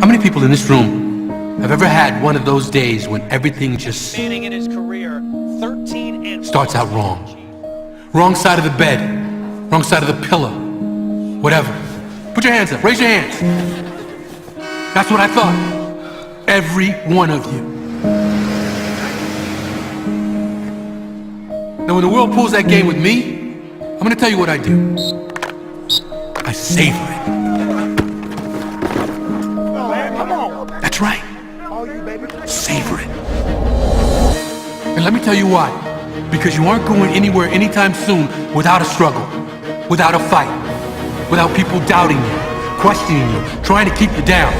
How many people in this room have ever had one of those days when everything just in his career, 13 and starts out wrong? Wrong side of the bed, wrong side of the pillow, whatever. Put your hands up, raise your hands. That's what I thought. Every one of you. Now when the world pulls that game with me, I'm gonna tell you what I do. I savor it. That's right. Savor it. And let me tell you why. Because you aren't going anywhere anytime soon without a struggle, without a fight, without people doubting you, questioning you, trying to keep you down.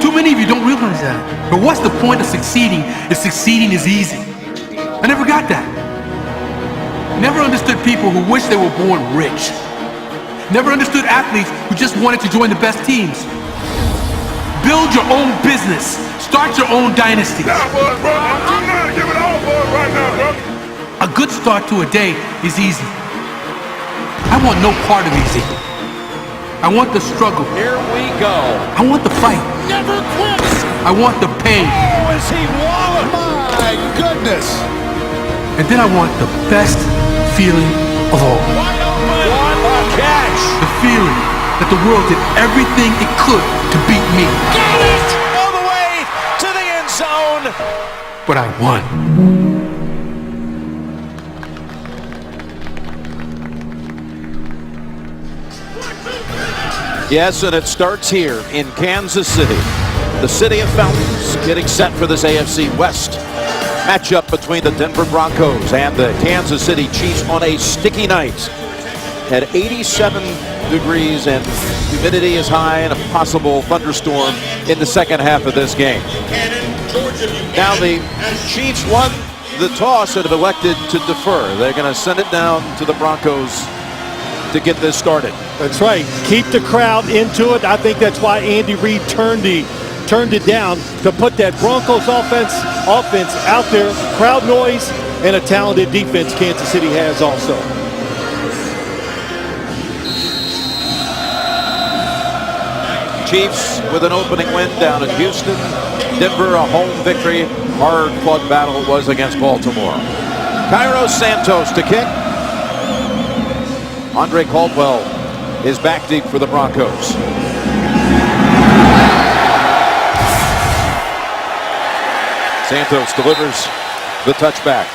Too many of you don't realize that. But what's the point of succeeding if succeeding is easy? I never got that. Never understood people who wish they were born rich. Never understood athletes who just wanted to join the best teams. Build your own business. Start your own dynasty. Nah, boy, bro. I'm too mad to give it all for it right now, bro. A good start to a day is easy. I want no part of easy. I want the struggle. here we go. I want the fight. Never quits. I want the pain. Oh, is he walling? My goodness. And then I want the best feeling of all. Wide open. What a catch. The feeling that the world did everything it could to beat me. Got it. All the way to the end zone. But I won. Yes, and it starts here in Kansas City. The city of fountains getting set for this AFC West matchup between the Denver Broncos and the Kansas City Chiefs on a sticky night. At 87 degrees and humidity is high and a possible thunderstorm in the second half of this game. Now the Chiefs won the toss and have elected to defer. They're going to send it down to the Broncos to get this started. That's right. Keep the crowd into it. I think that's why Andy Reid turned it down to put that Broncos offense out there. Crowd noise and a talented defense Kansas City has also. Chiefs with an opening win down in Houston. Denver a home victory. Hard-fought battle it was against Baltimore. Cairo Santos to kick. Andre Caldwell is back deep for the Broncos. Santos delivers the touchback.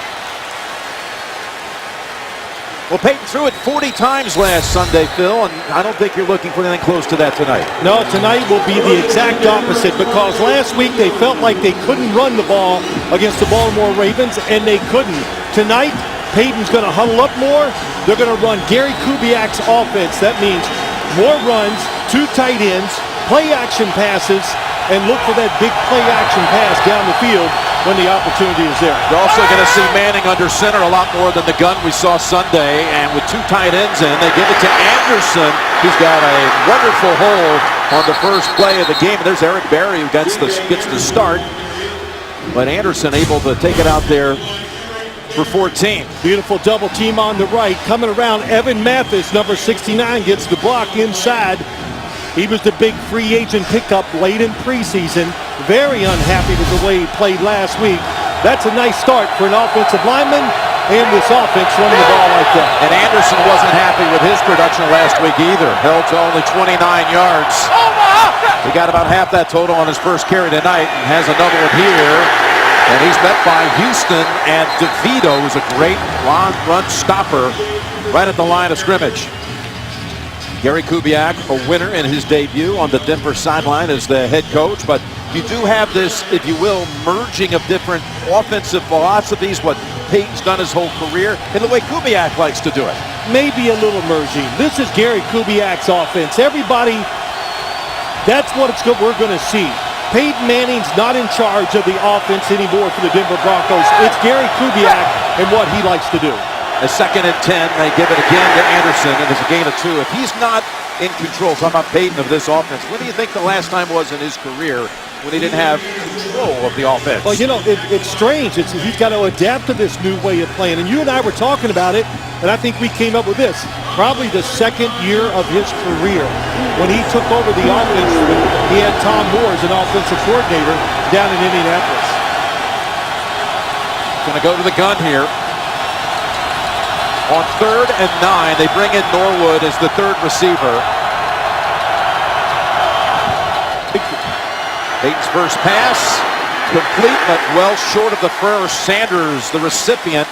Well, Peyton threw it 40 times last Sunday, Phil, and I don't think you're looking for anything close to that tonight. No, tonight will be the exact opposite because last week they felt like they couldn't run the ball against the Baltimore Ravens, and they couldn't. Tonight, Peyton's going to huddle up more. They're going to run Gary Kubiak's offense. That means more runs, 2 tight ends, play action passes, and look for that big play action pass down the field when the opportunity is there. You're also going to see Manning under center a lot more than the gun we saw Sunday, and with 2 tight ends in, they give it to Anderson. He's got a wonderful hole on the first play of the game. And there's Eric Berry who gets the start, but Anderson able to take it out there for 14. Beautiful double team on the right. Coming around, Evan Mathis, number 69, gets the block inside. He was the big free agent pickup late in preseason. Very unhappy with the way he played last week. That's a nice start for an offensive lineman and this offense running the ball like that. And Anderson wasn't happy with his production last week either. Held to only 29 yards. He got about half that total on his first carry tonight and has another one here. And he's met by Houston, and DeVito is a great long run stopper right at the line of scrimmage. Gary Kubiak, a winner in his debut on the Denver sideline as the head coach, but you do have this, if you will, merging of different offensive philosophies, what Peyton's done his whole career, and the way Kubiak likes to do it. Maybe a little merging. This is Gary Kubiak's offense. Everybody, that's what we're going to see. Peyton Manning's not in charge of the offense anymore for the Denver Broncos. It's Gary Kubiak and what he likes to do. A 2nd and 10. They give it again to Anderson, and it's a gain of 2. If he's not in control, talking about Peyton, of this offense, when do you think the last time was in his career when he didn't have control of the offense? Well, you know, it's strange. He's got to adapt to this new way of playing. And you and I were talking about it, and I think we came up with this. Probably the 2nd year of his career when he took over the offense. He had Tom Moore as an offensive coordinator down in Indianapolis. Going to go to the gun here. On 3rd and 9, they bring in Norwood as the 3rd receiver. Peyton's first pass, complete but well short of the first. Sanders, the recipient.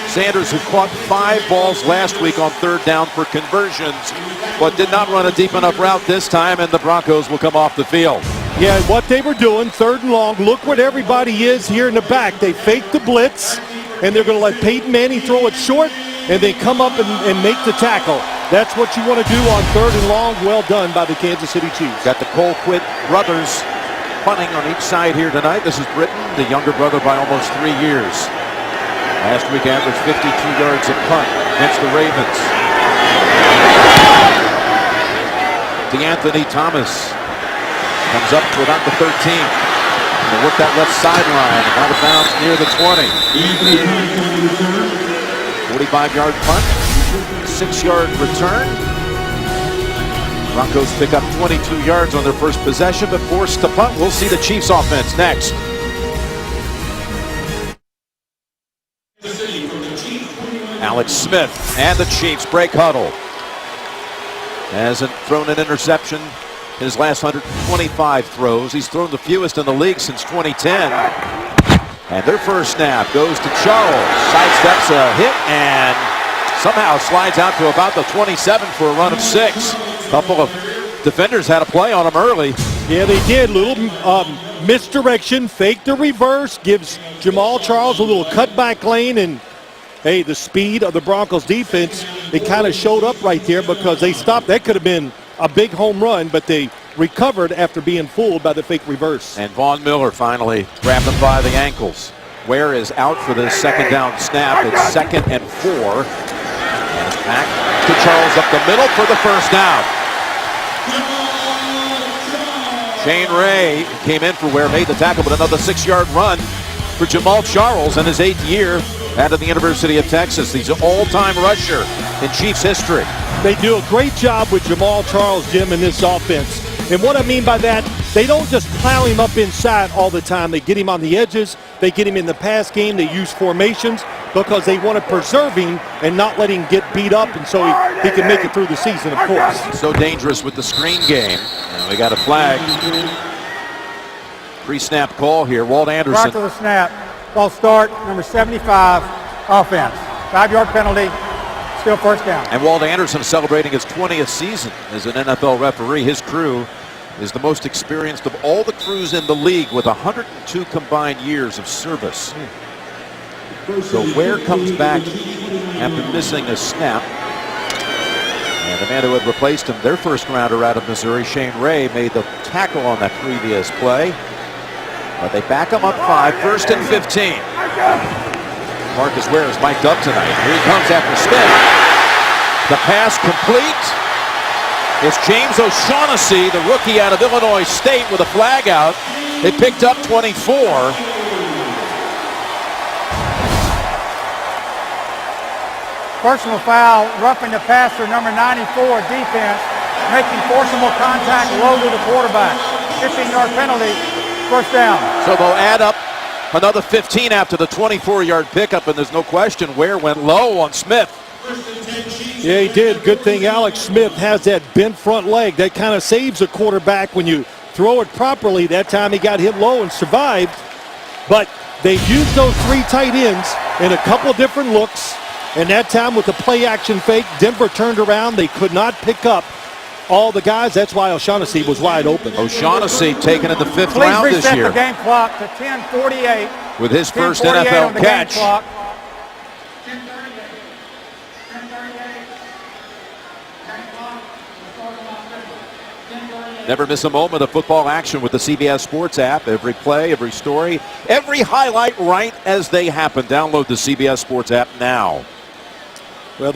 Sanders, who caught 5 balls last week on 3rd down for conversions, but did not run a deep enough route this time, and the Broncos will come off the field. Yeah, what they were doing, 3rd and long. Look what everybody is here in the back. They faked the blitz, and they're going to let Peyton Manning throw it short, and they come up and make the tackle. That's what you want to do on 3rd and long. Well done by the Kansas City Chiefs. Got the Colquitt brothers punting on each side here tonight. This is Britton, the younger brother by almost 3 years. Last week averaged 52 yards a punt against the Ravens. DeAnthony Thomas comes up to about the 13. They work that left sideline, out of bounds near the 20. 45-yard punt, 6-yard return. Broncos pick up 22 yards on their first possession, but forced to punt. We'll see the Chiefs offense next. Alex Smith and the Chiefs break huddle. Hasn't thrown an interception in his last 125 throws. He's thrown the fewest in the league since 2010. And their first snap goes to Charles. Sidesteps a hit and somehow slides out to about the 27 for a run of 6. A couple of defenders had a play on him early. Yeah, they did. Little misdirection, fake the reverse, gives Jamal Charles a little cutback lane, and hey, the speed of the Broncos defense, it kind of showed up right there because they stopped. That could have been a big home run, but they recovered after being fooled by the fake reverse. And Von Miller finally grabbed him by the ankles. Ware is out for the 2nd down snap. It's 2nd and 4. And back to Charles up the middle for the first down. Shane Ray came in for Ware, made the tackle, but another 6-yard run for Jamal Charles in his 8th year out of the University of Texas. He's an all-time rusher in Chiefs history. They do a great job with Jamal Charles, Jim, in this offense. And what I mean by that, they don't just plow him up inside all the time. They get him on the edges. They get him in the pass game. They use formations because they want to preserve him and not let him get beat up, and so he can make it through the season, of course. So dangerous with the screen game. And we got a flag. Pre-snap call here. Walt Anderson. Right to the snap. Ball start, number 75, offense. 5-yard penalty, still first down. And Walt Anderson celebrating his 20th season as an NFL referee. His crew is the most experienced of all the crews in the league with 102 combined years of service. So Ware comes back after missing a snap. And the man who had replaced him, their first rounder out of Missouri, Shane Ray, made the tackle on that previous play. But they back him up 5, 1st and 15. Marcus Ware is mic'd up tonight. Here he comes after Smith. The pass complete. It's James O'Shaughnessy, the rookie out of Illinois State, with a flag out. They picked up 24. Personal foul, roughing the passer, number 94, defense, making forcible contact low to the quarterback. 15-yard penalty. First down. So they'll add up another 15 after the 24-yard pickup, and there's no question Ware went low on Smith. Yeah, he did. Good thing Alex Smith has that bent front leg. That kind of saves a quarterback when you throw it properly. That time he got hit low and survived. But they used those 3 tight ends in a couple different looks, and that time with the play-action fake, Denver turned around. They could not pick up all the guys. That's why O'Shaughnessy was wide open. O'Shaughnessy taken in the 5th Please round this year. reset the game clock to 10:48. With his first NFL catch. Never miss a moment of football action with the CBS Sports app. Every play, every story, every highlight right as they happen. Download the CBS Sports app now. Well,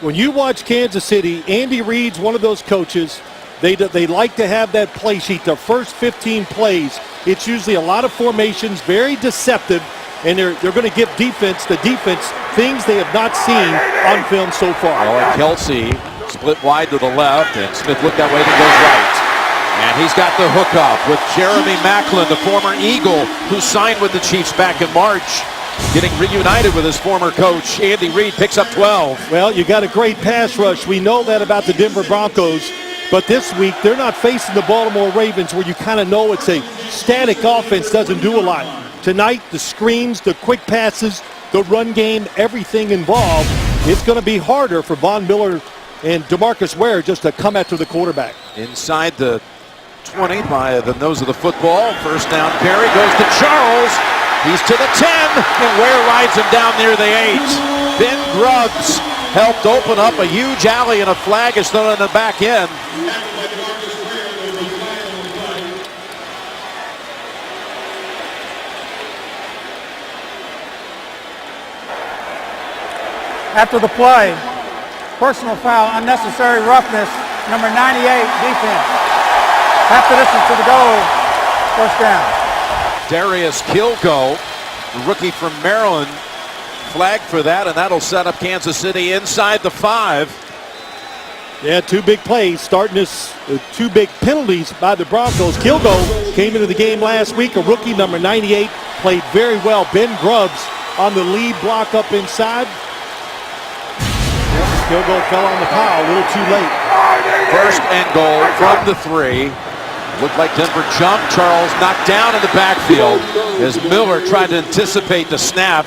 when you watch Kansas City, Andy Reid's one of those coaches. They like to have that play sheet. The first 15 plays, it's usually a lot of formations, very deceptive, and they're going to give the defense things they have not seen on film so far. Well, and Kelsey split wide to the left, and Smith looked that way, then goes right. And he's got the hook up with Jeremy Maclin, the former Eagle, who signed with the Chiefs back in March. Getting reunited with his former coach, Andy Reid, picks up 12. Well, you got a great pass rush. We know that about the Denver Broncos. But this week, they're not facing the Baltimore Ravens where you kind of know it's a static offense, doesn't do a lot. Tonight, the screens, the quick passes, the run game, everything involved, it's going to be harder for Von Miller and DeMarcus Ware just to come after the quarterback. Inside the 20 by the nose of the football. First down carry goes to Charles. He's to the 10, and Ware rides him down near the 8. Ben Grubbs helped open up a huge alley, and a flag is thrown in the back end. After the play, personal foul, unnecessary roughness, number 98, defense. After this is to the goal, first down. Darius Kilgo, the rookie from Maryland, flagged for that, and that'll set up Kansas City inside the 5. Yeah, two big plays, starting this, two big penalties by the Broncos. Kilgo came into the game last week, a rookie, number 98, played very well. Ben Grubbs on the lead block up inside. Kilgo fell on the pile a little too late. First and goal from the 3. Looked like Denver jumped. Charles knocked down in the backfield as Miller tried to anticipate the snap.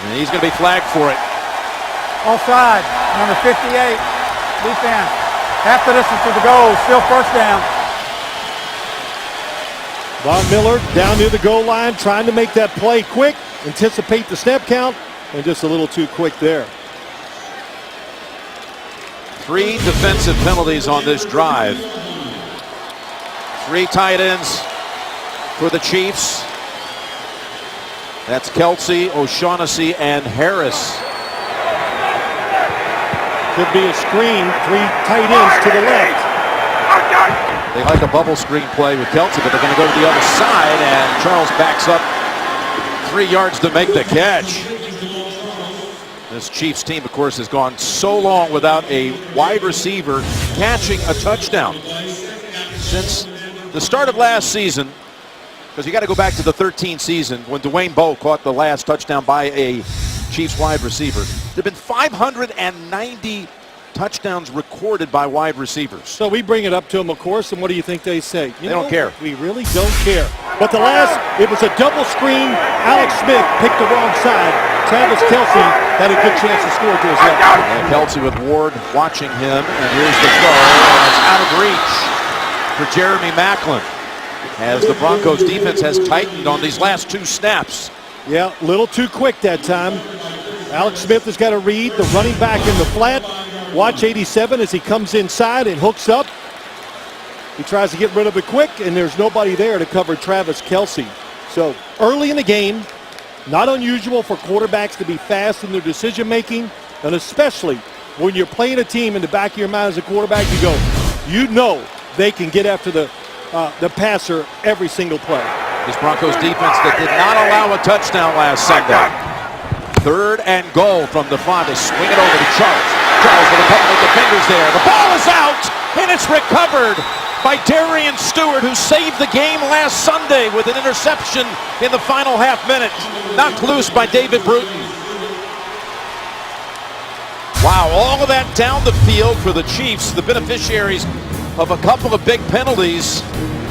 And he's going to be flagged for it. Offside, number 58, defense. After this is to the goal, still first down. Von Miller down near the goal line, trying to make that play quick, anticipate the snap count, and just a little too quick there. 3 defensive penalties on this drive. 3 tight ends for the Chiefs. That's Kelsey, O'Shaughnessy, and Harris. Could be a screen, 3 tight ends to the left. They like a bubble screen play with Kelsey, but they're going to go to the other side, and Charles backs up 3 yards to make the catch. This Chiefs team, of course, has gone so long without a wide receiver catching a touchdown. Since the start of last season, because you got to go back to the 13th season when Dwayne Bowe caught the last touchdown by a Chiefs wide receiver. There have been 590 touchdowns recorded by wide receivers. So we bring it up to them, of course, and what do you think they say? They don't care. We really don't care. But the last, it was a double screen. Alex Smith picked the wrong side. Travis Kelsey had a good chance to score to his left. And Kelsey with Ward watching him, and here's the throw. And it's out of reach for Jeremy Maclin, as the Broncos defense has tightened on these last 2 snaps. Yeah, a little too quick that time. Alex Smith has got to read the running back in the flat. Watch 87 as he comes inside and hooks up. He tries to get rid of it quick, and there's nobody there to cover Travis Kelsey. So early in the game, not unusual for quarterbacks to be fast in their decision-making, and especially when you're playing a team in the back of your mind as a quarterback, you know they can get after the passer every single play. This Broncos defense that did not allow a touchdown last Sunday. 3rd and goal from the 5. They swing it over to Charles. Charles with a couple of defenders there. The ball is out, and it's recovered by Darian Stewart, who saved the game last Sunday with an interception in the final half minute. Knocked loose by David Bruton. Wow, all of that down the field for the Chiefs, the beneficiaries of a couple of big penalties.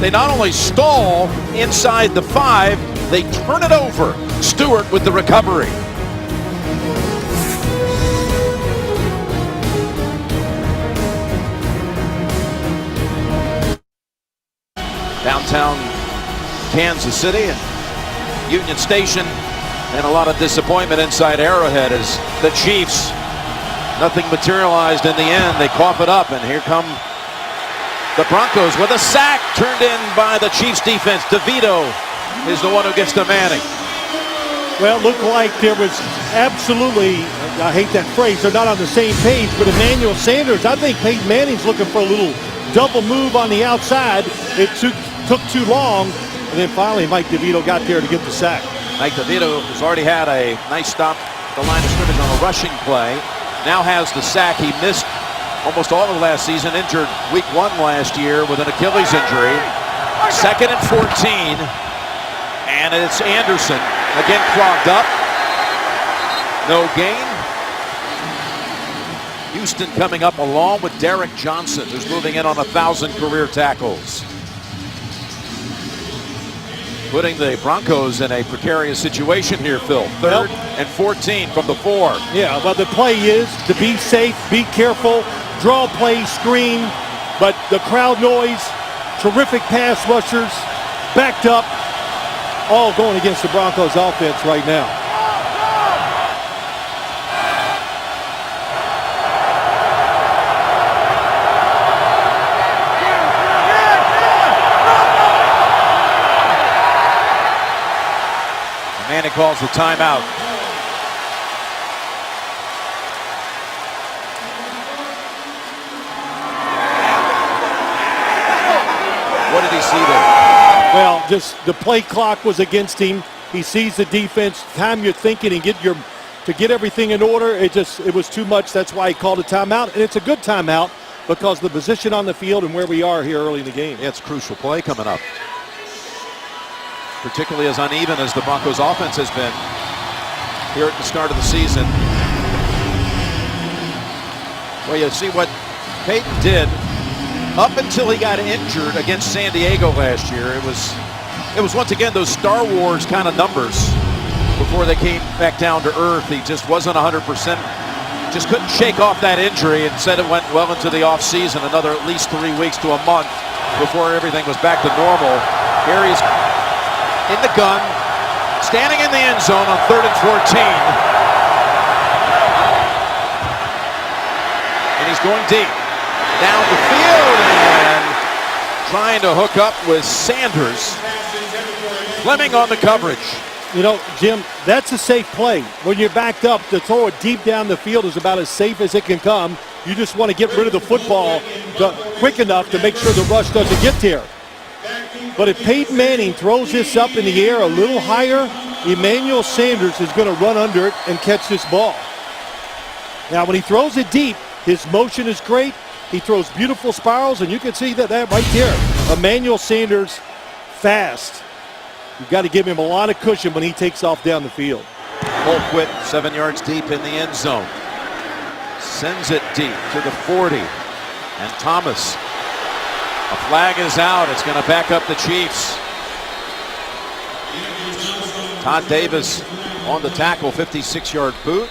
They not only stall inside the 5, they turn it over. Stewart with the recovery. Downtown Kansas City and Union Station, and a lot of disappointment inside Arrowhead as the Chiefs, nothing materialized in the end. They cough it up, and here come the Broncos with a sack turned in by the Chiefs defense. DeVito is the one who gets the Manning. Well, it looked like there was absolutely, I hate that phrase, they're not on the same page, but Emmanuel Sanders, I think Peyton Manning's looking for a little double move on the outside. It took too long, and then finally Mike DeVito got there to get the sack. Mike DeVito has already had a nice stop at the line of scrimmage on a rushing play. Now has the sack. He missed almost all of last season, injured week 1 last year with an Achilles injury. 2nd and 14, and it's Anderson. Again clogged up. No gain. Houston coming up along with Derek Johnson, who's moving in on 1,000 career tackles. Putting the Broncos in a precarious situation here, Phil. 3rd and 14 from the 4. Yeah, well, the play is to be safe, be careful, draw play, screen, but the crowd noise, terrific pass rushers, backed up, all going against the Broncos offense right now. Manning calls the timeout. What did he see there? Well, just the play clock was against him. He sees the defense. Time you're thinking and to get everything in order, it was too much. That's why he called a timeout, and it's a good timeout because the position on the field and where we are here early in the game. Yeah, it's a crucial play coming up. Particularly as uneven as the Broncos offense has been here at the start of the season. Well, you see what Peyton did up until he got injured against San Diego last year. It was once again those Star Wars kind of numbers before they came back down to earth. He just wasn't 100%. Just couldn't shake off that injury, and said it went well into the offseason, another at least 3 weeks to a month before everything was back to normal. Here he's in the gun, standing in the end zone on 3rd and 14. And he's going deep. Down the field and trying to hook up with Sanders. Fleming on the coverage. You know, Jim, that's a safe play. When you're backed up, to throw it deep down the field is about as safe as it can come. You just want to get rid of the football quick enough to make sure the rush doesn't get there. But if Peyton Manning throws this up in the air a little higher, Emmanuel Sanders is going to run under it and catch this ball. Now, when he throws it deep, his motion is great. He throws beautiful spirals, and you can see that right there. Emmanuel Sanders, fast. You've got to give him a lot of cushion when he takes off down the field. Colquitt 7 yards deep in the end zone. Sends it deep to the 40. And Thomas. A flag is out. It's going to back up the Chiefs. Todd Davis on the tackle, 56-yard boot.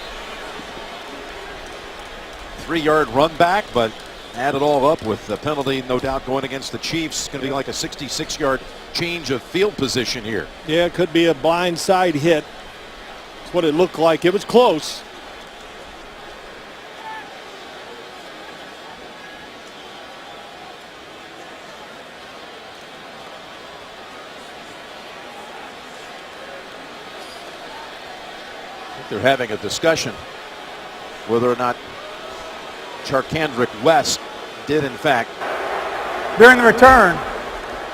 3-yard run back, but add it all up with the penalty, no doubt, going against the Chiefs. It's going to be like a 66-yard change of field position here. Yeah, it could be a blindside hit. That's what it looked like. It was close. They're having a discussion whether or not Charkandrick West did, in fact. During the return,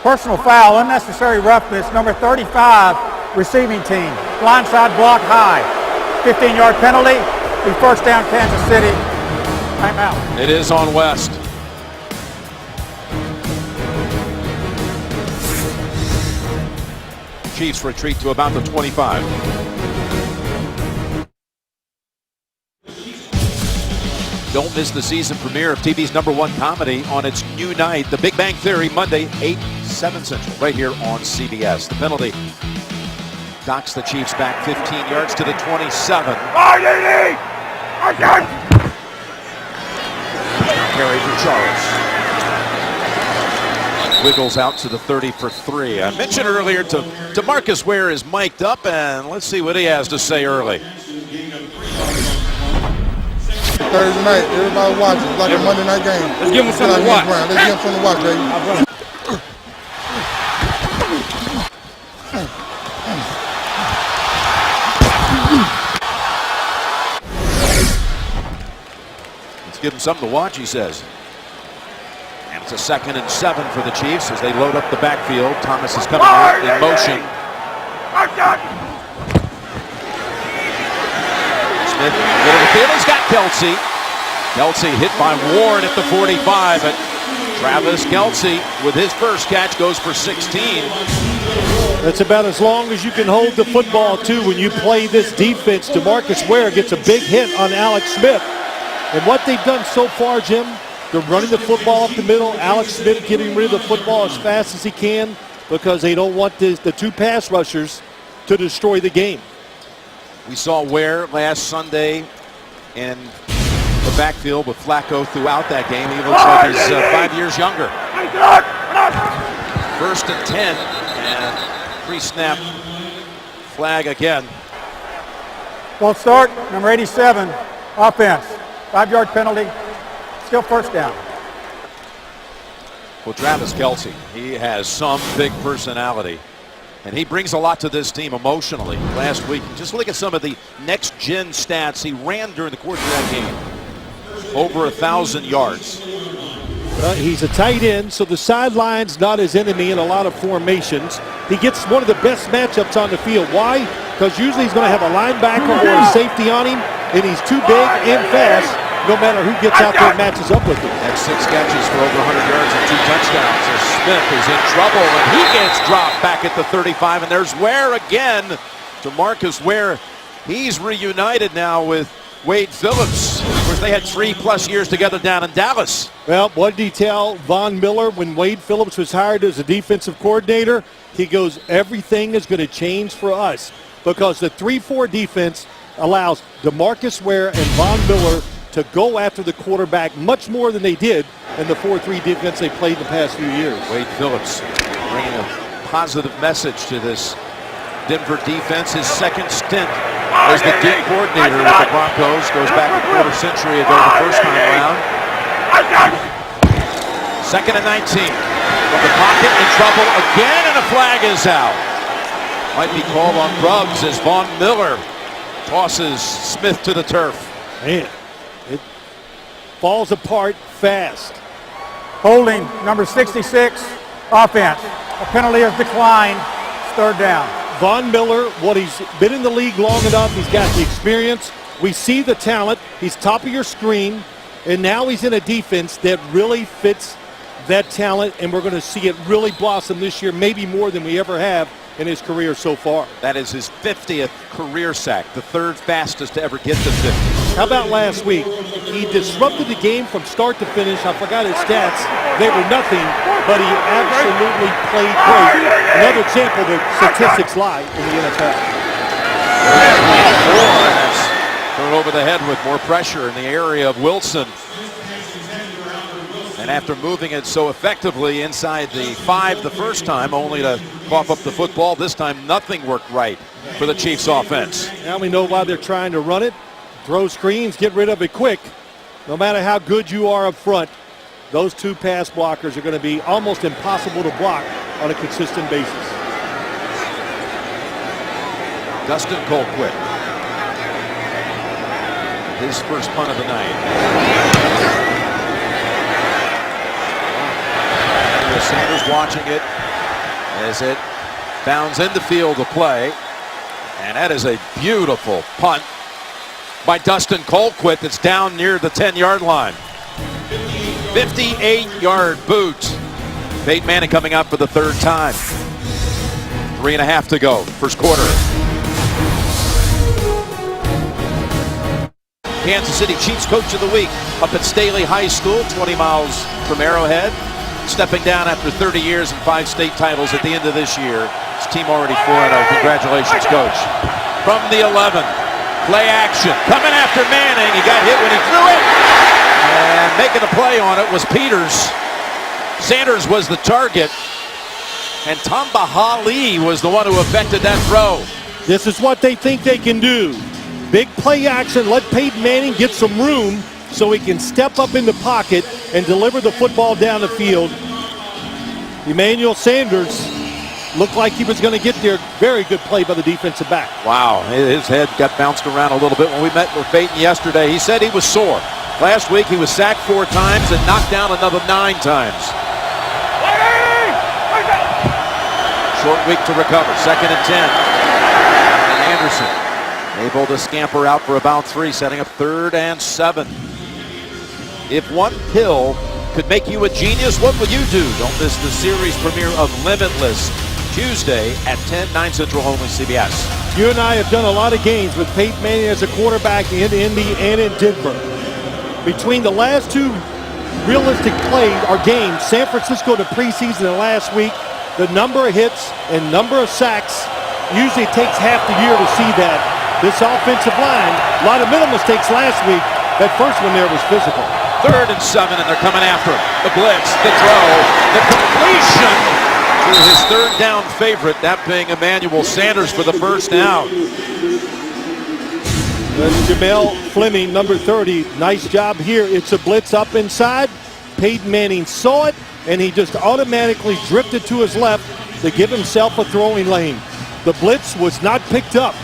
personal foul, unnecessary roughness, number 35, receiving team. Blindside block high. 15-yard penalty. Be first down, Kansas City. Timeout. It is on West. Chiefs retreat to about the 25. Don't miss the season premiere of TV's #1 comedy on its new night, The Big Bang Theory, Monday, 8/7 Central, right here on CBS. The penalty knocks the Chiefs back 15 yards to the 27. Carry for Charles. Wiggles out to the 30 for 3. I mentioned earlier to Marcus Ware is mic'd up, and let's see what he has to say early. Thursday night, everybody watching. It's like a Monday night game. Let's give him something to watch. Let's give him something to watch, baby. Let's give him something to watch, he says. And it's a 2nd and 7 for the Chiefs as they load up the backfield. Thomas is coming in motion. Smith, middle of the field, he's got Kelce. Kelce hit by Ward at the 45, but Travis Kelce with his first catch goes for 16. That's about as long as you can hold the football, too, when you play this defense. DeMarcus Ware gets a big hit on Alex Smith. And what they've done so far, Jim, they're running the football up the middle. Alex Smith getting rid of the football as fast as he can because they don't want the two pass rushers to destroy the game. We saw Ware last Sunday in the backfield with Flacco throughout that game. He looks like he's 5 years younger. 1st and 10, and pre-snap flag again. Well, start, number 87, offense. 5-yard penalty, still first down. Well, Travis Kelce, he has some big personality, and he brings a lot to this team emotionally. Last week, just look at some of the next-gen stats he ran during the course of that game. Over 1,000 yards. He's a tight end, so the sideline's not his enemy in a lot of formations. He gets one of the best matchups on the field. Why? Because usually he's going to have a linebacker or a safety on him, and he's too big and fast, no matter who gets out there and matches up with him. Had 6 catches for over 100 yards and 2 touchdowns. So Smith is in trouble, and he gets dropped back at the 35, and there's Ware again. DeMarcus Ware, he's reunited now with Wade Phillips. Of course, they had 3+ years together down in Dallas. Well, what did he tell Von Miller when Wade Phillips was hired as a defensive coordinator? He goes, everything is going to change for us because the 3-4 defense allows DeMarcus Ware and Von Miller to go after the quarterback much more than they did in the 4-3 defense they played the past few years. Wade Phillips bringing a positive message to this Denver defense. His 2nd stint as the team coordinator with the Broncos goes back a quarter century ago the first time around. 2nd and 19. From the pocket, in trouble again, and a flag is out. Might be called on Grubbs as Von Miller tosses Smith to the turf. Man, it falls apart fast. Holding, number 66, offense. A penalty is declined, it's 3rd down. Von Miller, he's been in the league long enough. He's got the experience. We see the talent. He's top of your screen. And now he's in a defense that really fits that talent. And we're going to see it really blossom this year, maybe more than we ever have in his career so far. That is his 50th career sack, the 3rd fastest to ever get to 50. How about last week? He disrupted the game from start to finish. I forgot his stats. They were nothing, but he absolutely played great. Another example that statistics lie in the NFL. Thrown over the head with more pressure in the area of Wilson. And after moving it so effectively inside the 5 the first time, only to cough up the football, this time nothing worked right for the Chiefs offense. Now we know why they're trying to run it. Throw screens, get rid of it quick. No matter how good you are up front, those 2 pass blockers are going to be almost impossible to block on a consistent basis. Dustin Colquitt. His first punt of the night. Sanders watching it as it bounds in the field of play. And that is a beautiful punt by Dustin Colquitt that's down near the 10-yard line. 58-yard boot. Peyton Manning coming out for the 3rd time. 3.5 to go, first quarter. Kansas City Chiefs Coach of the Week up at Staley High School, 20 miles from Arrowhead. Stepping down after 30 years and 5 state titles at the end of this year. His team already 4-0. Congratulations, Coach. From the 11, play action. Coming after Manning. He got hit when he threw it. And making the play on it was Peters. Sanders was the target. And Tamba Hali was the one who affected that throw. This is what they think they can do. Big play action. Let Peyton Manning get some room so he can step up in the pocket and deliver the football down the field. Emmanuel Sanders looked like he was going to get there. Very good play by the defensive back. Wow, his head got bounced around a little bit. When we met with Peyton yesterday, he said he was sore. Last week he was sacked 4 times and knocked down another 9 times. Short week to recover. 2nd and 10. And Anderson able to scamper out for about 3, setting up 3rd and 7. If one pill could make you a genius, what would you do? Don't miss the series premiere of Limitless, Tuesday at 10, 9 Central, only CBS. You and I have done a lot of games with Peyton Manning as a quarterback in Indy and in Denver. Between the last 2 realistic games, San Francisco to preseason and last week, the number of hits and number of sacks, usually it takes half the year to see that. This offensive line, a lot of mental mistakes last week. That first one there was physical. 3rd and 7, and they're coming after him. The blitz, the throw, the completion to his 3rd down favorite, that being Emmanuel Sanders for the first down. Jamel Fleming, number 30, nice job here. It's a blitz up inside. Peyton Manning saw it, and he just automatically drifted to his left to give himself a throwing lane. The blitz was not picked up.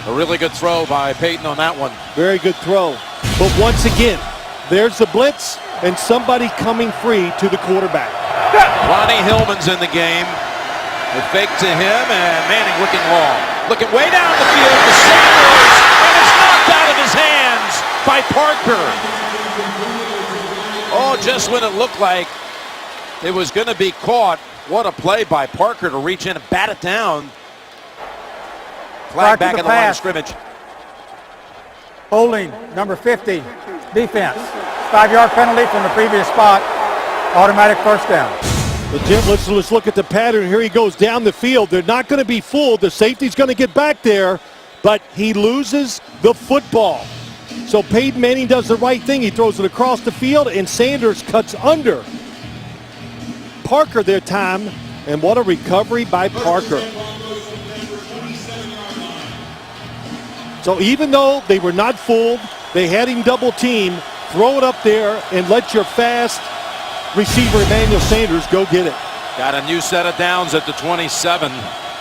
A really good throw by Peyton on that one. Very good throw. But once again, there's the blitz and somebody coming free to the quarterback. Ronnie Hillman's in the game. The fake to him, and Manning looking long. Looking way down the field to Sanders, and it's knocked out of his hands by Parker. Oh, just when it looked like it was going to be caught. What a play by Parker to reach in and bat it down. Flag back in the line of scrimmage. Holding, number 50, defense. 5-yard penalty from the previous spot. Automatic first down. But Jim, let's look at the pattern. Here he goes down the field. They're not going to be fooled. The safety's going to get back there, but he loses the football. So Peyton Manning does the right thing. He throws it across the field, and Sanders cuts under Parker their time, and what a recovery by Parker. So even though they were not fooled, they had him double teamed, throw it up there and let your fast receiver Emmanuel Sanders go get it. Got a new set of downs at the 27.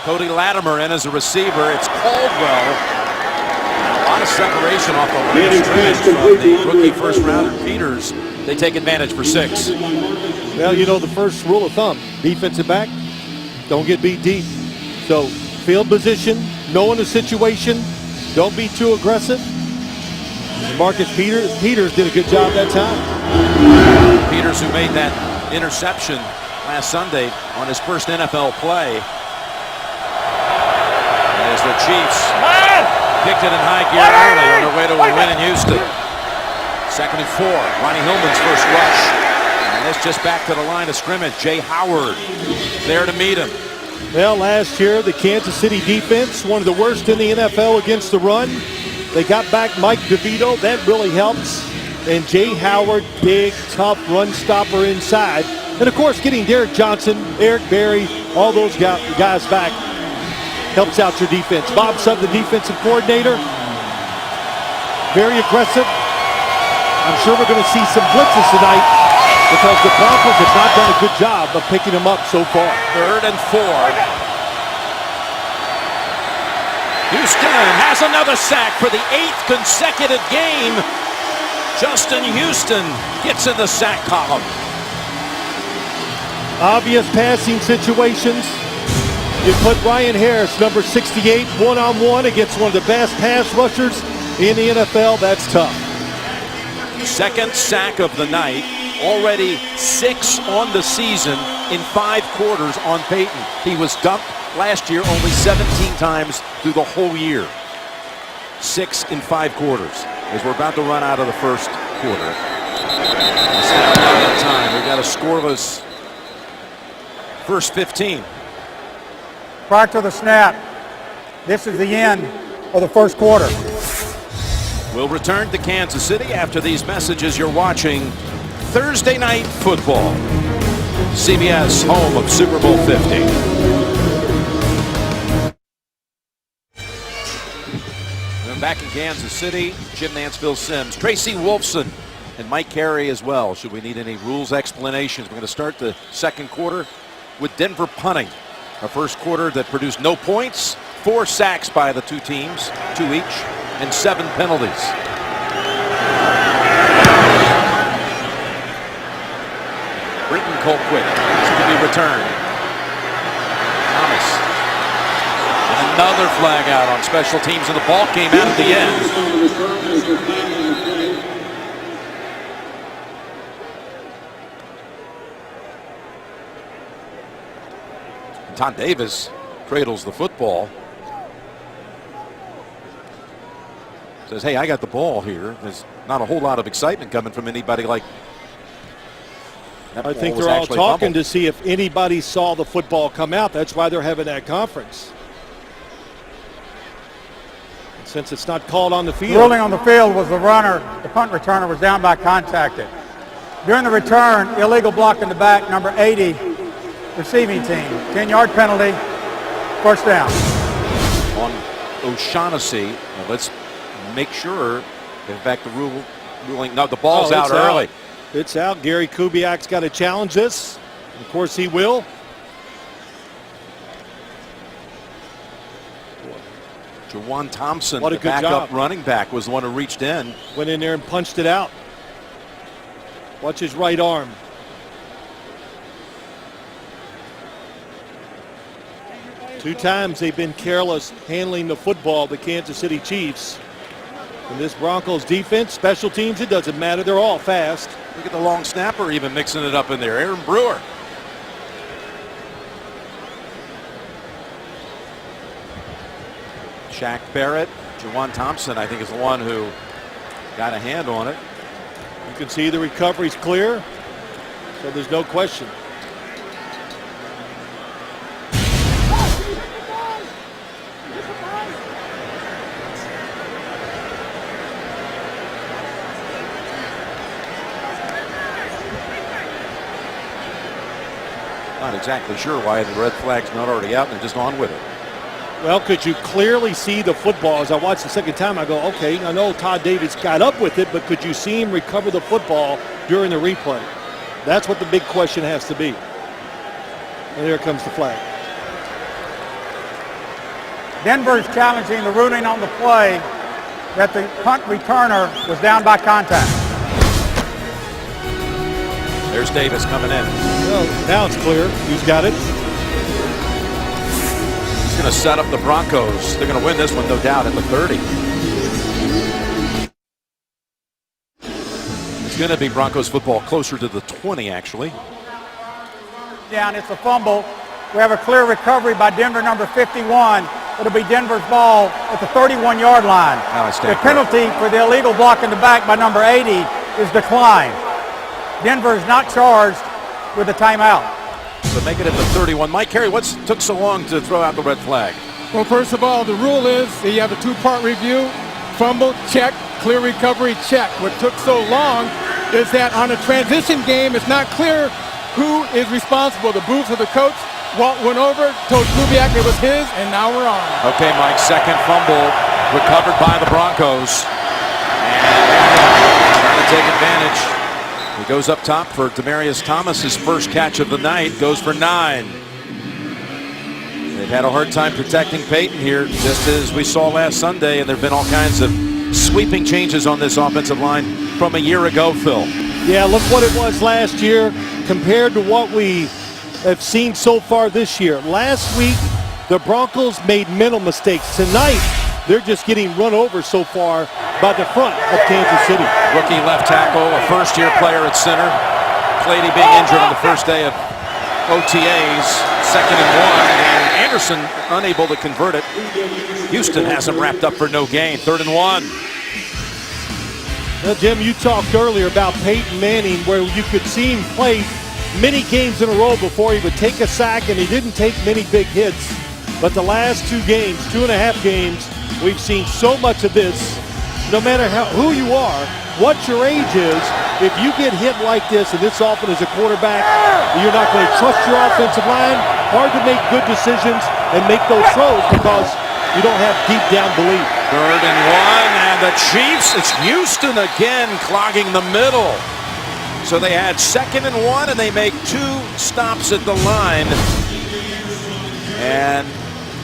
Cody Latimer in as a receiver. It's Caldwell. A lot of separation off the line of scrimmage from the rookie first rounder Peters. They take advantage for 6. Well, you know the first rule of thumb, defensive back, don't get beat deep. So field position, knowing the situation, don't be too aggressive. Marcus Peters did a good job that time. Peters, who made that interception last Sunday on his first NFL play. As the Chiefs kicked it in high gear early on their way to a win in Houston. 2nd and 4. Ronnie Hillman's first rush. And this just back to the line of scrimmage. Jay Howard there to meet him. Well, last year, the Kansas City defense, one of the worst in the NFL against the run. They got back Mike DeVito. That really helps. And Jay Howard, big, tough run stopper inside. And, of course, getting Derek Johnson, Eric Berry, all those guys back helps out your defense. Bob Sutton, the defensive coordinator, very aggressive. I'm sure we're going to see some blitzes tonight because the Broncos have not done a good job of picking them up so far. 3rd and 4. Houston has another sack for the 8th consecutive game. Justin Houston gets in the sack column. Obvious passing situations. You put Ryan Harris, number 68, one-on-one against one of the best pass rushers in the NFL. That's tough. 2nd sack of the night. Already 6 on the season in 5 quarters on Peyton. He was dumped last year only 17 times through the whole year. 6 in 5 quarters. As we're about to run out of the first quarter. It's not time. We got a scoreless first 15. Prior to the snap, this is the end of the first quarter. We'll return to Kansas City after these messages. You're watching Thursday Night Football. CBS, home of Super Bowl 50. And back in Kansas City, Jim Nantz, Phil Simms, Tracy Wolfson, and Mike Carey as well. Should we need any rules explanations? We're going to start the second quarter with Denver punting. A first quarter that produced no points, 4 sacks by the two teams, 2 each, and 7 penalties. Colquitt. This could be returned. Thomas. And another flag out on special teams, and the ball came out at the end. Todd Davis cradles the football. Says, hey, I got the ball here. There's not a whole lot of excitement coming from anybody like that. I think they're all talking to see if anybody saw the football come out. That's why they're having that conference. And since it's not called on the field. The ruling on the field was the runner, the punt returner, was down by contact. During the return, illegal block in the back, number 80, receiving team. 10-yard penalty, first down. On O'Shaughnessy. Now let's make sure, in fact, the ruling. No, the ball's out early. It's out. Gary Kubiak's got to challenge this. Of course, he will. Jawan Thompson, what a the good backup job. running back, was the one who reached in. Went in there and punched it out. Watch his right arm. Two times they've been careless handling the football, the Kansas City Chiefs. And this Broncos defense, special teams, it doesn't matter. They're all fast. Look at the long snapper even mixing it up in there. Aaron Brewer. Shaq Barrett. Jawan Thompson, I think, is the one who got a hand on it. You can see the recovery's clear, so there's no question. Not exactly sure why the red flag's not already out and they're just on with it. Well, could you clearly see the football? As I watched the second time, I go, okay, I know Todd Davis got up with it, but could you see him recover the football during the replay? That's what the big question has to be. And here comes the flag. Denver's challenging the ruling on the play that the punt returner was down by contact. There's Davis coming in. Well, now it's clear. Who's got it? He's going to set up the Broncos. They're going to win this one, no doubt, at the 30. It's going to be Broncos football closer to the 20, actually. Down, it's a fumble. We have a clear recovery by Denver, number 51. It'll be Denver's ball at the 31-yard line. The penalty for the illegal block in the back by number 80 is declined. Denver is not charged with a timeout. So make it at the 31. Mike Carey, what's took so long to throw out the red flag? Well, first of all, the rule is that you have a two-part review. Fumble, check. Clear recovery, check. What took so long is that on a transition game, it's not clear who is responsible. The booth or the coach. Walt went over, told Kubiak it was his, and now we're on. Okay, Mike, second fumble recovered by the Broncos. And trying to take advantage. He goes up top for Demaryius Thomas, his first catch of the night, goes for 9. They've had a hard time protecting Peyton here, just as we saw last Sunday, and there have been all kinds of sweeping changes on this offensive line from a year ago, Phil. Yeah, look what it was last year compared to what we have seen so far this year. Last week, the Broncos made mental mistakes. Tonight, they're just getting run over so far by the front of Kansas City. Rookie left tackle, a first-year player at center. Clady being injured on the first day of OTAs, 2nd and 1, and Anderson unable to convert it. Houston hasn't wrapped up for no gain, 3rd and 1. Now, Jim, you talked earlier about Peyton Manning, where you could see him play many games in a row before he would take a sack, and he didn't take many big hits. But the last 2 games, 2.5 games, we've seen so much of this. No matter who you are, what your age is, if you get hit like this, and this often as a quarterback, you're not going to trust your offensive line. Hard to make good decisions and make those throws because you don't have deep down belief. 3rd and 1, and the Chiefs, it's Houston again clogging the middle. So they had 2nd and 1, and they make 2 stops at the line. And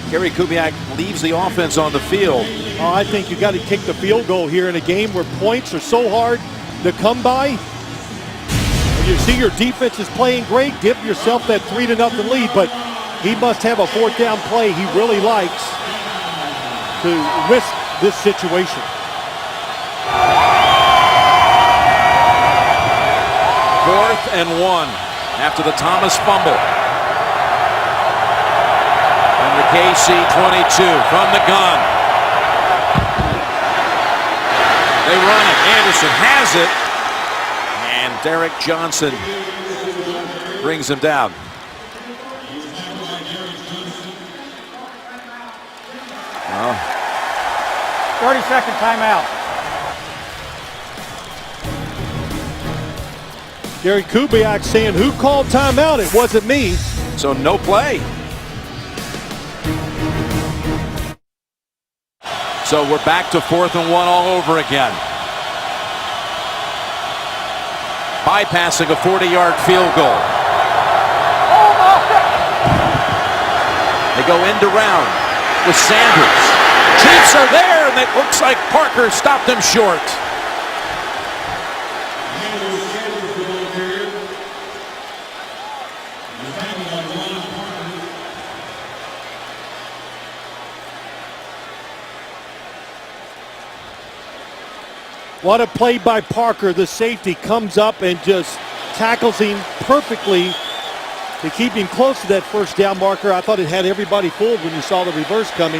Gary Kubiak leaves the offense on the field. Oh, I think you got to kick the field goal here in a game where points are so hard to come by. And you see your defense is playing great, give yourself that 3-0 lead, but he must have a fourth down play he really likes to risk this situation. Fourth and 1 after the Thomas fumble. And the KC 22 from the gun. They run it. Anderson has it. And Derek Johnson brings him down. Oh. 30-second timeout. Gary Kubiak saying, who called timeout? It wasn't me. So no play. So we're back to 4th and 1 all over again. Bypassing a 40-yard field goal. They go end around with Sanders. Chiefs are there, and it looks like Parker stopped them short. What a play by Parker. The safety comes up and just tackles him perfectly to keep him close to that first down marker. I thought it had everybody fooled when you saw the reverse coming.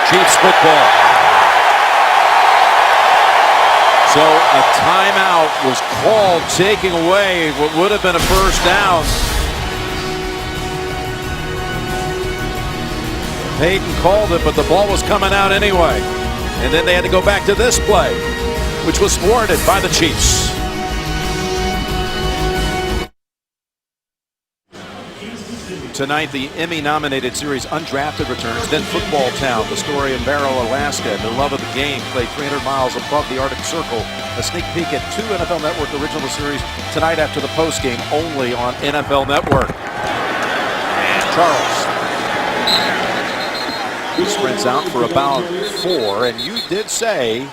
Chiefs football. So a timeout was called, taking away what would have been a first down. Peyton called it, but the ball was coming out anyway. And then they had to go back to this play, which was thwarted by the Chiefs. Tonight, the Emmy-nominated series Undrafted returns, then Football Town, the story in Barrow, Alaska, and their love of the game, played 300 miles above the Arctic Circle. A sneak peek at 2 NFL Network original series tonight after the postgame, only on NFL Network. And Charles sprints out for about 4, and you did say,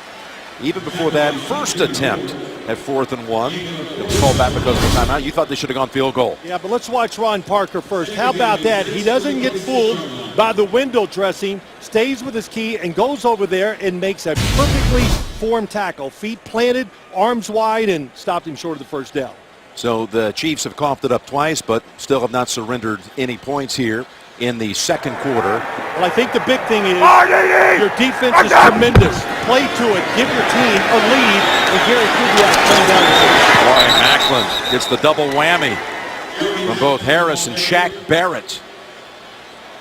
even before that first attempt at 4th and 1, it was called back because of the timeout. You thought they should have gone field goal. Yeah, but let's watch Ron Parker first. How about that? He doesn't get fooled by the window dressing, stays with his key, and goes over there and makes a perfectly formed tackle. Feet planted, arms wide, and stopped him short of the first down. So the Chiefs have coughed it up twice, but still have not surrendered any points here in the second quarter. Well, I think the big thing is your defense is tremendous. Play to it, give your team a lead, and Gary Kubiak playing down the field. Boy, Macklin gets the double whammy from both Harris and Shaq Barrett.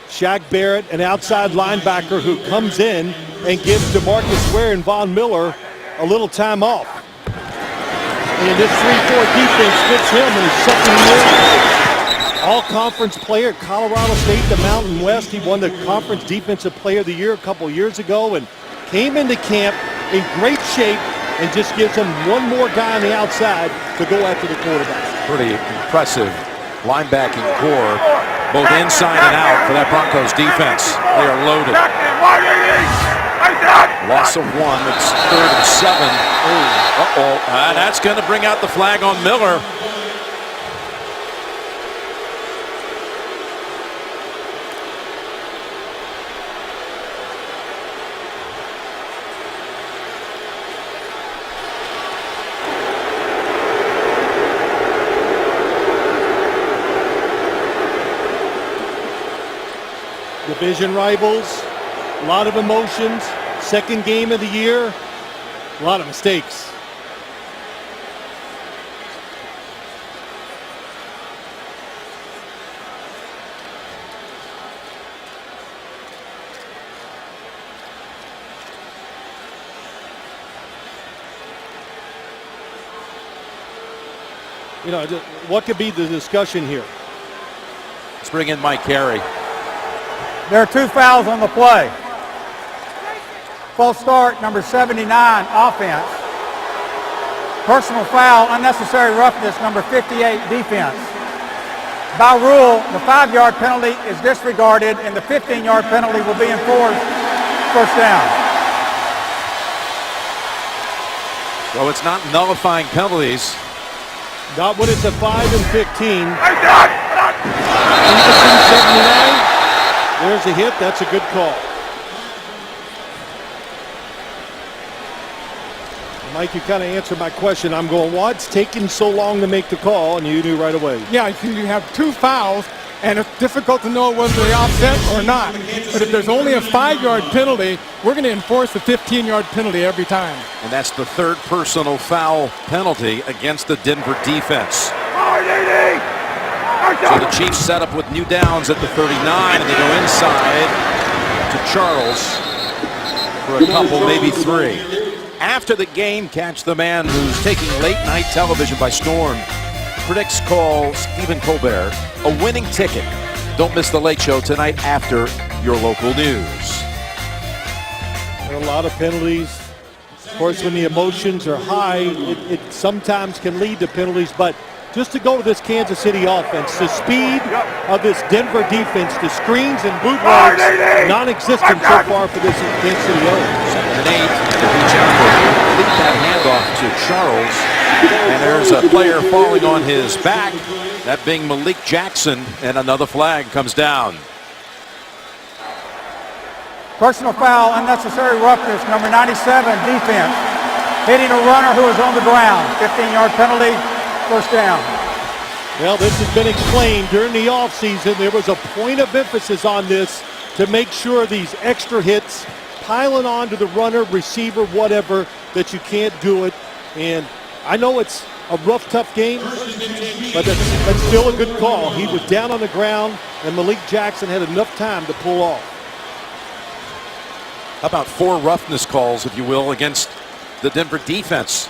Shaq Barrett, an outside linebacker who comes in and gives DeMarcus Ware and Von Miller a little time off. And this 3-4 defense fits him in his second year. All-conference player at Colorado State, the Mountain West. He won the Conference Defensive Player of the Year a couple years ago and came into camp in great shape and just gives him one more guy on the outside to go after the quarterback. Pretty impressive linebacking core, both inside and out for that Broncos defense. They are loaded. Loss of 1. It's 3rd and 7. Uh-oh. That's going to bring out the flag on Miller. Division rivals, a lot of emotions, second game of the year, a lot of mistakes. You know, what could be the discussion here? Let's bring in Mike Carey. There are 2 fouls on the play. False start, number 79, offense. Personal foul, unnecessary roughness, number 58, defense. By rule, the 5-yard penalty is disregarded and the 15-yard penalty will be enforced. First down. So it's not nullifying penalties. Not when it's a 5 and 15. There's a hit. That's a good call. Mike, you kind of answered my question. I'm going, what's taking so long to make the call? And you knew right away. Yeah, you have 2 fouls, and it's difficult to know whether they offset or not. But if there's only a 5-yard penalty, we're going to enforce the 15-yard penalty every time. And that's the 3rd personal foul penalty against the Denver defense. So the Chiefs set up with new downs at the 39, and they go inside to Charles for a couple, maybe 3. After the game, catch the man who's taking late-night television by storm. Critics call Stephen Colbert a winning ticket. Don't miss the Late Show tonight after your local news. There are a lot of penalties. Of course, when the emotions are high, it sometimes can lead to penalties. But just to go to this Kansas City offense, the speed of this Denver defense, the screens and bootlegs, non-existent so far for this Kansas City O's. 2nd and 8, to reach out for that handoff to Charles. And there's a player falling on his back, that being Malik Jackson, and another flag comes down. Personal foul, unnecessary roughness, number 97, defense. Hitting a runner who is on the ground. 15-yard penalty, first down. Well, this has been explained during the offseason. There was a point of emphasis on this to make sure these extra hits, piling on to the runner, receiver, whatever, that you can't do it. And I know it's a rough, tough game, but that's still a good call. He was down on the ground, and Malik Jackson had enough time to pull off. How about 4 roughness calls, if you will, against the Denver defense?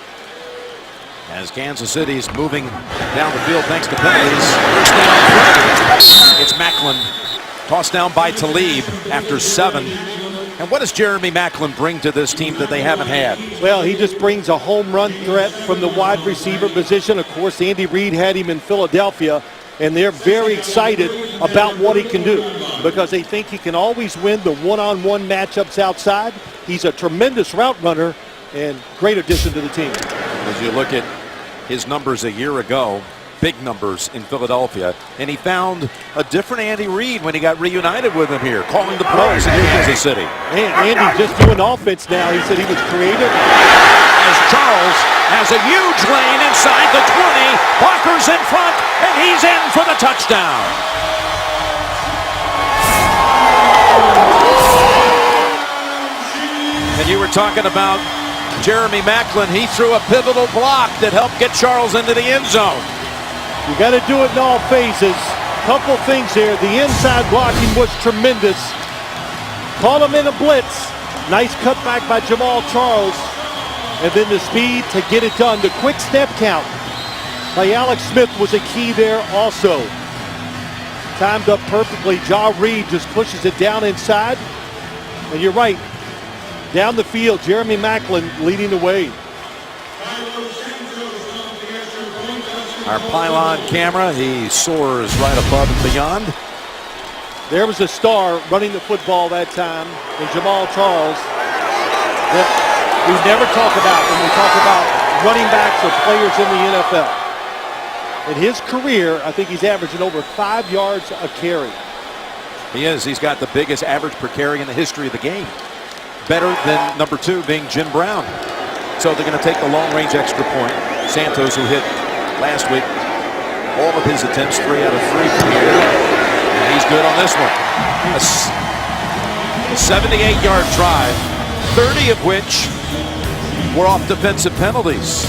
As Kansas City is moving down the field thanks to penalties. First down. It's Macklin. Tossed down by Talib after 7. And what does Jeremy Macklin bring to this team that they haven't had? Well, he just brings a home run threat from the wide receiver position. Of course, Andy Reid had him in Philadelphia, and they're very excited about what he can do because they think he can always win the one-on-one matchups outside. He's a tremendous route runner and great addition to the team. As you look at his numbers a year ago, big numbers in Philadelphia, and he found a different Andy Reid when he got reunited with him here, calling the plays in Kansas City. And Andy's just doing offense now. He said he was creative. As Charles has a huge lane inside the 20, blockers in front, and he's in for the touchdown. And you were talking about Jeremy Macklin. He threw a pivotal block that helped get Charles into the end zone. You got to do it in all phases. Couple things here. The inside blocking was tremendous. Caught him in a blitz. Nice cutback by Jamal Charles. And then the speed to get it done. The quick step count by Alex Smith was a key there also. Timed up perfectly. Ja Reed just pushes it down inside. And you're right. Down the field, Jeremy Macklin leading the way. Our pylon camera, he soars right above and beyond. There was a star running the football that time, and Jamal Charles, that we never talk about when we talk about running backs or players in the NFL. In his career, I think he's averaging over 5 yards a carry. He is. He's got the biggest average per carry in the history of the game. Better than number 2 being Jim Brown. So they're going to take the long-range extra point. Santos, who hit last week, all of his attempts, 3 out of 3 from here. And he's good on this one. A 78-yard drive, 30 of which were off defensive penalties.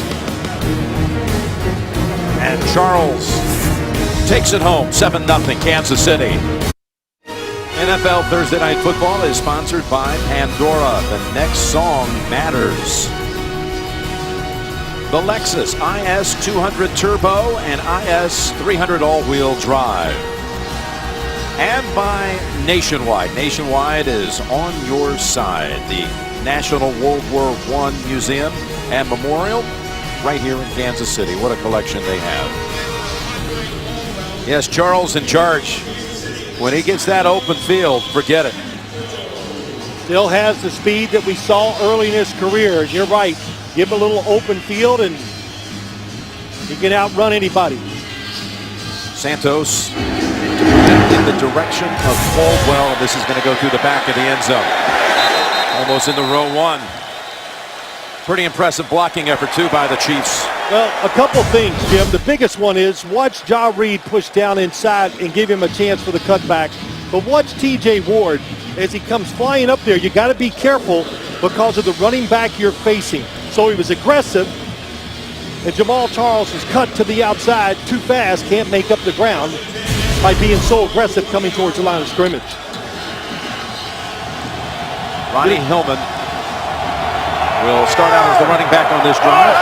And Charles takes it home, 7-0 Kansas City. NFL Thursday Night Football is sponsored by Pandora. The next song matters. The Lexus IS 200 Turbo and IS 300 all-wheel drive. And by Nationwide. Nationwide is on your side. The National World War I Museum and Memorial right here in Kansas City. What a collection they have. Yes, Charles in charge. When he gets that open field, forget it. Still has the speed that we saw early in his career. You're right. Give him a little open field and he can outrun anybody. Santos in the direction of Caldwell. This is going to go through the back of the end zone. Almost into row one. Pretty impressive blocking effort, too, by the Chiefs. Well, a couple things, Jim. The biggest one is watch Ja Reed push down inside and give him a chance for the cutback. But watch T.J. Ward as he comes flying up there. You got to be careful because of the running back you're facing. So he was aggressive, and Jamal Charles is cut to the outside too fast, can't make up the ground by being so aggressive coming towards the line of scrimmage. Ronnie Hillman will start out as the running back on this drive.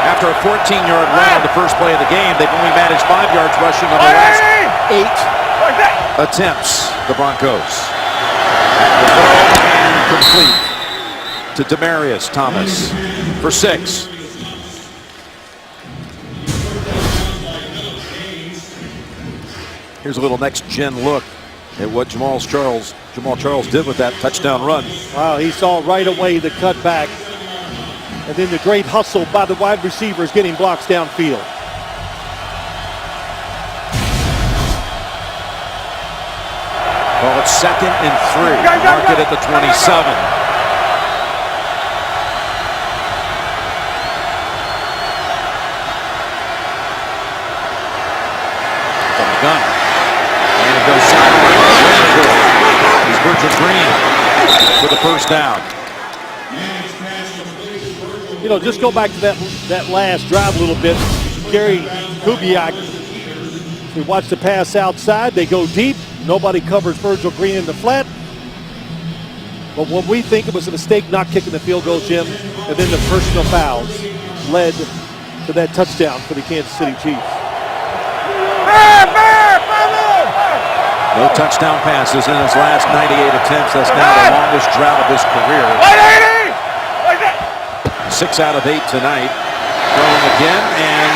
After a 14-yard run on the first play of the game, they've only managed 5 yards rushing on the last 8 attempts, the Broncos. The throw and complete to Demaryius Thomas for 6. Here's a little next-gen look at what Jamal Charles did with that touchdown run. Wow, he saw right away the cutback. And then the great hustle by the wide receivers getting blocks downfield. Well, it's 2nd and 3. Mark it at the 27. From the gun. And it goes sideways. He's Virgil Green for the first down. You know, just go back to that last drive a little bit. Gary Kubiak, we watch the pass outside. They go deep. Nobody covers Virgil Green in the flat. But what we think it was a mistake not kicking the field goal, Jim, and then the personal fouls led to that touchdown for the Kansas City Chiefs. No touchdown passes in his last 98 attempts. That's now the longest drought of his career. 6 out of 8 tonight. Throwing again, and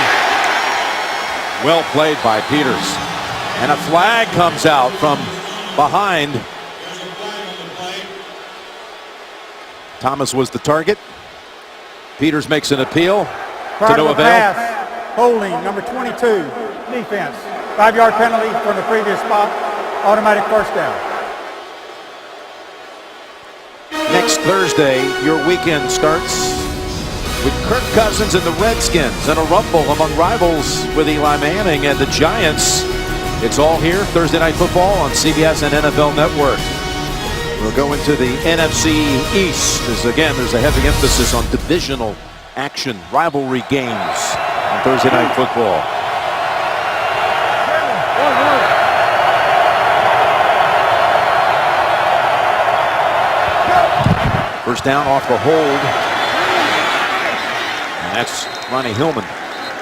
well played by Peters. And a flag comes out from behind. Thomas was the target. Peters makes an appeal to no avail. Pass, holding, number 22, defense. 5-yard penalty from the previous spot. Automatic first down. Next Thursday, your weekend starts with Kirk Cousins and the Redskins and a rumble among rivals with Eli Manning and the Giants. It's all here, Thursday Night Football on CBS and NFL Network. We'll go into the NFC East as, again, there's a heavy emphasis on divisional action, rivalry games on Thursday Night Football. First down off the hold. And that's Ronnie Hillman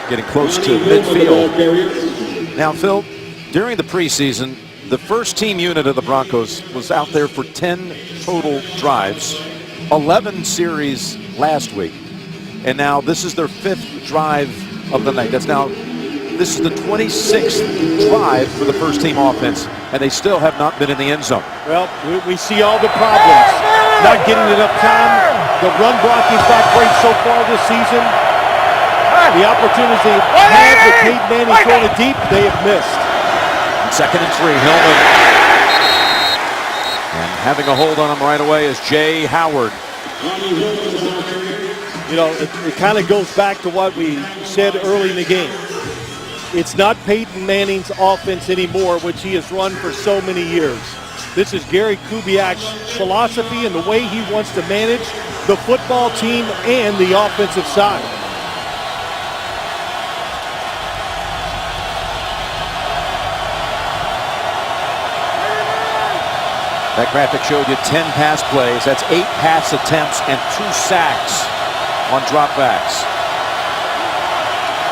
getting close to midfield. Now, Phil, during the preseason, the first team unit of the Broncos was out there for 10 total drives, 11 series last week. And now this is their 5th drive of the night. This is the 26th drive for the first team offense, and they still have not been in the end zone. Well, we see all the problems. Not getting enough time. The run blocking's not great so far this season. The opportunities they've had with Peyton Manning throwing it deep, they have missed. 2nd and 3, Hillman. And having a hold on him right away is Jay Howard. You know, it kind of goes back to what we said early in the game. It's not Peyton Manning's offense anymore, which he has run for so many years. This is Gary Kubiak's philosophy and the way he wants to manage the football team and the offensive side. That graphic showed you 10 pass plays. That's 8 pass attempts and 2 sacks on dropbacks.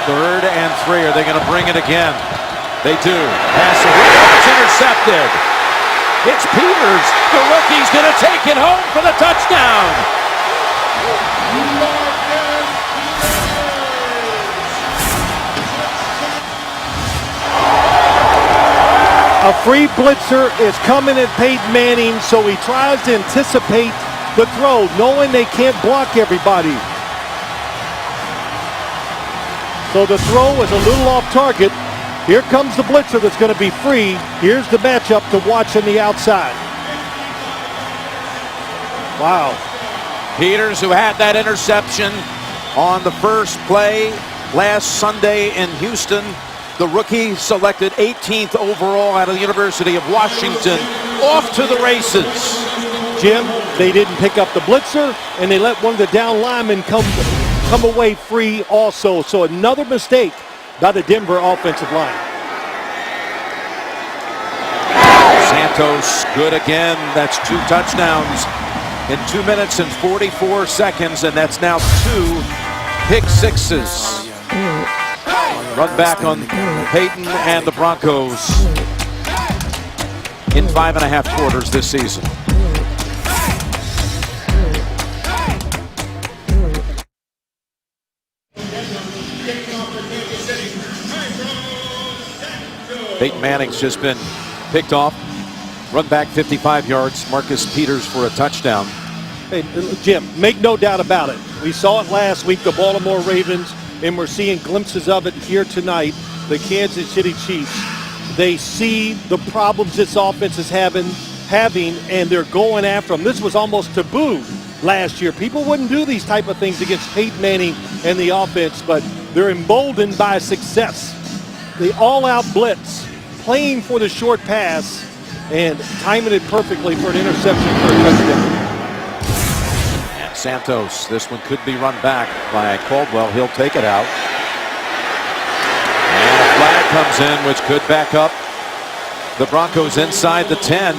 3rd and 3. Are they going to bring it again? They do. Pass it's intercepted. It's Peters. The rookie's going to take it home for the touchdown. A free blitzer is coming at Peyton Manning, so he tries to anticipate the throw, knowing they can't block everybody. So the throw is a little off target. Here comes the blitzer that's going to be free. Here's the matchup to watch on the outside. Wow. Peters, who had that interception on the first play last Sunday in Houston, the rookie selected 18th overall out of the University of Washington, off to the races. Jim, they didn't pick up the blitzer, and they let one of the down linemen come away free also. So another mistake by the Denver offensive line. Santos, good again. That's 2 touchdowns in 2 minutes and 44 seconds, and that's now 2 pick sixes. Run back on Peyton and the Broncos in 5.5 quarters this season. Peyton Manning's just been picked off. Run back 55 yards. Marcus Peters for a touchdown. Hey, Jim, make no doubt about it. We saw it last week, the Baltimore Ravens, and we're seeing glimpses of it here tonight. The Kansas City Chiefs, they see the problems this offense is having, and they're going after them. This was almost taboo last year. People wouldn't do these type of things against Peyton Manning and the offense, but they're emboldened by success. The all-out blitz, playing for the short pass, and timing it perfectly for an interception for a touchdown. And Santos, this one could be run back by Caldwell. He'll take it out. And a flag comes in, which could back up the Broncos inside the 10.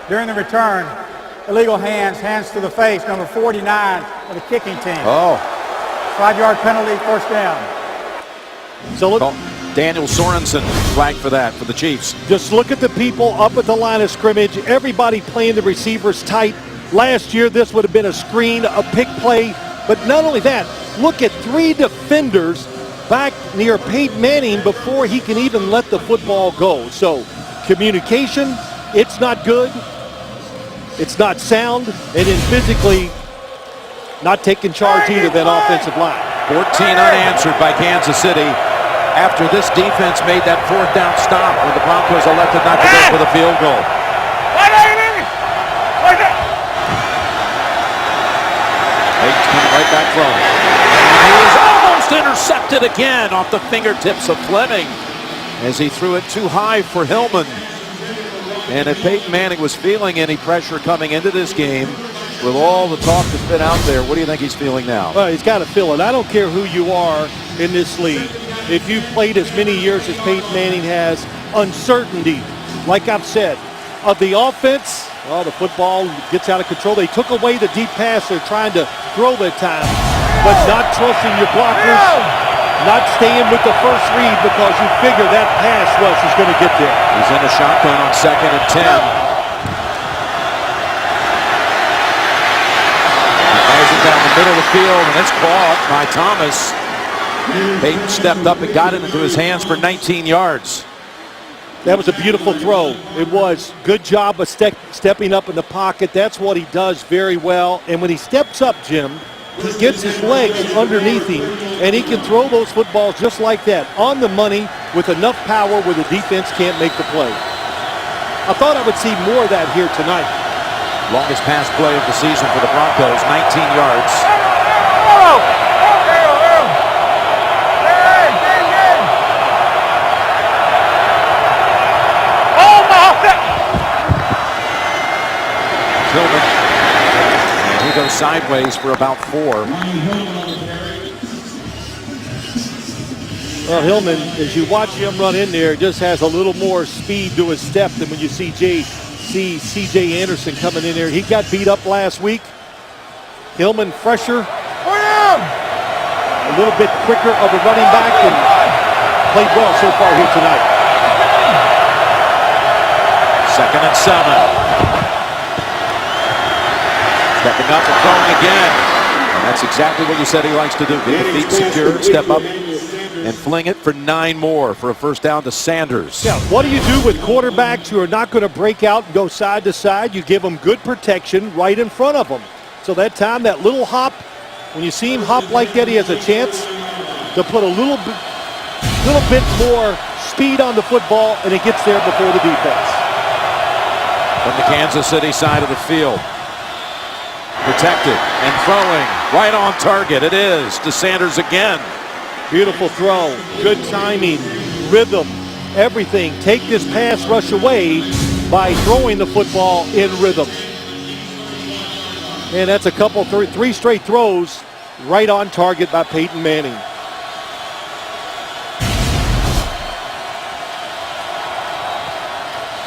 During the return, illegal hands to the face, number 49 of the kicking team. Oh. 5-yard penalty, first down. So look, Daniel Sorensen flagged for that for the Chiefs. just look at the people up at the line of scrimmage. Everybody playing the receivers tight. Last year, this would have been a screen, a pick play. But not only that, look at 3 defenders back near Peyton Manning before he can even let the football go. So communication, it's not good. It's not sound, and then physically not taking charge either, that offensive line. 14 unanswered by Kansas City after this defense made that 4th down stop when the Broncos elected not to go for the field goal. Peyton's coming right back from it. And he was almost intercepted again off the fingertips of Fleming as he threw it too high for Hillman. And if Peyton Manning was feeling any pressure coming into this game, with all the talk that's been out there, what do you think he's feeling now? Well, he's got to feel it. I don't care who you are in this league. If you've played as many years as Peyton Manning has, uncertainty, like I've said, of the offense, well, the football gets out of control. They took away the deep pass they're trying to throw that time, but not trusting your blockers. Not staying with the first read because you figure that pass rush is going to get there. He's in a shotgun on 2nd and 10. He fires it down the middle of the field, and it's caught by Thomas. Peyton stepped up and got it into his hands for 19 yards. That was a beautiful throw. It was. Good job of stepping up in the pocket. That's what he does very well. And when he steps up, Jim, he gets his legs underneath him, and he can throw those footballs just like that, on the money, with enough power where the defense can't make the play. I thought I would see more of that here tonight. Longest pass play of the season for the Broncos, 19 yards. Tillman. And he goes sideways for about 4. Well, Hillman, as you watch him run in there, just has a little more speed to his step than when you see C.J. Anderson coming in there. He got beat up last week. Hillman fresher, a little bit quicker of a running back, and played well so far here tonight. 2nd and 7. Stepping up and throwing again. And that's exactly what you said he likes to do. Get the feet secured, step up, and fling it for 9 more for a first down to Sanders. Yeah, what do you do with quarterbacks who are not going to break out and go side to side? You give them good protection right in front of them. So that time, that little hop, when you see him hop like that, he has a chance to put a little bit more speed on the football, and it gets there before the defense. From the Kansas City side of the field. Protected and throwing right on target. It is to Sanders again. Beautiful throw, good timing, rhythm, everything. Take this pass rush away by throwing the football in rhythm. And that's a couple, 3 straight throws right on target by Peyton Manning.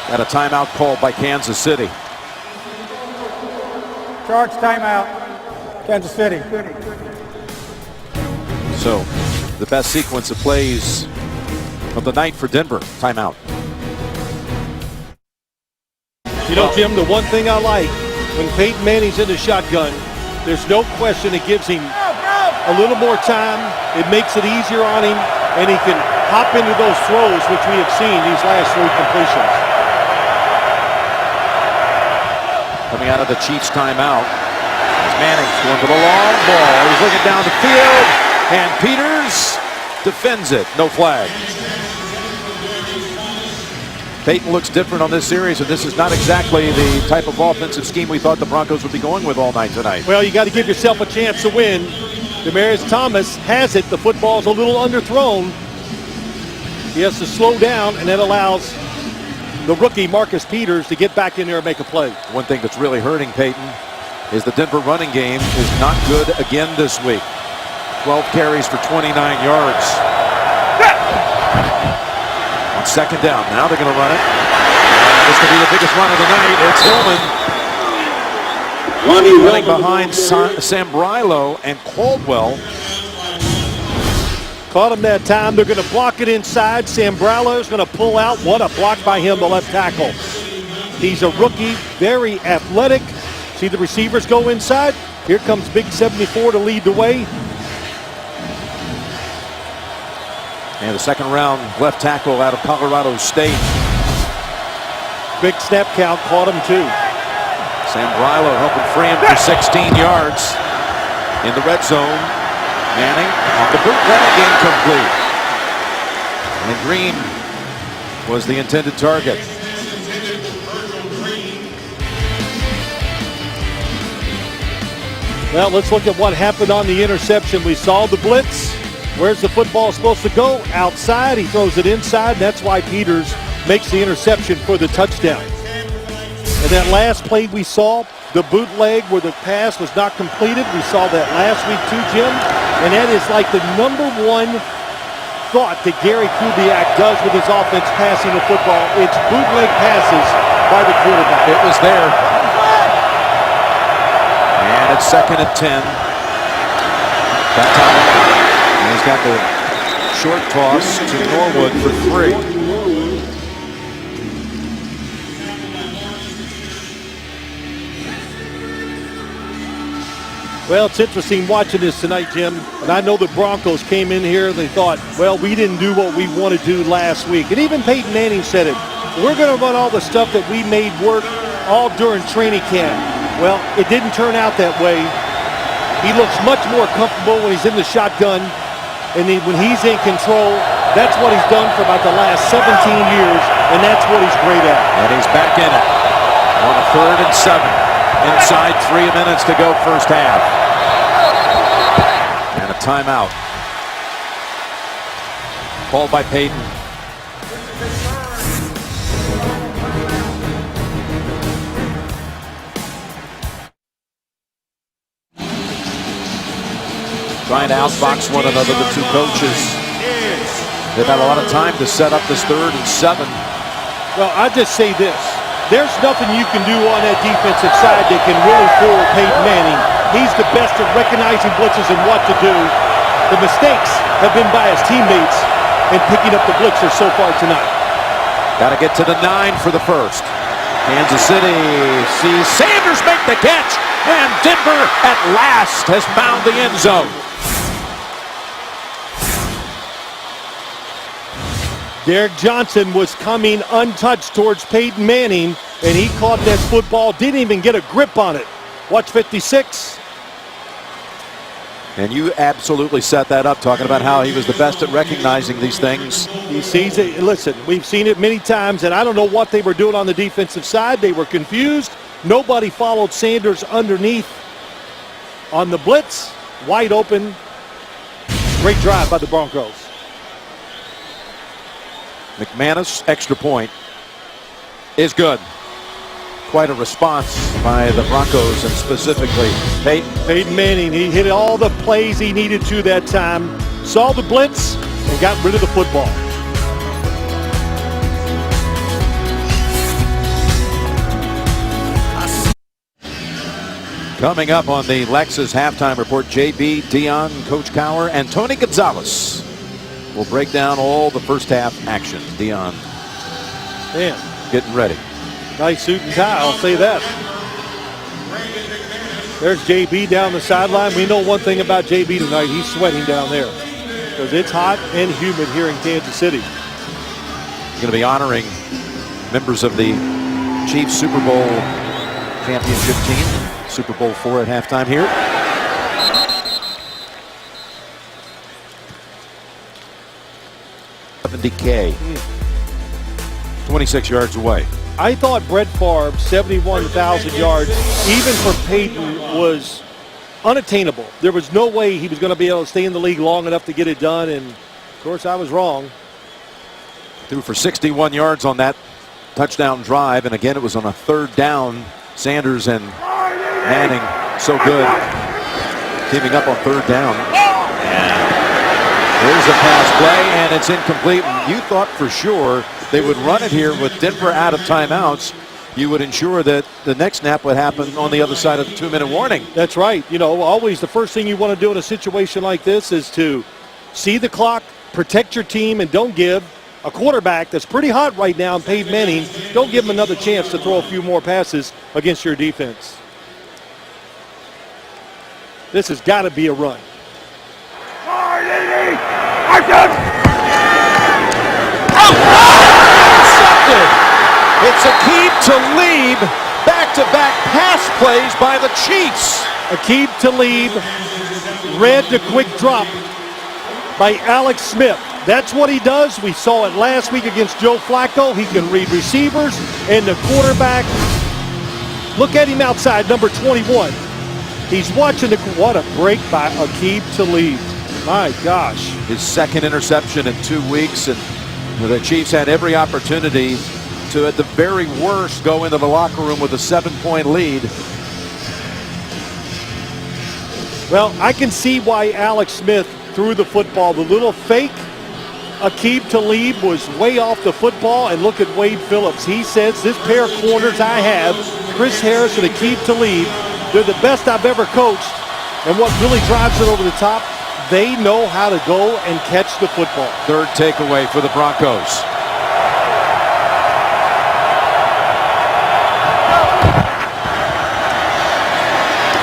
Got a timeout called by Kansas City. Charge timeout, Kansas City. So, the best sequence of plays of the night for Denver. Timeout. You know, Jim, the one thing I like, when Peyton Manning's in the shotgun, there's no question it gives him a little more time. It makes it easier on him, and he can hop into those throws, which we have seen these last 3 completions. Coming out of the Chiefs timeout. Manning's going for the long ball. He's looking down the field, and Peters defends it. No flag. Peyton looks different on this series, and this is not exactly the type of offensive scheme we thought the Broncos would be going with all night tonight. Well, you got to give yourself a chance to win. Demaryius Thomas has it. The football's a little underthrown. He has to slow down, and that allows the rookie Marcus Peters to get back in there and make a play. One thing that's really hurting Peyton is the Denver running game is not good again this week. 12 carries for 29 yards. On second down, now they're going to run it. This could be the biggest run of the night. It's Hillman. Running behind Sambrailo and Caldwell. Caught him that time. They're going to block it inside. Sambrailo's going to pull out. What a block by him, the left tackle. He's a rookie, very athletic. See the receivers go inside. Here comes Big 74 to lead the way. And the second round left tackle out of Colorado State. Big snap count, caught him too. Sambrailo helping free him for 16 yards in the red zone. Manning on the bootleg, incomplete. And Green was the intended target. Well, let's look at what happened on the interception. We saw the blitz. Where's the football supposed to go? Outside. He throws it inside. And that's why Peters makes the interception for the touchdown. And that last play we saw, the bootleg where the pass was not completed. We saw that last week too, Jim. And that is like the #1 thought that Gary Kubiak does with his offense passing the football. It's bootleg passes by the quarterback. It was there. And it's 2nd and 10. That time, and he's got the short toss to Norwood for 3. Well, it's interesting watching this tonight, Jim. And I know the Broncos came in here, they thought, well, we didn't do what we want to do last week. And even Peyton Manning said it. We're going to run all the stuff that we made work all during training camp. Well, it didn't turn out that way. He looks much more comfortable when he's in the shotgun. And when he's in control, that's what he's done for about the last 17 years. And that's what he's great at. And he's back in it on a 3rd and 7. Inside 3 minutes to go first half. And a timeout. Called by Peyton. Trying to outbox one another, the two coaches. They've had a lot of time to set up this 3rd and 7. Well, I'll just say this. There's nothing you can do on that defensive side that can really fool Peyton Manning. He's the best at recognizing blitzes and what to do. The mistakes have been by his teammates in picking up the blitzers so far tonight. Got to get to the 9 for the first. Kansas City sees Sanders make the catch, and Denver at last has found the end zone. Derek Johnson was coming untouched towards Peyton Manning, and he caught that football, didn't even get a grip on it. Watch 56. And you absolutely set that up, talking about how he was the best at recognizing these things. He sees it. Listen, we've seen it many times, and I don't know what they were doing on the defensive side. They were confused. Nobody followed Sanders underneath on the blitz. Wide open. Great drive by the Broncos. McManus, extra point, is good. Quite a response by the Broncos, and specifically Peyton Manning. He hit all the plays he needed to that time. Saw the blitz and got rid of the football. Coming up on the Lexus halftime report, JB, Dion, Coach Cowher, and Tony Gonzalez will break down all the first half action. Dion, man, getting ready. Nice suit and tie, I'll say that. There's JB down the sideline. We know one thing about JB tonight. He's sweating down there because it's hot and humid here in Kansas City. He's going to be honoring members of the Chiefs Super Bowl championship team. Super Bowl IV at halftime here. DK, 26 yards away. I thought Brett Favre, 71,000 yards, even for Peyton, was unattainable. There was no way he was going to be able to stay in the league long enough to get it done, and of course I was wrong. Threw for 61 yards on that touchdown drive, and again it was on a third down. Sanders and Manning so good, teaming up on third down. Here's a pass play, and it's incomplete. You thought for sure they would run it here with Denver out of timeouts. You would ensure that the next snap would happen on the other side of the 2-minute warning. That's right. You know, always the first thing you want to do in a situation like this is to see the clock, protect your team, and don't give a quarterback that's pretty hot right now, Peyton Manning, don't give him another chance to throw a few more passes against your defense. This has got to be a run. It's Aqib Talib, back-to-back pass plays by the Chiefs. Aqib Talib read the quick drop by Alex Smith. That's what he does. We saw it last week against Joe Flacco. He can read receivers and the quarterback. Look at him outside, number 21. He's watching what a break by Aqib Talib. My gosh. His second interception in 2 weeks, and the Chiefs had every opportunity to, at the very worst, go into the locker room with a 7-point lead. Well, I can see why Alex Smith threw the football. The little fake, Aqib Talib was way off the football, and look at Wade Phillips. He says, this pair of corners I have, Chris Harris and Aqib Talib, they're the best I've ever coached. And what really drives it over the top, they know how to go and catch the football. Third takeaway for the Broncos.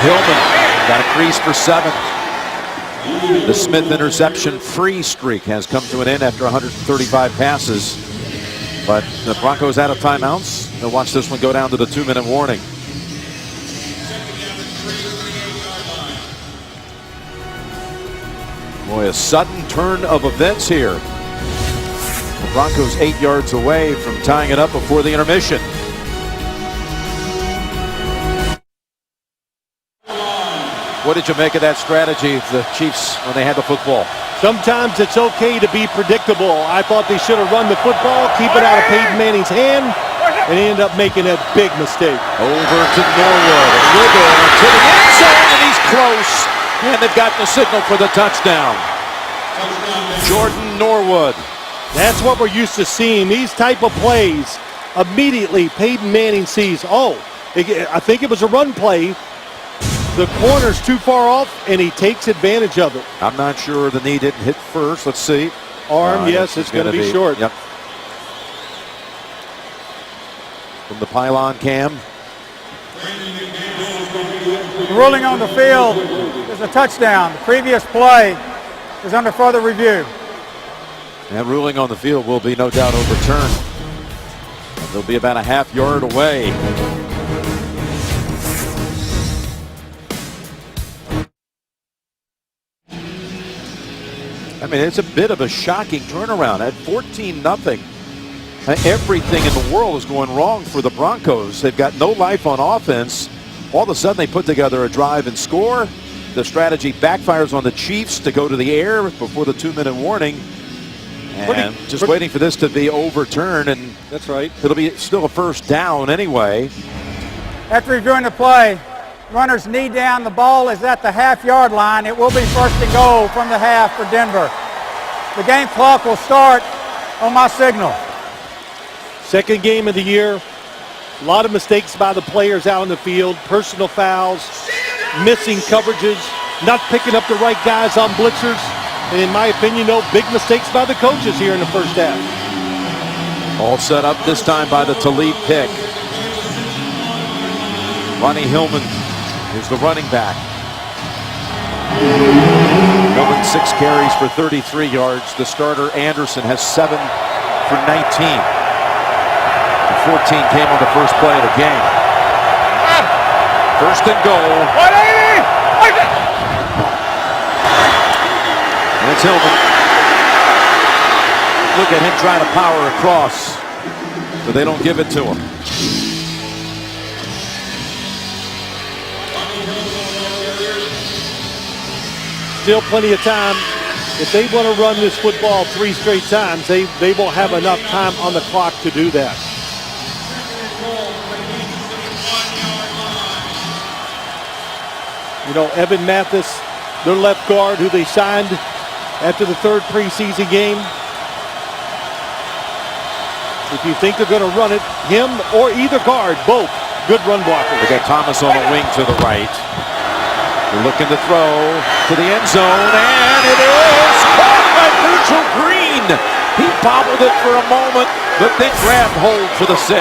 Hillman got a crease for 7. The Smith interception free streak has come to an end after 135 passes. But the Broncos out of timeouts. They'll watch this one go down to the 2-minute warning. Boy, a sudden turn of events here. The Broncos 8 yards away from tying it up before the intermission. What did you make of that strategy of the Chiefs when they had the football? Sometimes it's okay to be predictable. I thought they should have run the football, keep it out of Peyton Manning's hand, and he ended up making a big mistake. Over to Norwood, and wiggle to the end zone, and he's close. And they've gotten the signal for the touchdown. Jordan Norwood. That's what we're used to seeing, these type of plays. Immediately, Peyton Manning sees, I think it was a run play. The corner's too far off, and he takes advantage of it. I'm not sure the knee didn't hit first. Let's see. Arm, yes, it's going to be short. Yep. from the pylon cam. The ruling on the field is a touchdown. The previous play is under further review. That ruling on the field will be no doubt overturned. They'll be about a half yard away. I mean, it's a bit of a shocking turnaround. At 14-0, everything in the world is going wrong for the Broncos. They've got no life on offense. All of a sudden, they put together a drive and score. The strategy backfires on the Chiefs to go to the air before the 2-minute warning. And just waiting for this to be overturned, and that's right. It'll be still a first down anyway. After reviewing the play, runner's knee down. The ball is at the half-yard line. It will be first and goal from the half for Denver. The game clock will start on my signal. Second game of the year. A lot of mistakes by the players out in the field. Personal fouls, missing coverages, not picking up the right guys on blitzers. And in my opinion, no big mistakes by the coaches here in the first half. All set up this time by the Talib pick. Ronnie Hillman is the running back. Hillman 6 carries for 33 yards. The starter Anderson has 7 for 19. 14 came on the first play of the game. First and goal. And it's Hillman. Look at him trying to power across, but they don't give it to him. Still plenty of time. If they want to run this football 3 straight times, they won't have enough time on the clock to do that. You know, Evan Mathis, their left guard, who they signed after the 3rd preseason game. If you think they're going to run it, him or either guard, both good run blockers. They got Thomas on the wing to the right. They're looking to throw to the end zone, and it is caught by Virgil Green. He bobbled it for a moment, but then grabbed hold for the 6.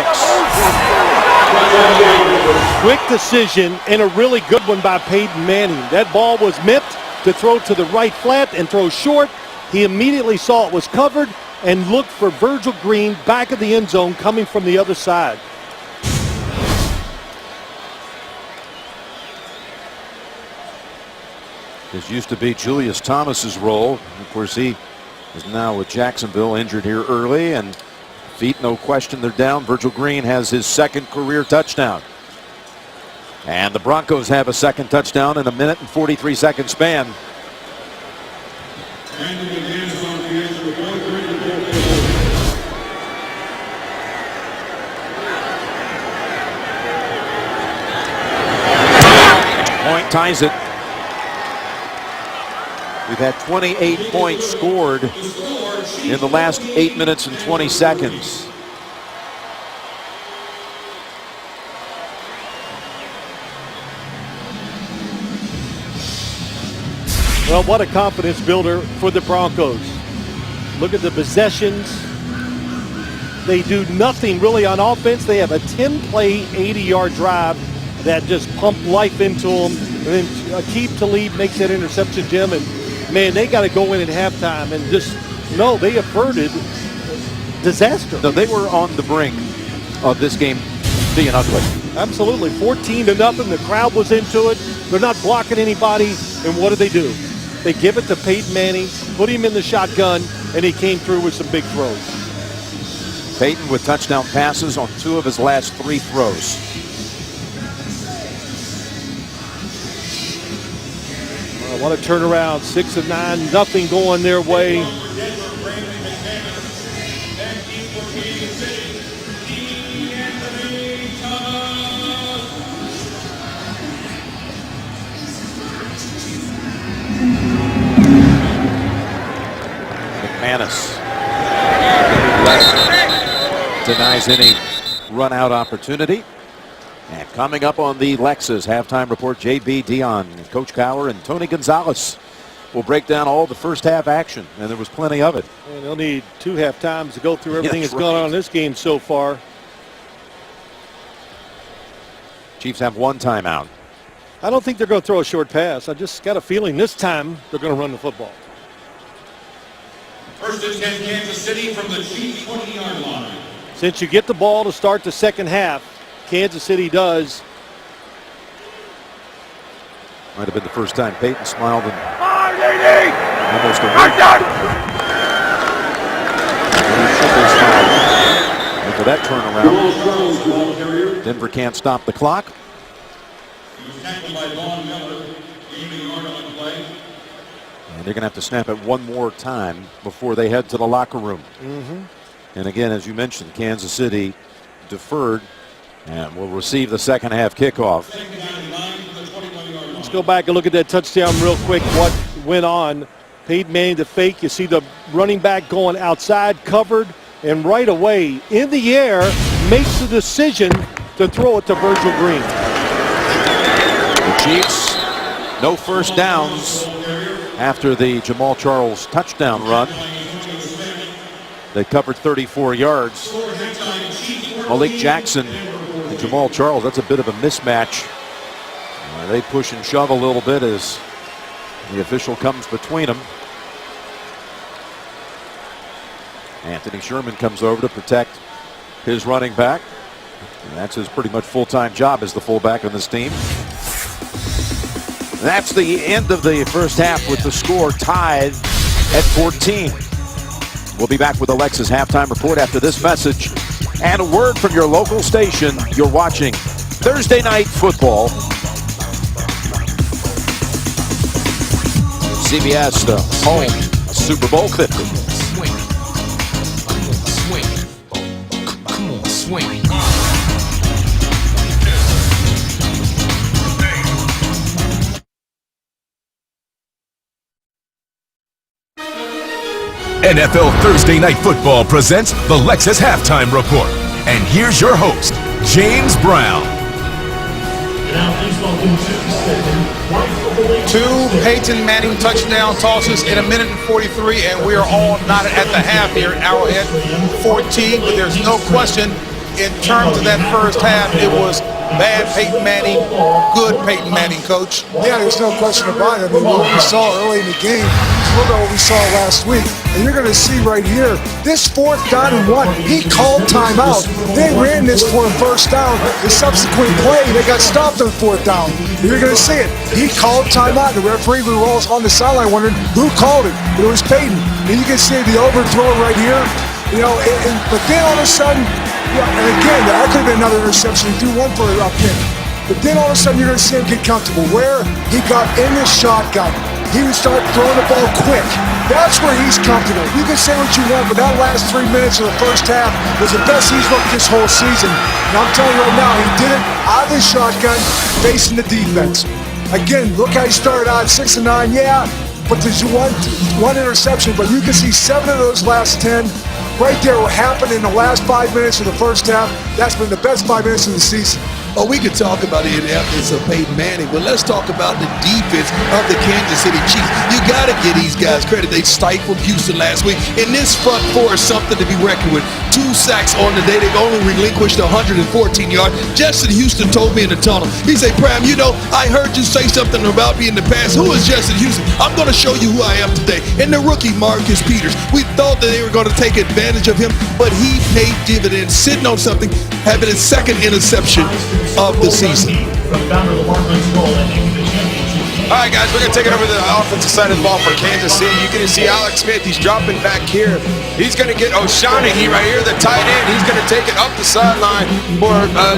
Quick decision and a really good one by Peyton Manning. That ball was meant to throw to the right flat and throw short. He immediately saw it was covered and looked for Virgil Green back of the end zone coming from the other side. This used to be Julius Thomas's role. Of course, he is now with Jacksonville, injured here early, and feet, no question, they're down. Virgil Green has his 2nd career touchdown. And the Broncos have a 2nd touchdown in a 1 and 43-second span. Point ties it. We've had 28 points scored in the last 8 minutes and 20 seconds. Well, what a confidence builder for the Broncos. Look at the possessions. They do nothing really on offense. They have a 10-play, 80-yard drive that just pumped life into them. And then Aqib Talib makes that interception, Jim, and man, they got to go in at halftime and just, no, they averted disaster. No, they were on the brink of this game being ugly. Absolutely. 14-0. The crowd was into it. They're not blocking anybody. And what do? They give it to Peyton Manning, put him in the shotgun, and he came through with some big throws. Peyton with touchdown passes on 2 of his last 3 throws. What a turnaround. 6 of 9, nothing going their way. McManus denies any run out opportunity. And coming up on the Lexus halftime report, J.B. Dion, Coach Cowher, and Tony Gonzalez will break down all the first half action, and there was plenty of it. And they'll need 2 half times to go through everything that's gone on in this game so far. Chiefs have one timeout. I don't think they're going to throw a short pass. I just got a feeling this time they're going to run the football. First and 10, Kansas City from the Chiefs 20-yard line. Since you get the ball to start the second half, Kansas City does. Might have been the first time Peyton smiled in almost a week. After that turnaround, Denver can't stop the clock. And they're going to have to snap it one more time before they head to the locker room. And again, as you mentioned, Kansas City deferred and will receive the second half kickoff. Let's go back and look at that touchdown real quick. What went on? Peyton Manning the fake. You see the running back going outside, covered, and right away in the air makes the decision to throw it to Virgil Green. The Chiefs, no first downs after the Jamal Charles touchdown run. They covered 34 yards. Malik Jackson and Jamal Charles, that's a bit of a mismatch. They push and shove a little bit as the official comes between them. Anthony Sherman comes over to protect his running back. And that's his pretty much full-time job as the fullback on this team. And that's the end of the first half with the score tied at 14. We'll be back with Alexa's halftime report after this message and a word from your local station. You're watching Thursday Night Football. CBS, the home of Super Bowl 50. Swing. Come on, swing. NFL Thursday Night Football presents the Lexus Halftime Report. And here's your host, James Brown. Two Peyton Manning touchdown tosses in a minute and 43, and we are all knotted at the half here at Arrowhead. 14, but there's no question in terms of that first half, it was bad Peyton Manning, good Peyton Manning, Coach. Yeah, there's no question about it. I mean, what we saw early in the game, look at what we saw last week. And you're going to see right here, this 4th down and 1, he called timeout. They ran this for a first down. The subsequent play, they got stopped on 4th down. You're going to see it. He called timeout. The referee was on the sideline wondering who called it. It was Peyton. And you can see the overthrow right here. You know, but then all of a sudden, and again, that could have been another interception. He threw one for a pick. But then all of a sudden, you're going to see him get comfortable. Where he got in the shotgun, he would start throwing the ball quick. That's where he's comfortable. You can say what you want, but that last 3 minutes of the first half was the best he's looked this whole season. And I'm telling you right now, he did it out of the shotgun, facing the defense. Again, look how he started out 6 and 9. Yeah, but there's one interception, but you can see 7 of those last 10 right there what happened in the last 5 minutes of the first half. That's been the best 5 minutes of the season. Oh, we could talk about the ineptness of Peyton Manning, but let's talk about the defense of the Kansas City Chiefs. You got to give these guys credit. They stifled Houston last week, and this front four is something to be reckoned with. 2 sacks on the day. They've only relinquished 114 yards. Justin Houston told me in the tunnel. He said, Pram, you know, I heard you say something about me in the past. Who is Justin Houston? I'm going to show you who I am today. And the rookie, Marcus Peters. We thought that they were going to take advantage of him, but he paid dividends, sitting on something, having his second interception of the season. All right, guys, we're going to take it over to the offensive side of the ball for Kansas City. You can see Alex Smith. He's dropping back here. He's going to get O'Shaughnessy right here, the tight end. He's going to take it up the sideline for, I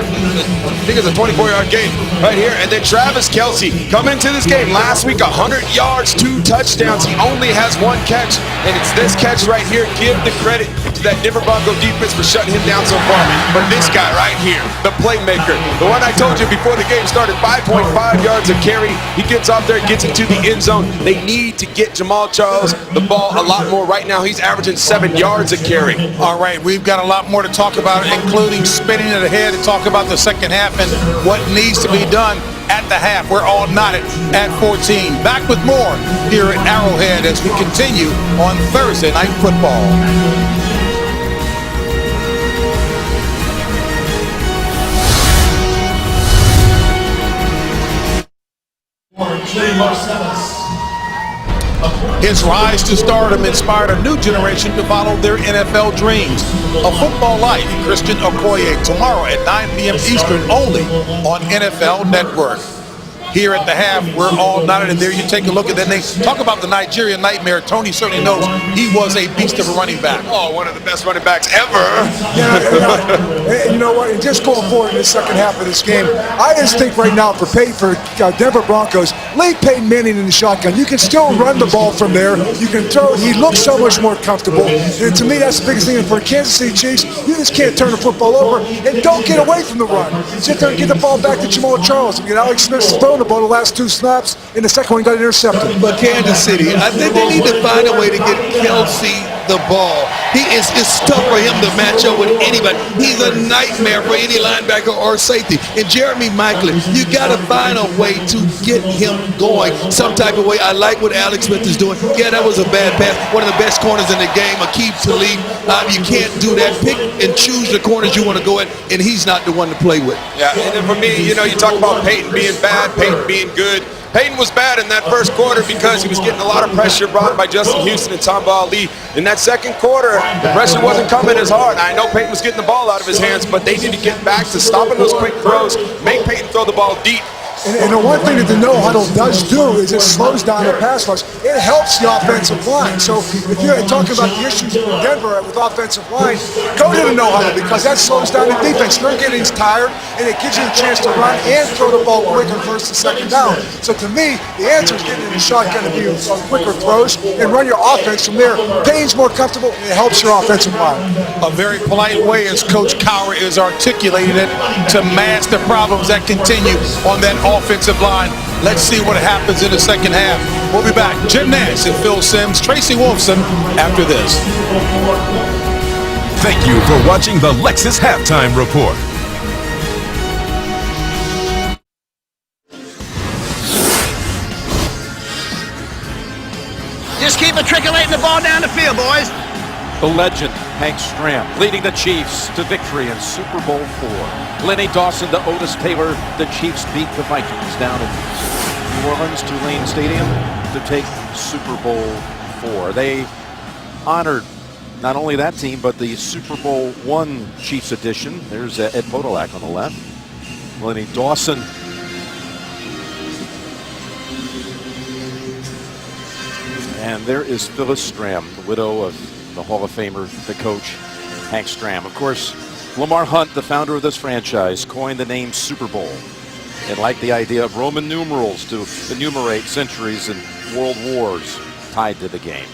think it's a 24-yard gain right here. And then Travis Kelce coming into this game last week, 100 yards, 2 touchdowns. He only has 1 catch, and it's this catch right here. Give the credit to that Denver Bronco defense for shutting him down so far. But this guy right here, the playmaker, the one I told you before the game started, 5.5 yards of carry. He gets off there, gets into the end zone. They need to get Jamal Charles the ball a lot more. Right now, he's averaging 7 yards a carry. All right, we've got a lot more to talk about, including spinning it ahead to talk about the second half and what needs to be done at the half. We're all knotted at 14. Back with more here at Arrowhead as we continue on Thursday Night Football. His rise to stardom inspired a new generation to follow their NFL dreams. A Football Life, Christian Okoye, tomorrow at 9 p.m. Eastern, only on NFL Network. Here at the half, we're all nodded, and there you take a look at that. They talk about the Nigerian nightmare. Tony certainly knows he was a beast of a running back. Oh, one of the best running backs ever. Yeah, you know what? And just going forward in the second half of this game, I just think right now for Denver Broncos, leave Peyton Manning in the shotgun. You can still run the ball from there. You can throw. He looks so much more comfortable. And to me, that's the biggest thing. And for Kansas City Chiefs, you just can't turn the football over and don't get away from the run. Sit there and get the ball back to Jamal Charles. You get Alex Smith throwing the ball the last 2 snaps. In the second one, he got intercepted. But Kansas City, I think they need to find a way to get Kelsey the ball. It's tough for him to match up with anybody. He's a nightmare for any linebacker or safety. And Jeremy Maclin, you got to find a way to get him going some type of way. I like what Alex Smith is doing. Yeah, that was a bad pass. One of the best corners in the game, Aqib Talib. You can't do that. Pick and choose the corners you want to go at, and he's not the one to play with. Yeah, and then for me, you talk about Peyton being bad, Peyton being good. Peyton was bad in that first quarter because he was getting a lot of pressure brought by Justin Houston and Tamba Ali. In that second quarter, the pressure wasn't coming as hard. I know Peyton was getting the ball out of his hands, but they need to get back to stopping those quick throws, make Peyton throw the ball deep. And the one thing that the no huddle does do is it slows down the pass rush. It helps the offensive line. So if you're talking about the issues in Denver with offensive line, go to the no huddle because that slows down the defense. They're getting tired, and it gives you a chance to run and throw the ball quicker first and second down. So to me, the answer is getting in the shotgun to be quicker throws and run your offense from there. Payne's more comfortable, and it helps your offensive line. A very polite way as Coach Cowher is articulating it to mask the problems that continue on that offensive line. Let's see what happens in the second half. We'll be back. Jim Nantz and Phil Simms, Tracy Wolfson after this. Thank you for watching the Lexus Halftime Report. Just keep matriculating the ball down the field, boys. The legend, Hank Stram, leading the Chiefs to victory in Super Bowl IV. Lenny Dawson to Otis Taylor. The Chiefs beat the Vikings down in New Orleans, Tulane Stadium, to take Super Bowl IV. They honored not only that team, but the Super Bowl I Chiefs edition. There's Ed Podolak on the left. Lenny Dawson. And there is Phyllis Stram, the widow of the Hall of Famer, the coach, Hank Stram. Of course, Lamar Hunt, the founder of this franchise, coined the name Super Bowl and liked the idea of Roman numerals to enumerate centuries and world wars tied to the game.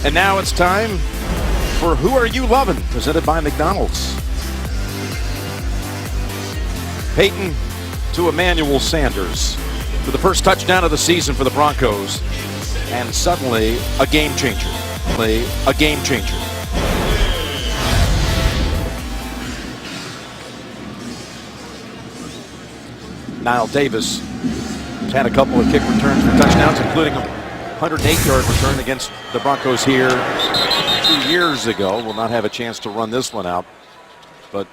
And now it's time for Who Are You Lovin', presented by McDonald's. Peyton to Emmanuel Sanders for the first touchdown of the season for the Broncos, and suddenly a game changer. A game changer. Niall Davis had a couple of kick returns for touchdowns, including a 108-yard return against the Broncos here 2 years ago. Will not have a chance to run this one out. But,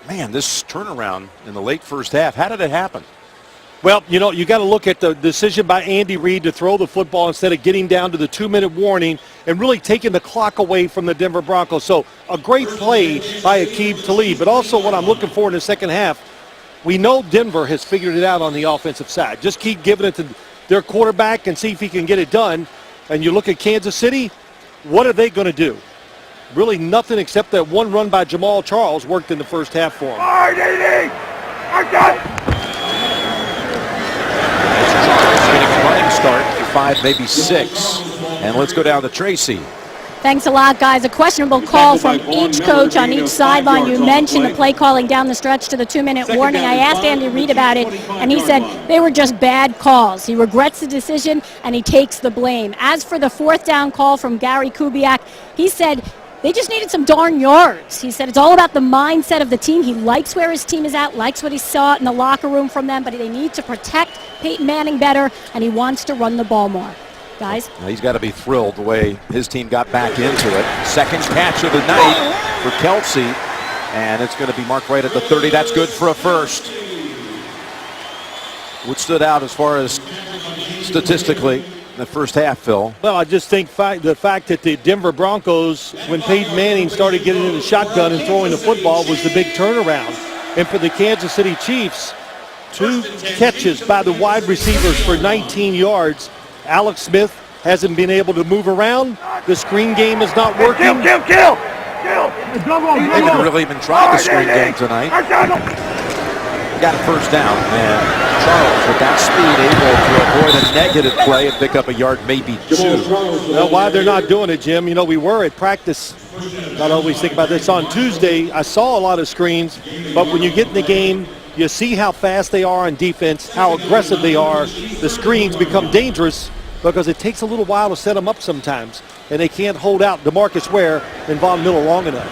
man, this turnaround in the late first half, how did it happen? Well, you got to look at the decision by Andy Reid to throw the football instead of getting down to the 2-minute warning and really taking the clock away from the Denver Broncos. So a great play by Aqib Talib. But also what I'm looking for in the second half, we know Denver has figured it out on the offensive side. Just keep giving it to their quarterback and see if he can get it done. And you look at Kansas City, what are they going to do? Really nothing except that one run by Jamal Charles worked in the first half for him. Running start for 5, maybe 6. And let's go down to Tracy. Thanks a lot, guys. A questionable call from each coach on each sideline. You mentioned the play calling down the stretch to the 2-minute warning. I asked Andy Reid about it, and he said they were just bad calls. He regrets the decision, and he takes the blame. As for the 4th down call from Gary Kubiak, he said they just needed some darn yards. He said it's all about the mindset of the team. He likes where his team is at, likes what he saw in the locker room from them, but they need to protect Peyton Manning better, and he wants to run the ball more. Guys? Well, he's got to be thrilled the way his team got back into it. Second catch of the night for Kelsey, and it's going to be marked right at the 30. That's good for a first. What stood out as far as statistically in the first half, Phil? Well, I just think the fact that the Denver Broncos, when Peyton Manning started getting in the shotgun and throwing the football, was the big turnaround. And for the Kansas City Chiefs, 2 catches by the wide receivers for 19 yards. Alex Smith hasn't been able to move around. The screen game is not working. Kill! They haven't really even tried the screen game tonight. Got a first down, and Charles, with that speed, able to avoid a negative play and pick up a yard, maybe 2. Well, why they're not doing it, Jim, you know, we were at practice. Not always think about this. On Tuesday, I saw a lot of screens, but when you get in the game, you see how fast they are on defense, how aggressive they are. The screens become dangerous because it takes a little while to set them up sometimes, and they can't hold out DeMarcus Ware and Von Miller long enough.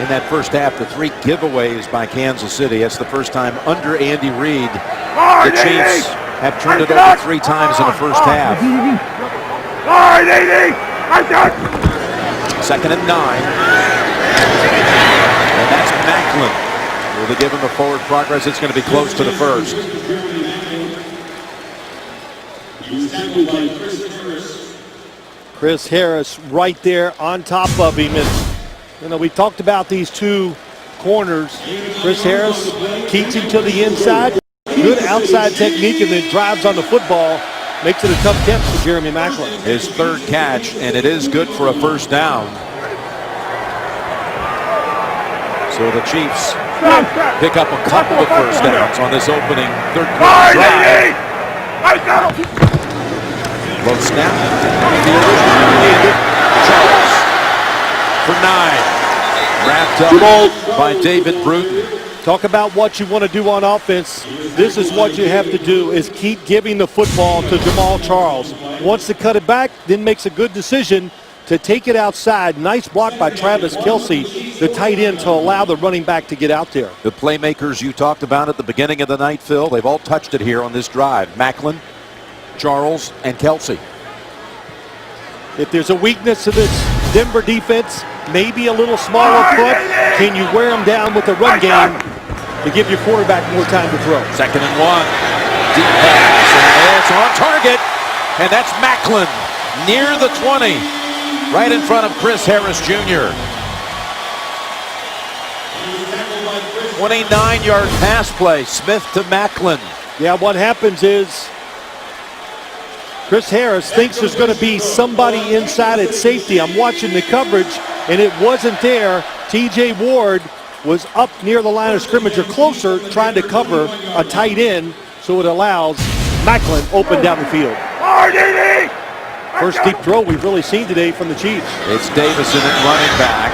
In that first half, the 3 giveaways by Kansas City. That's the first time under Andy Reid the Chiefs have turned it over 3 times in the first half. 2nd and 9. And that's Macklin. Will they give him the forward progress? It's going to be close to the first. Chris Harris right there on top of him. And, you know, we talked about these 2 corners. Chris Harris keeps him to the inside. Good outside technique, and then drives on the football. Makes it a tough catch for Jeremy Macklin. His 3rd catch, and it is good for a first down. So the Chiefs pick up a couple of first downs on this opening 3rd quarter drive. Low snap. Charles for 9. Wrapped up by David Bruton. Talk about what you want to do on offense. This is what you have to do, is keep giving the football to Jamal Charles. Wants to cut it back, then makes a good decision to take it outside. Nice block by Travis Kelce, the tight end, to allow the running back to get out there. The playmakers you talked about at the beginning of the night, Phil, they've all touched it here on this drive. Macklin, Charles, and Kelce. If there's a weakness to this Denver defense, maybe a little small up front, can you wear them down with the run game to give your quarterback more time to throw? 2nd and 1. Deep pass, and it's on target, and that's Macklin near the 20, right in front of Chris Harris Jr. 29-yard pass play, Smith to Macklin. Yeah, what happens is Chris Harris thinks there's going to be somebody inside at safety. I'm watching the coverage, and it wasn't there. TJ Ward was up near the line of scrimmage or closer, trying to cover a tight end, so it allows Macklin open down the field. First deep throw we've really seen today from the Chiefs. It's Davison at running back,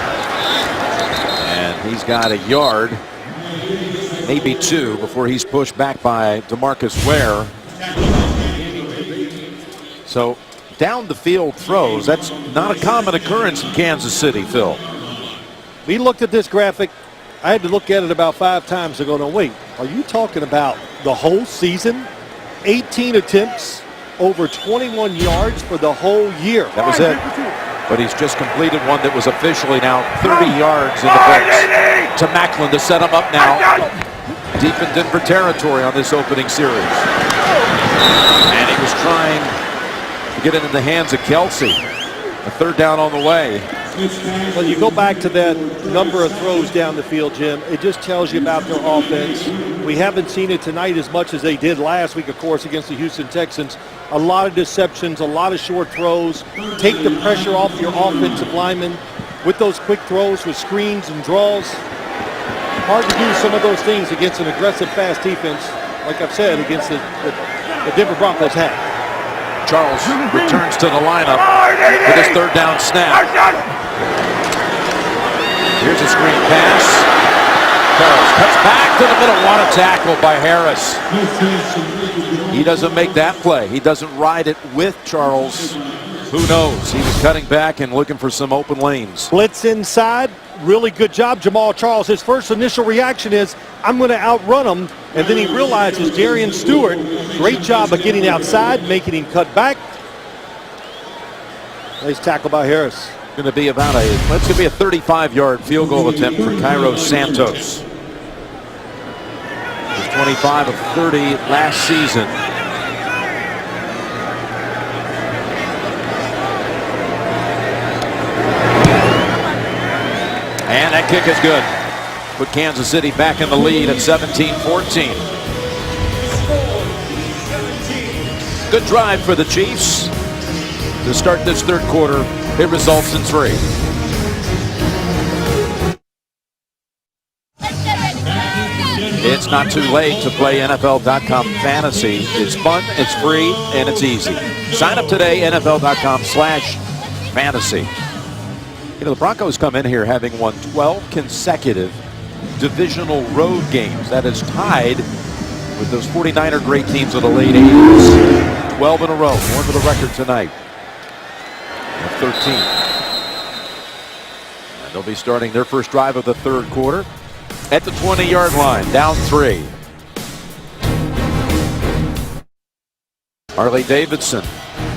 and he's got a yard, maybe 2, before he's pushed back by DeMarcus Ware. So down the field throws, that's not a common occurrence in Kansas City, Phil. We looked at this graphic. I had to look at it about 5 times to go, no, wait, are you talking about the whole season? 18 attempts, over 21 yards for the whole year. That was it. But he's just completed one that was officially now 30 yards in the books. To Macklin to set him up now. Deep in Denver territory on this opening series. And he was trying to get it in the hands of Kelce. A 3rd down on the way. Well, you go back to that number of throws down the field, Jim. It just tells you about their offense. We haven't seen it tonight as much as they did last week, of course, against the Houston Texans. A lot of deceptions, a lot of short throws. Take the pressure off your offensive linemen with those quick throws, with screens and draws. Hard to do some of those things against an aggressive, fast defense, like I've said, against the Denver Broncos have. Charles returns to the lineup with his 3rd down snap. Here's a screen pass. Charles cuts back to the middle. What a tackle by Harris. He doesn't make that play. He doesn't ride it with Charles. Who knows? He was cutting back and looking for some open lanes. Blitz inside. Really good job, Jamal Charles. His first initial reaction is, I'm going to outrun him. And then he realizes Darian Stewart, great job of getting outside, making him cut back. Nice tackle by Harris. Going to be about it's going to be a 35-yard field goal attempt for Cairo Santos. Just 25 of 30 last season. And that kick is good. Put Kansas City back in the lead at 17-14. Good drive for the Chiefs to start this third quarter. It results in 3. It's not too late to play NFL.com Fantasy. It's fun, it's free, and it's easy. Sign up today, NFL.com/fantasy. You know, the Broncos come in here having won 12 consecutive divisional road games. That is tied with those 49er great teams of the late 80s. 12 in a row, more for the record tonight. 13. And they'll be starting their first drive of the third quarter at the 20-yard line, down 3. Harley Davidson,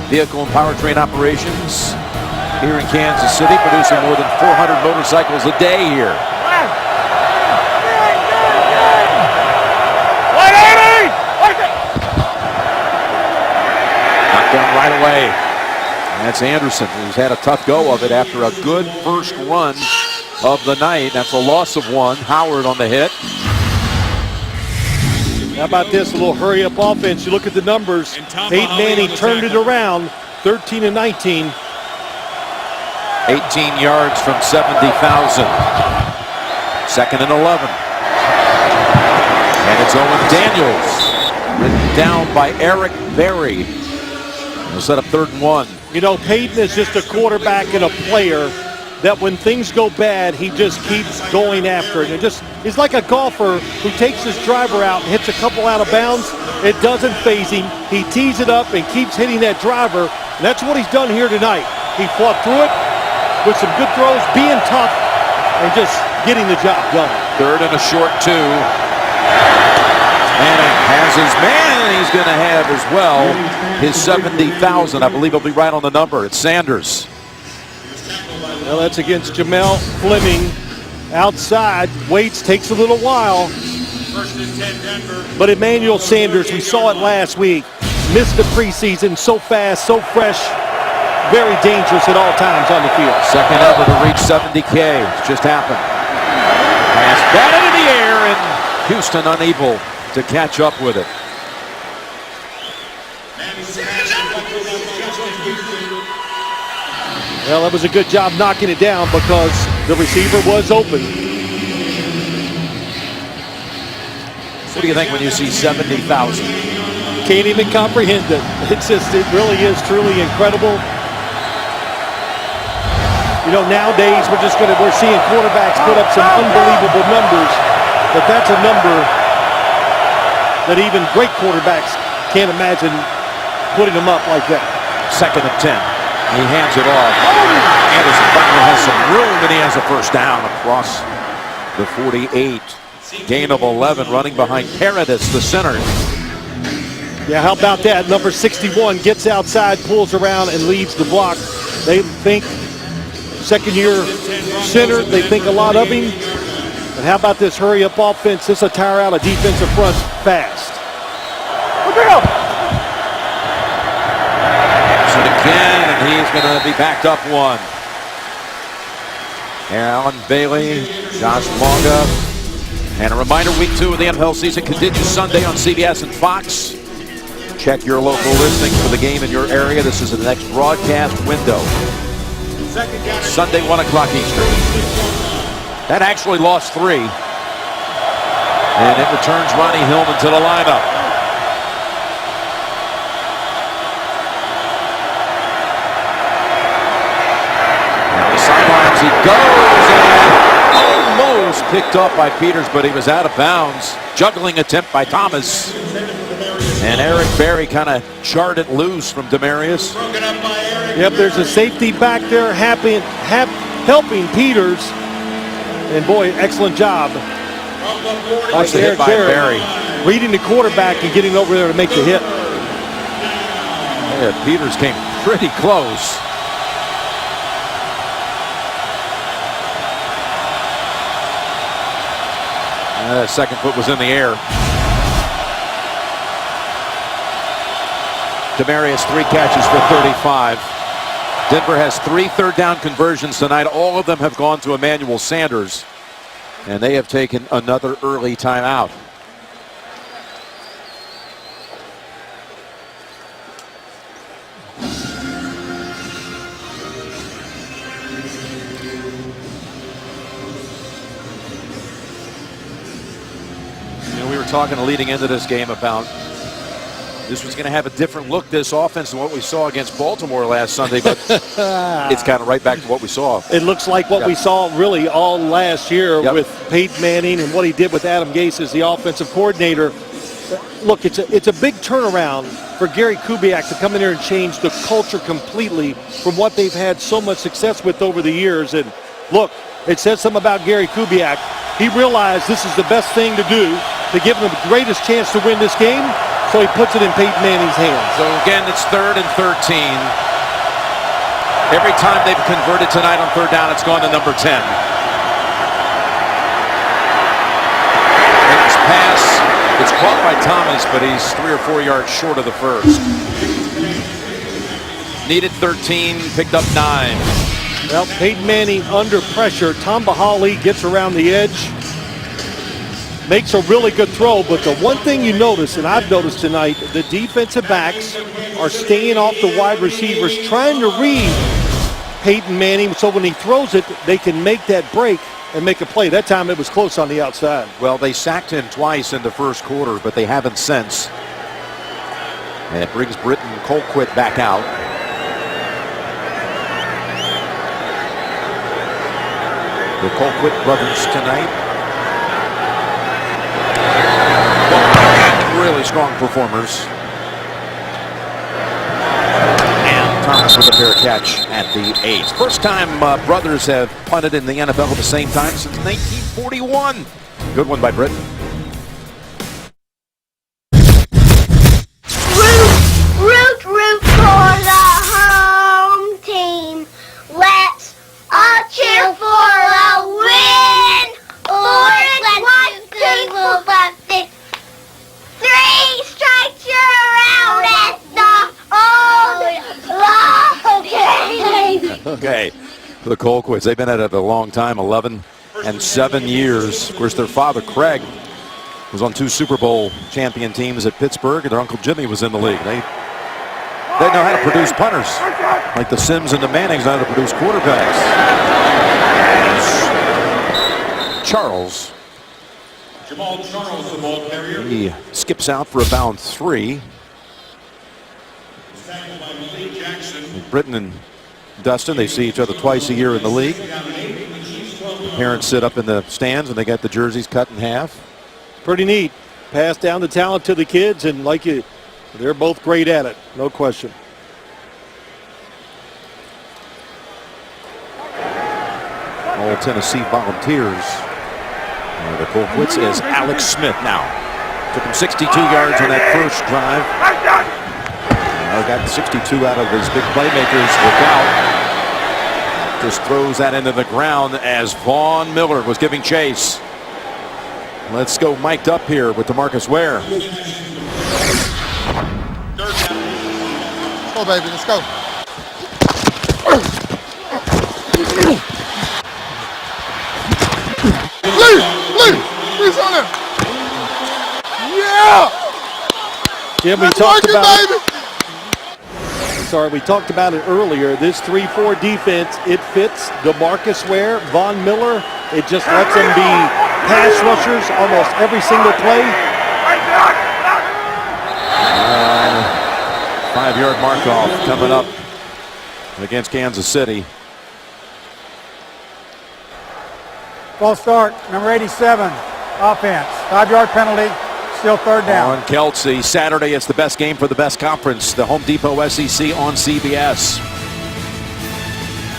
vehicle and powertrain operations here in Kansas City, producing more than 400 motorcycles a day here. Knocked down right away. And that's Anderson, who's had a tough go of it after a good first run of the night. That's a loss of 1. Howard on the hit. How about this, a little hurry-up offense? You look at the numbers. Peyton Manning turned it around, 13 and 19. 18 yards from 70,000. 2nd and 11. And it's Owen Daniels, written down by Eric Berry. They'll set up 3rd and 1. You know, Peyton is just a quarterback and a player that when things go bad, he just keeps going after it. He's like a golfer who takes his driver out and hits a couple out of bounds. It doesn't faze him. He tees it up and keeps hitting that driver. And that's what he's done here tonight. He fought through it with some good throws, being tough, and just getting the job done. 3rd and a short 2. Manning has his man, and he's going to have as well his 70,000. I believe he'll be right on the number. It's Sanders. Well, that's against Jamel Fleming. Outside, waits, takes a little while. But Emmanuel Sanders, we saw it last week, missed the preseason, so fast, so fresh, very dangerous at all times on the field. 2nd ever to reach 70K. It's just happened. Pass that into the air, and Houston unable to catch up with it. Well, that was a good job knocking it down because the receiver was open. What do you think when you see 70,000? Can't even comprehend it. It really is truly incredible. You know, nowadays we're seeing quarterbacks put up some unbelievable numbers, but that's a number that even great quarterbacks can't imagine putting them up like that. 2nd and 10. He hands it off. Anderson finally has some room, and he has a first down across the 48. Gain of 11, running behind Paradis, the center. Yeah, how about that? Number 61 gets outside, pulls around, and leads the block. They think second-year center. They think a lot of him. And how about this hurry-up offense? This will tire out a defensive front fast. Again, and he's going to be backed up 1. Alan Bailey, Josh Longa. And a reminder, week 2 of the NFL season continues Sunday on CBS and Fox. Check your local listings for the game in your area. This is the next broadcast window. Sunday, 1 o'clock Eastern. That actually lost 3. And it returns Ronnie Hillman to the lineup. He goes and almost picked up by Peters, but he was out of bounds. Juggling attempt by Thomas. And Eric Berry kind of charted loose from Demarius. Yep, there's a safety back there helping Peters. And boy, excellent job. Nice hit by Berry. Reading the quarterback and getting over there to make the hit. Yeah, Peters came pretty close. That second foot was in the air. Demarius, 3 catches for 35. Denver has 3 third-down conversions tonight. All of them have gone to Emmanuel Sanders, and they have taken another early timeout. We were talking leading into this game about this was going to have a different look, this offense, than what we saw against Baltimore last Sunday, but it's kind of right back to what we saw. It looks like what we saw really all last year with Peyton Manning and what he did with Adam Gase as the offensive coordinator. Look, it's a big turnaround for Gary Kubiak to come in here and change the culture completely from what they've had so much success with over the years. And look, it says something about Gary Kubiak. He realized this is the best thing to do to give him the greatest chance to win this game, so he puts it in Peyton Manning's hands. So again, it's 3rd and 13. Every time they've converted tonight on 3rd down, it's gone to number 10. It's pass. It's caught by Thomas, but he's 3 or 4 yards short of the first. Needed 13, picked up 9. Well, Peyton Manning under pressure. Tom Bahali gets around the edge, makes a really good throw, but the one thing you notice, and I've noticed tonight, the defensive backs are staying off the wide receivers, trying to read Peyton Manning, so when he throws it, they can make that break and make a play. That time it was close on the outside. Well, they sacked him twice in the first quarter, but they haven't since. And it brings Britton Colquitt back out. The Colquitt brothers tonight. Really strong performers. And Thomas with a fair catch at the 8. First time brothers have punted in the NFL at the same time since 1941. Good one by Britton. Root for the home team. Let's all cheer for a win. Let's 1, 2, 4, 5, 6. 3 strikes, you're out at the old Okay, the Colquitts, they've been at it a long time, 11 and 7 years. Of course, their father, Craig, was on 2 Super Bowl champion teams at Pittsburgh, and their Uncle Jimmy was in the league. They know how to produce punters, like the Sims and the Mannings know how to produce quarterbacks. Charles. Jamal Charles, the ball carrier. He skips out for about 3. Britton and Dustin, they see each other twice a year in the league. The parents sit up in the stands and they got the jerseys cut in half. Pretty neat. Pass down the talent to the kids, and they're both great at it, no question. All Tennessee Volunteers. The Colquitts is Alex Smith now. Took him 62 yards on that first drive. Got 62 out of his big playmakers. Look out. Just throws that into the ground as Vaughn Miller was giving chase. Let's go mic'd up here with DeMarcus Ware. Go, baby, let's go. Please on him. Yeah. Jim, we talked about it earlier. This 3-4 defense, it fits DeMarcus Ware, Von Miller. It just lets them be pass rushers almost every single play. 5-yard mark off coming up against Kansas City. False start, number 87, offense. 5-yard penalty, still 3rd down. On Kelsey, Saturday it's the best game for the best conference. The Home Depot SEC on CBS.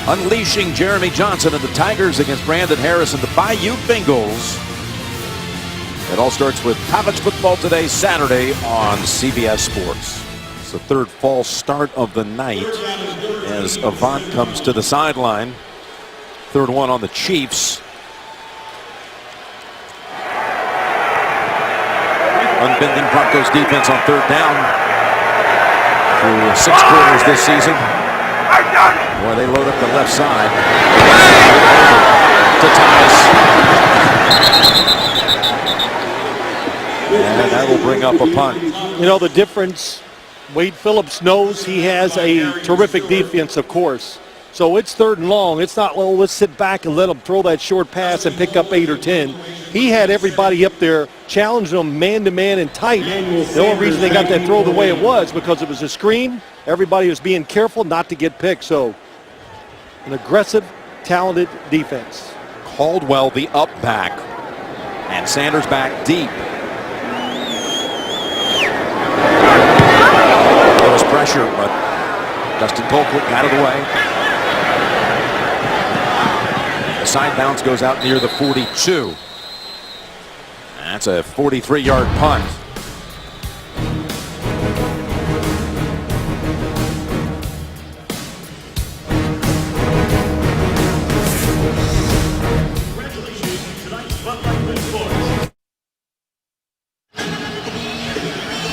Unleashing Jeremy Johnson and the Tigers against Brandon Harris and the Bayou Bengals. It all starts with college football today, Saturday on CBS Sports. It's the 3rd false start of the night as Avant comes to the sideline. 3rd one on the Chiefs. Unbending Broncos defense on 3rd down. through 6 quarters this season. Boy, they load up the left side. To Thomas. And that will bring up a punt. You know, the difference, Wade Phillips knows he has a terrific defense, of course. So it's 3rd and long. It's not, well, let's sit back and let him throw that short pass and pick up 8 or 10. He had everybody up there challenging them man-to-man and tight. The only reason they got that throw the way it was because it was a screen. Everybody was being careful not to get picked. So an aggressive, talented defense. Caldwell, the up back. And Sanders back deep. There was pressure, but Dustin Colquitt got it away. The side bounce goes out near the 42. That's a 43-yard punt.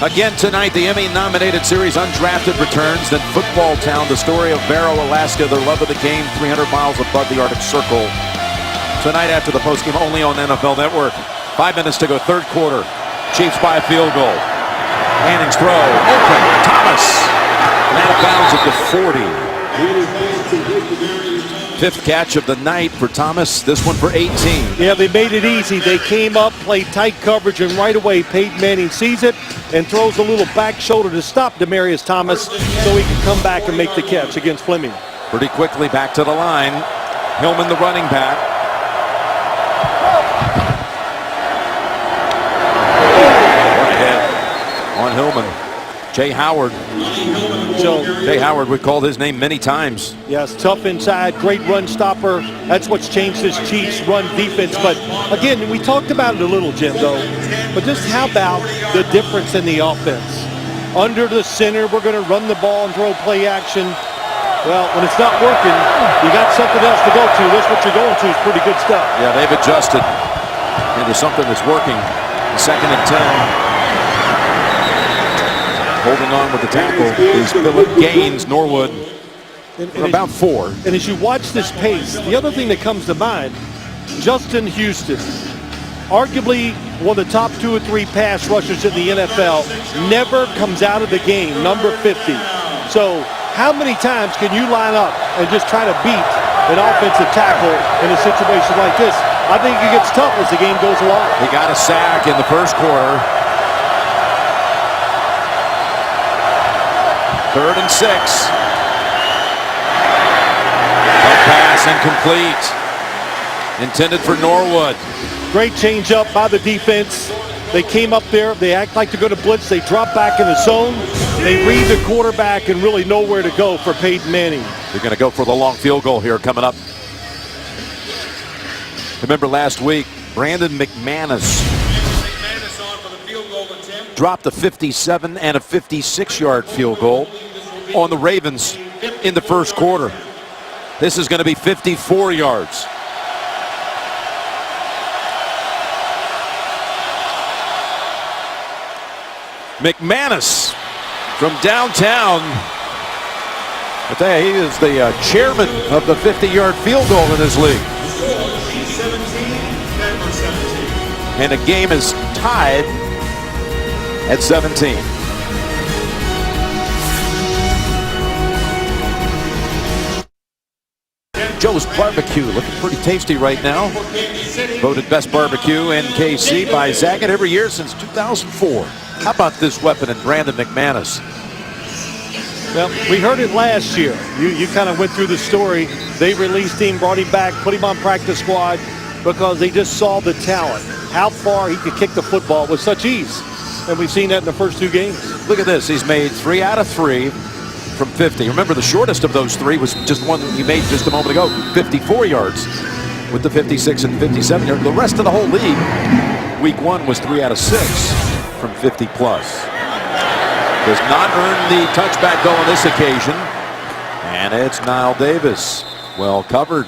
Again tonight, the Emmy-nominated series Undrafted returns. Then Football Town, the story of Barrow, Alaska, their love of the game, 300 miles above the Arctic Circle. Tonight after the postgame, only on NFL Network. 5 minutes to go, 3rd quarter. Chiefs by a field goal. Manning's throw, open, Thomas. And out of bounds at the 40. 5th catch of the night for Thomas, this one for 18. Yeah, they made it easy. They came up, played tight coverage, and right away Peyton Manning sees it and throws a little back shoulder to stop Demaryius Thomas so he can come back and make the catch against Fleming. Pretty quickly back to the line. Hillman, the running back. What a hit on Hillman. Jay Howard. Jay Howard, we called his name many times. Yes, tough inside, great run stopper. That's what's changed this Chiefs run defense. But again, we talked about it a little, Jim, though. But just how about the difference in the offense? Under the center, we're going to run the ball and throw play action. Well, when it's not working, you got something else to go to. This what you're going to is pretty good stuff. Yeah, they've adjusted into something that's working. 2nd and 10. Holding on with the tackle is Philip Gaines, Norwood, for about 4. And as you watch this pace, the other thing that comes to mind, Justin Houston, arguably one of the top 2 or 3 pass rushers in the NFL, never comes out of the game, number 50. So how many times can you line up and just try to beat an offensive tackle in a situation like this? I think it gets tough as the game goes along. He got a sack in the 1st quarter. 3rd and 6. A pass incomplete. Intended for Norwood. Great change up by the defense. They came up there. They act like they're going to blitz. They drop back in the zone. They read the quarterback and really know where to go for Peyton Manning. They're going to go for the long field goal here coming up. Remember last week, Brandon McManus dropped a 57 and a 56-yard field goal on the Ravens in the 1st quarter. This is going to be 54 yards. McManus from downtown. I tell you, he is the chairman of the 50-yard field goal in this league. And the game is tied at 17. Joe's Barbecue looking pretty tasty right now. Voted best barbecue in KC by Zagat every year since 2004. How about this weapon in Brandon McManus? Well, we heard it last year. You kind of went through the story. They released him, brought him back, put him on practice squad because they just saw the talent. How far he could kick the football with such ease. And we've seen that in the first 2 games. Look at this. He's made 3 out of 3 from 50. Remember, the shortest of those 3 was just one he made just a moment ago, 54 yards with the 56 and 57 yards. The rest of the whole league, week 1 was 3 out of 6 from 50 plus. Does not earn the touchback goal on this occasion. And it's Nile Davis. Well covered.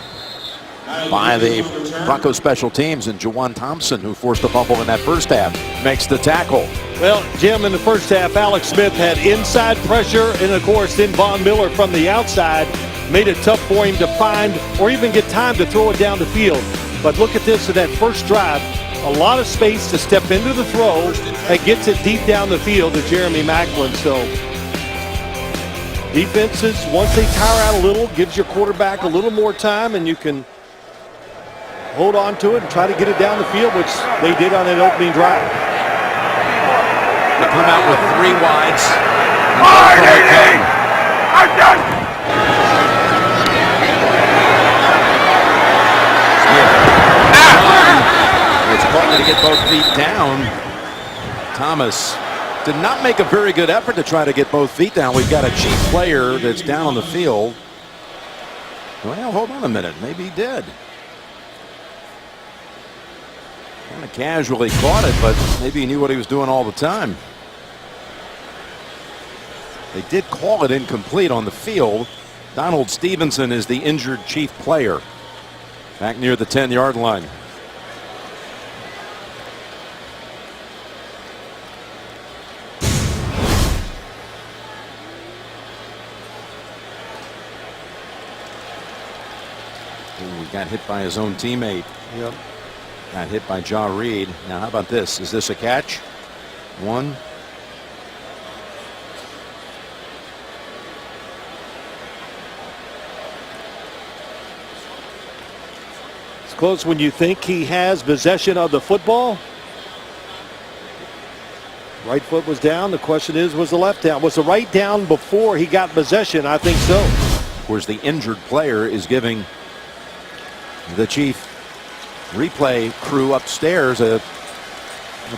by the Broncos special teams, and Juwan Thompson, who forced a fumble in that first half, makes the tackle. Well, Jim, in the first half, Alex Smith had inside pressure, and of course, then Von Miller from the outside made it tough for him to find or even get time to throw it down the field. But look at this in that first drive. A lot of space to step into the throw and gets it deep down the field to Jeremy Maclin. So defenses, once they tire out a little, gives your quarterback a little more time, and you can hold on to it and try to get it down the field, which they did on that opening drive. They come out with 3 wides. It's called to get both feet down. Thomas did not make a very good effort to try to get both feet down. We've got a Chief player that's down on the field. Well, hold on a minute. Maybe he did. Kind of casually caught it, but maybe he knew what he was doing all the time. They did call it incomplete on the field. Donald Stevenson is the injured Chief player back near the 10-yard line. Ooh, he got hit by his own teammate. Yep. Got hit by Ja Reed. Now, how about this? Is this a catch? 1. It's close when you think he has possession of the football. Right foot was down. The question is, was the left down? Was the right down before he got possession? I think so. Of course, the injured player is giving the Chief replay crew upstairs a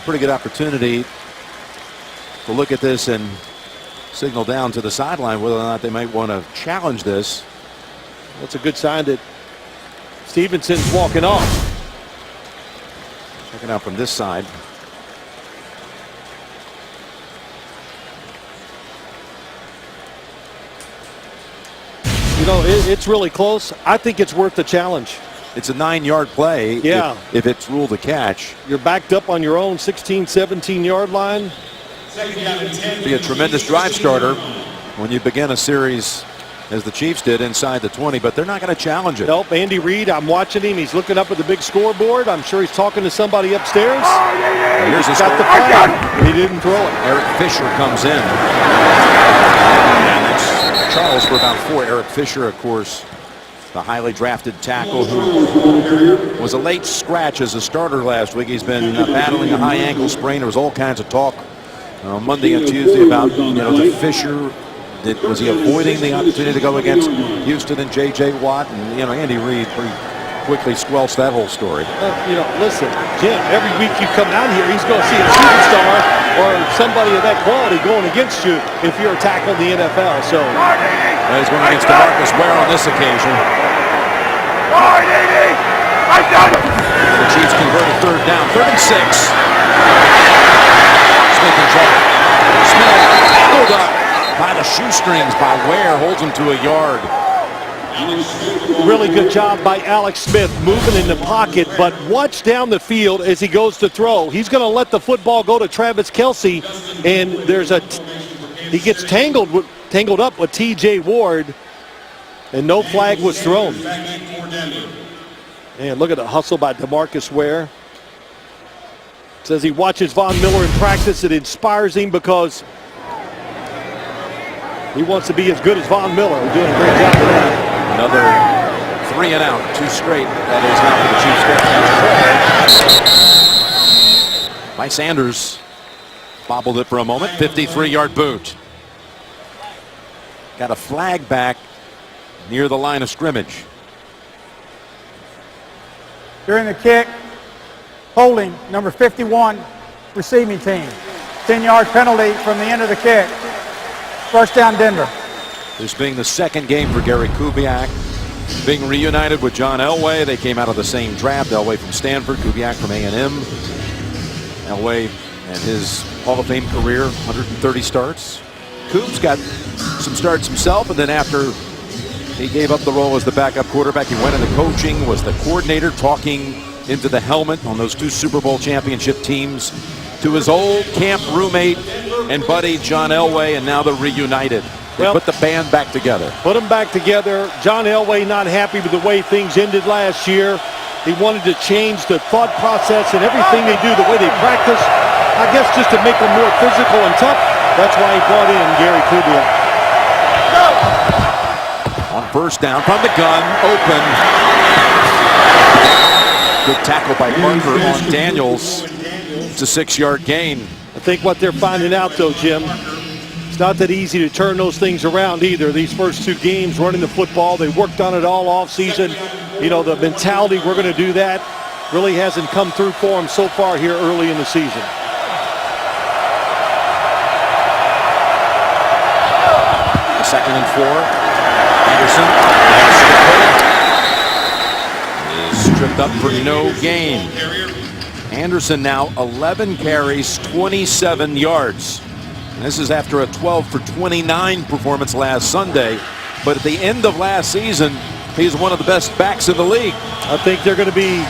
pretty good opportunity to look at this and signal down to the sideline whether or not they might want to challenge this. That's a good sign that Stevenson's walking off. Check it out from this side. You know, it's really close. I think it's worth the challenge. It's a 9-yard play. Yeah. If it's ruled a catch. You're backed up on your own 16, 17-yard line. Be a tremendous drive starter when you begin a series as the Chiefs did inside the 20, but they're not going to challenge it. Nope, Andy Reid, I'm watching him. He's looking up at the big scoreboard. I'm sure he's talking to somebody upstairs. Here's his got the flag. He didn't throw it. Eric Fisher comes in. And that's Charles for about 4. Eric Fisher, of course, the highly drafted tackle who was a late scratch as a starter last week. He's been battling a high ankle sprain. There was all kinds of talk Monday and Tuesday about, the Fisher. Was he avoiding the opportunity to go against Houston and J.J. Watt? And, Andy Reid pretty quickly squelched that whole story. Listen, Jim, every week you come out here, he's going to see a superstar or somebody of that quality going against you if you're a tackle in the NFL. So he's going against DeMarcus Ware on this occasion. The Chiefs converted 3rd down, 3rd and 6. Smith in trouble. Smith pulled up by the shoestrings by Ware, holds him to a yard. Really good job by Alex Smith moving in the pocket, but watch down the field as he goes to throw. He's going to let the football go to Travis Kelce, and he gets tangled up with T.J. Ward, and no flag was thrown. And look at the hustle by DeMarcus Ware. Says he watches Von Miller in practice. It inspires him because he wants to be as good as Von Miller. We're doing a great job of that. Another 3 and out, 2 straight. That is not for the Chiefs. Mike Sanders bobbled it for a moment. 53-yard boot. Got a flag back near the line of scrimmage. During the kick, holding number 51 receiving team. 10-yard penalty from the end of the kick. First down, Denver. This being the second game for Gary Kubiak. Being reunited with John Elway. They came out of the same draft. Elway from Stanford, Kubiak from A&M. Elway and his Hall of Fame career, 130 starts. Coob's got some starts himself, and then after He gave up the role as the backup quarterback. He went into coaching, was the coordinator, talking into the helmet on those 2 Super Bowl championship teams to his old camp roommate and buddy John Elway, and now they're reunited. They put the band back together. Put them back together. John Elway not happy with the way things ended last year. He wanted to change the thought process and everything they do, the way they practice, I guess just to make them more physical and tough. That's why he brought in Gary Kubiak. On first down from the gun, open. Good tackle by Parker on Daniels. It's a 6-yard gain. I think what they're finding out, though, Jim, it's not that easy to turn those things around either. These first 2 games running the football, they worked on it all off season. You know, the mentality, we're going to do that, really hasn't come through for them so far here early in the season. Second and 4. Anderson is stripped up for no gain. Anderson now 11 carries, 27 yards. And this is after a 12 for 29 performance last Sunday. But at the end of last season, he's one of the best backs in the league. I think they're going to be,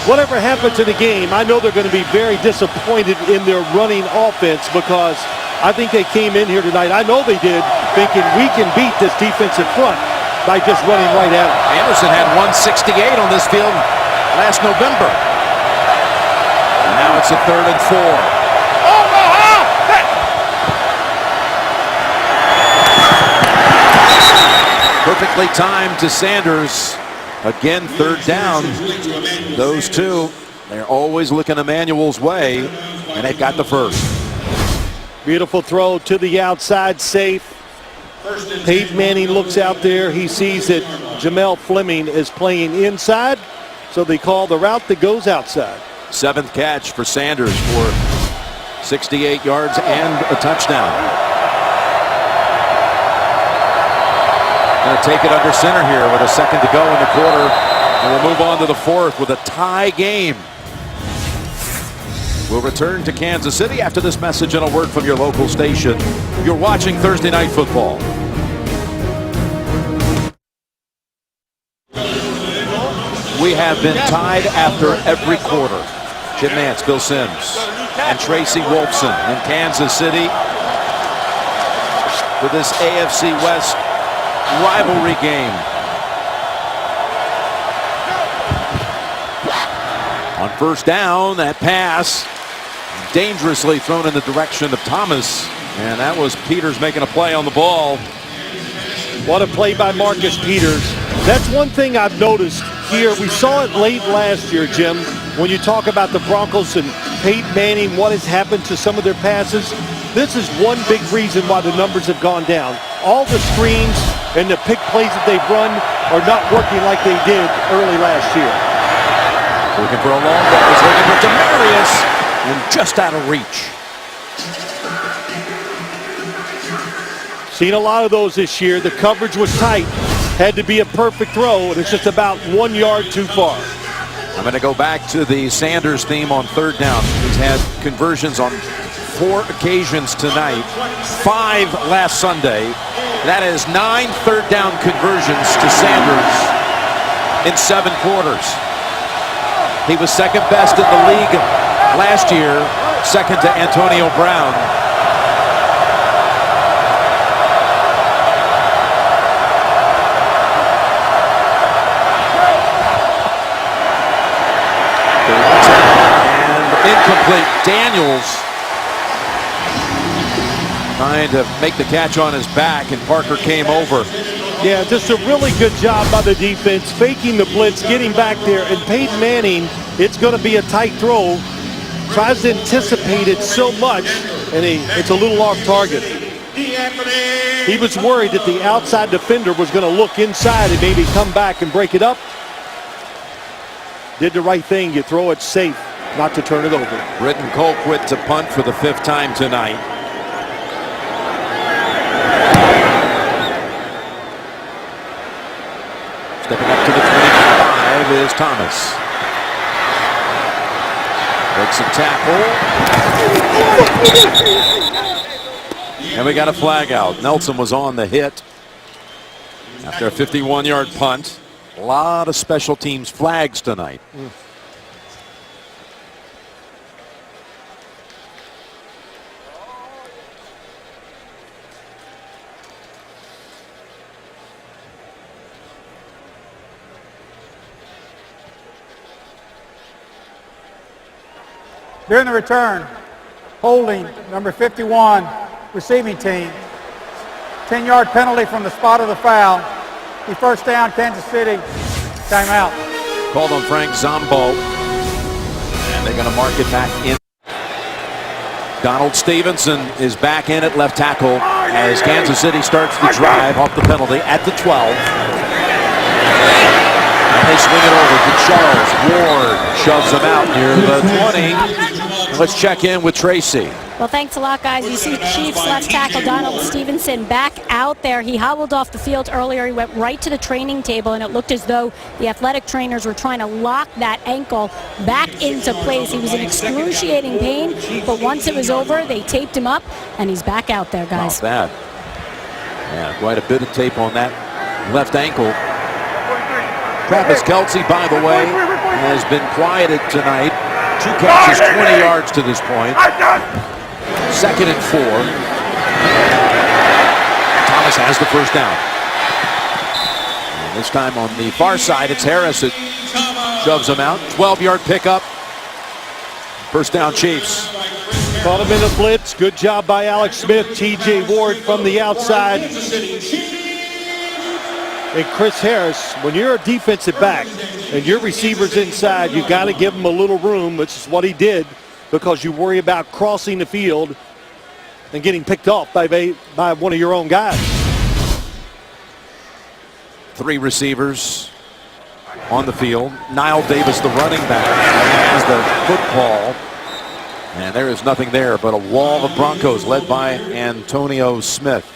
whatever happens in the game, I know they're going to be very disappointed in their running offense because I think they came in here tonight, I know they did, thinking we can beat this defensive front by just running right at them. Anderson had 168 on this field last November. And now it's a 3rd and 4. Perfectly timed to Sanders. Again, 3rd down. Those 2, they're always looking Emmanuel's way, and they've got the first. Beautiful throw to the outside, safe. Peyton Manning looks out there. He sees that Jamel Fleming is playing inside, so they call the route that goes outside. 7th catch for Sanders for 68 yards and a touchdown. Going to take it under center here with a 2nd to go in the quarter. And we'll move on to the 4th with a tie game. We'll return to Kansas City after this message and a word from your local station. You're watching Thursday Night Football. We have been tied after every quarter. Jim Nantz, Bill Sims, and Tracy Wolfson in Kansas City for this AFC West rivalry game. On first down, that pass dangerously thrown in the direction of Thomas, and that was Peters making a play on the ball. What a play by Marcus Peters. That's one thing I've noticed here. We saw it late last year, Jim, when you talk about the Broncos and Peyton Manning, what has happened to some of their passes. This is one big reason why the numbers have gone down. All the screens and the pick plays that they've run are not working like they did early last year. Looking for a long ball. He's looking for Demarius, and just out of reach. Seen a lot of those this year. The coverage was tight. Had to be a perfect throw, and it's just about 1 yard too far. I'm going to go back to the Sanders theme on 3rd down. He's had conversions on 4 occasions tonight, 5 last Sunday. That is 9 3rd down conversions to Sanders in 7 quarters. He was 2nd best in the league last year, 2nd to Antonio Brown. Incomplete. Daniels trying to make the catch on his back, and Parker came over. Yeah, just a really good job by the defense, faking the blitz, getting back there, and Peyton Manning, it's going to be a tight throw, tries to anticipate it so much, and it's a little off target. He was worried that the outside defender was going to look inside and maybe come back and break it up. Did the right thing. You throw it safe, not to turn it over. Britton Colquitt to punt for the 5th time tonight. Stepping up to the 25 is Thomas. Breaks a tackle. And we got a flag out. Nelson was on the hit. After a 51-yard punt. A lot of special teams flags tonight. During the return, holding number 51, receiving team. 10-yard penalty from the spot of the foul. He first down, Kansas City. Timeout. Called on Frank Zombo. And they're going to mark it back in. Donald Stevenson is back in at left tackle as Kansas City starts the drive off the penalty at the 12. And they swing it over to Charles. Ward shoves him out near the 20. Let's check in with Tracy. Well, thanks a lot, guys. You see Chiefs left tackle Donald Stevenson back out there. He hobbled off the field earlier. He went right to the training table, and it looked as though the athletic trainers were trying to lock that ankle back into place. He was in excruciating pain, but once it was over, they taped him up, and he's back out there, guys. Not bad. Yeah, quite a bit of tape on that left ankle. Travis Kelce, by the way, has been quieted tonight. 2 catches, 20 yards to this point. 2nd and 4. Thomas has the first down. And this time on the far side, it's Harris that shoves him out. 12-yard pickup. First down, Chiefs. Caught him in a blitz. Good job by Alex Smith. T.J. Ward from the outside. And Chris Harris, when you're a defensive back and your receiver's inside, you got to give him a little room, which is what he did, because you worry about crossing the field and getting picked off by one of your own guys. 3 receivers on the field. Niall Davis, the running back, has the football. And there is nothing there but a wall of Broncos led by Antonio Smith.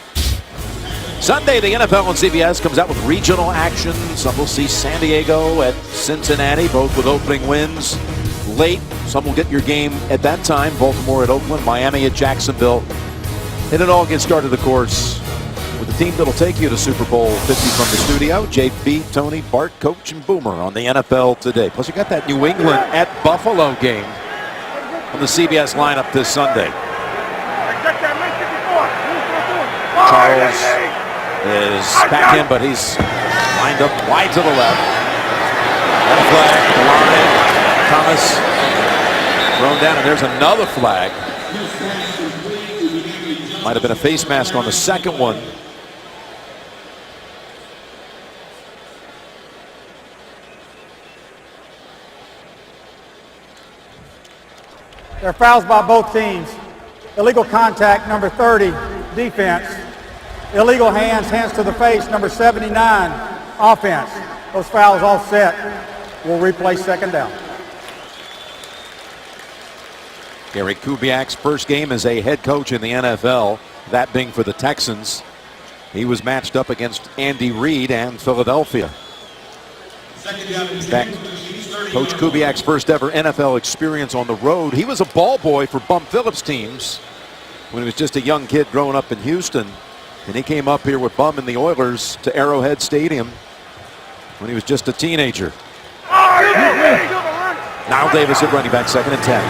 Sunday, the NFL on CBS comes out with regional action. Some will see San Diego at Cincinnati, both with opening wins late. Some will get your game at that time. Baltimore at Oakland, Miami at Jacksonville. And it all gets started, of course, with the team that'll take you to Super Bowl 50 from the studio. JB, Tony, Bart, Coach, and Boomer on the NFL Today. Plus, you got that New England at Buffalo game on the CBS lineup this Sunday. Charles is back in, but he's lined up wide to the left. That flag, the line, Thomas thrown down, and there's another flag. Might have been a face mask on the second one. There are fouls by both teams. Illegal contact, number 30, defense. Illegal hands to the face, number 79, offense. Those fouls all set. We'll replay second down. Gary Kubiak's first game as a head coach in the NFL, that being for the Texans. He was matched up against Andy Reid and Philadelphia. In fact, Coach Kubiak's first ever NFL experience on the road. He was a ball boy for Bum Phillips teams when he was just a young kid growing up in Houston. And he came up here with Bum and the Oilers to Arrowhead Stadium when he was just a teenager. Niall Davis at running back, 2nd and 10.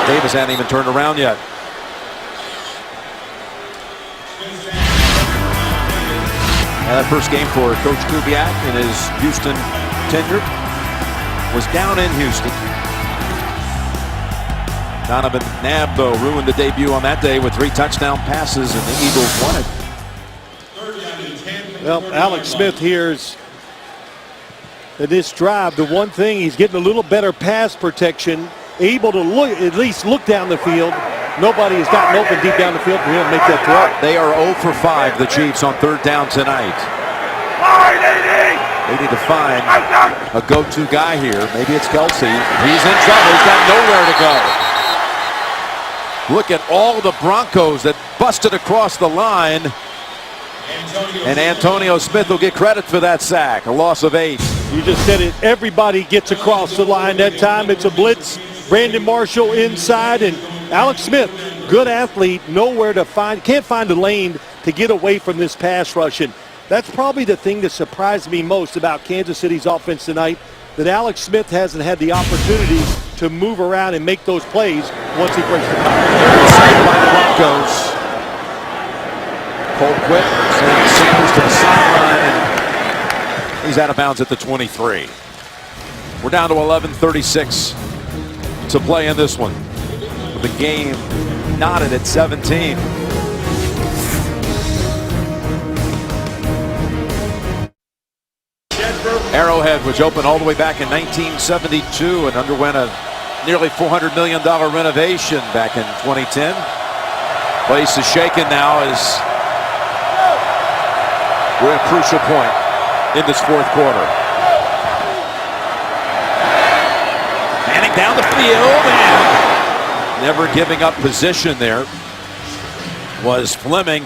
Davis hadn't even turned around yet. And that first game for Coach Kubiak in his Houston tenure was down in Houston. Donovan Nabb, though, ruined the debut on that day with 3 touchdown passes, and the Eagles won it. Well, Alex Smith here's in this drive. The one thing, he's getting a little better pass protection, able to at least look down the field. Nobody has gotten open deep down the field for him to make that throw. They are 0 for 5, the Chiefs, on 3rd down tonight. They need to find a go-to guy here. Maybe it's Kelce. He's in trouble. He's got nowhere to go. Look at all the Broncos that busted across the line. And Antonio Smith will get credit for that sack, a loss of 8. You just said it. Everybody gets across the line that time. It's a blitz. Brandon Marshall inside, and Alex Smith, good athlete, nowhere to find, can't find a lane to get away from this pass rush. And that's probably the thing that surprised me most about Kansas City's offense tonight, that Alex Smith hasn't had the opportunity to move around and make those plays once he breaks the pocket. By the Broncos. Colquitt sending Sanders to the sideline, and he's out of bounds at the 23. We're down to 11:36 to play in this one. The game knotted at 17. Arrowhead, which opened all the way back in 1972 and underwent a nearly $400 million renovation back in 2010. Place is shaken now as we're at a crucial point in this fourth quarter. Manning down the field and never giving up position there was Fleming.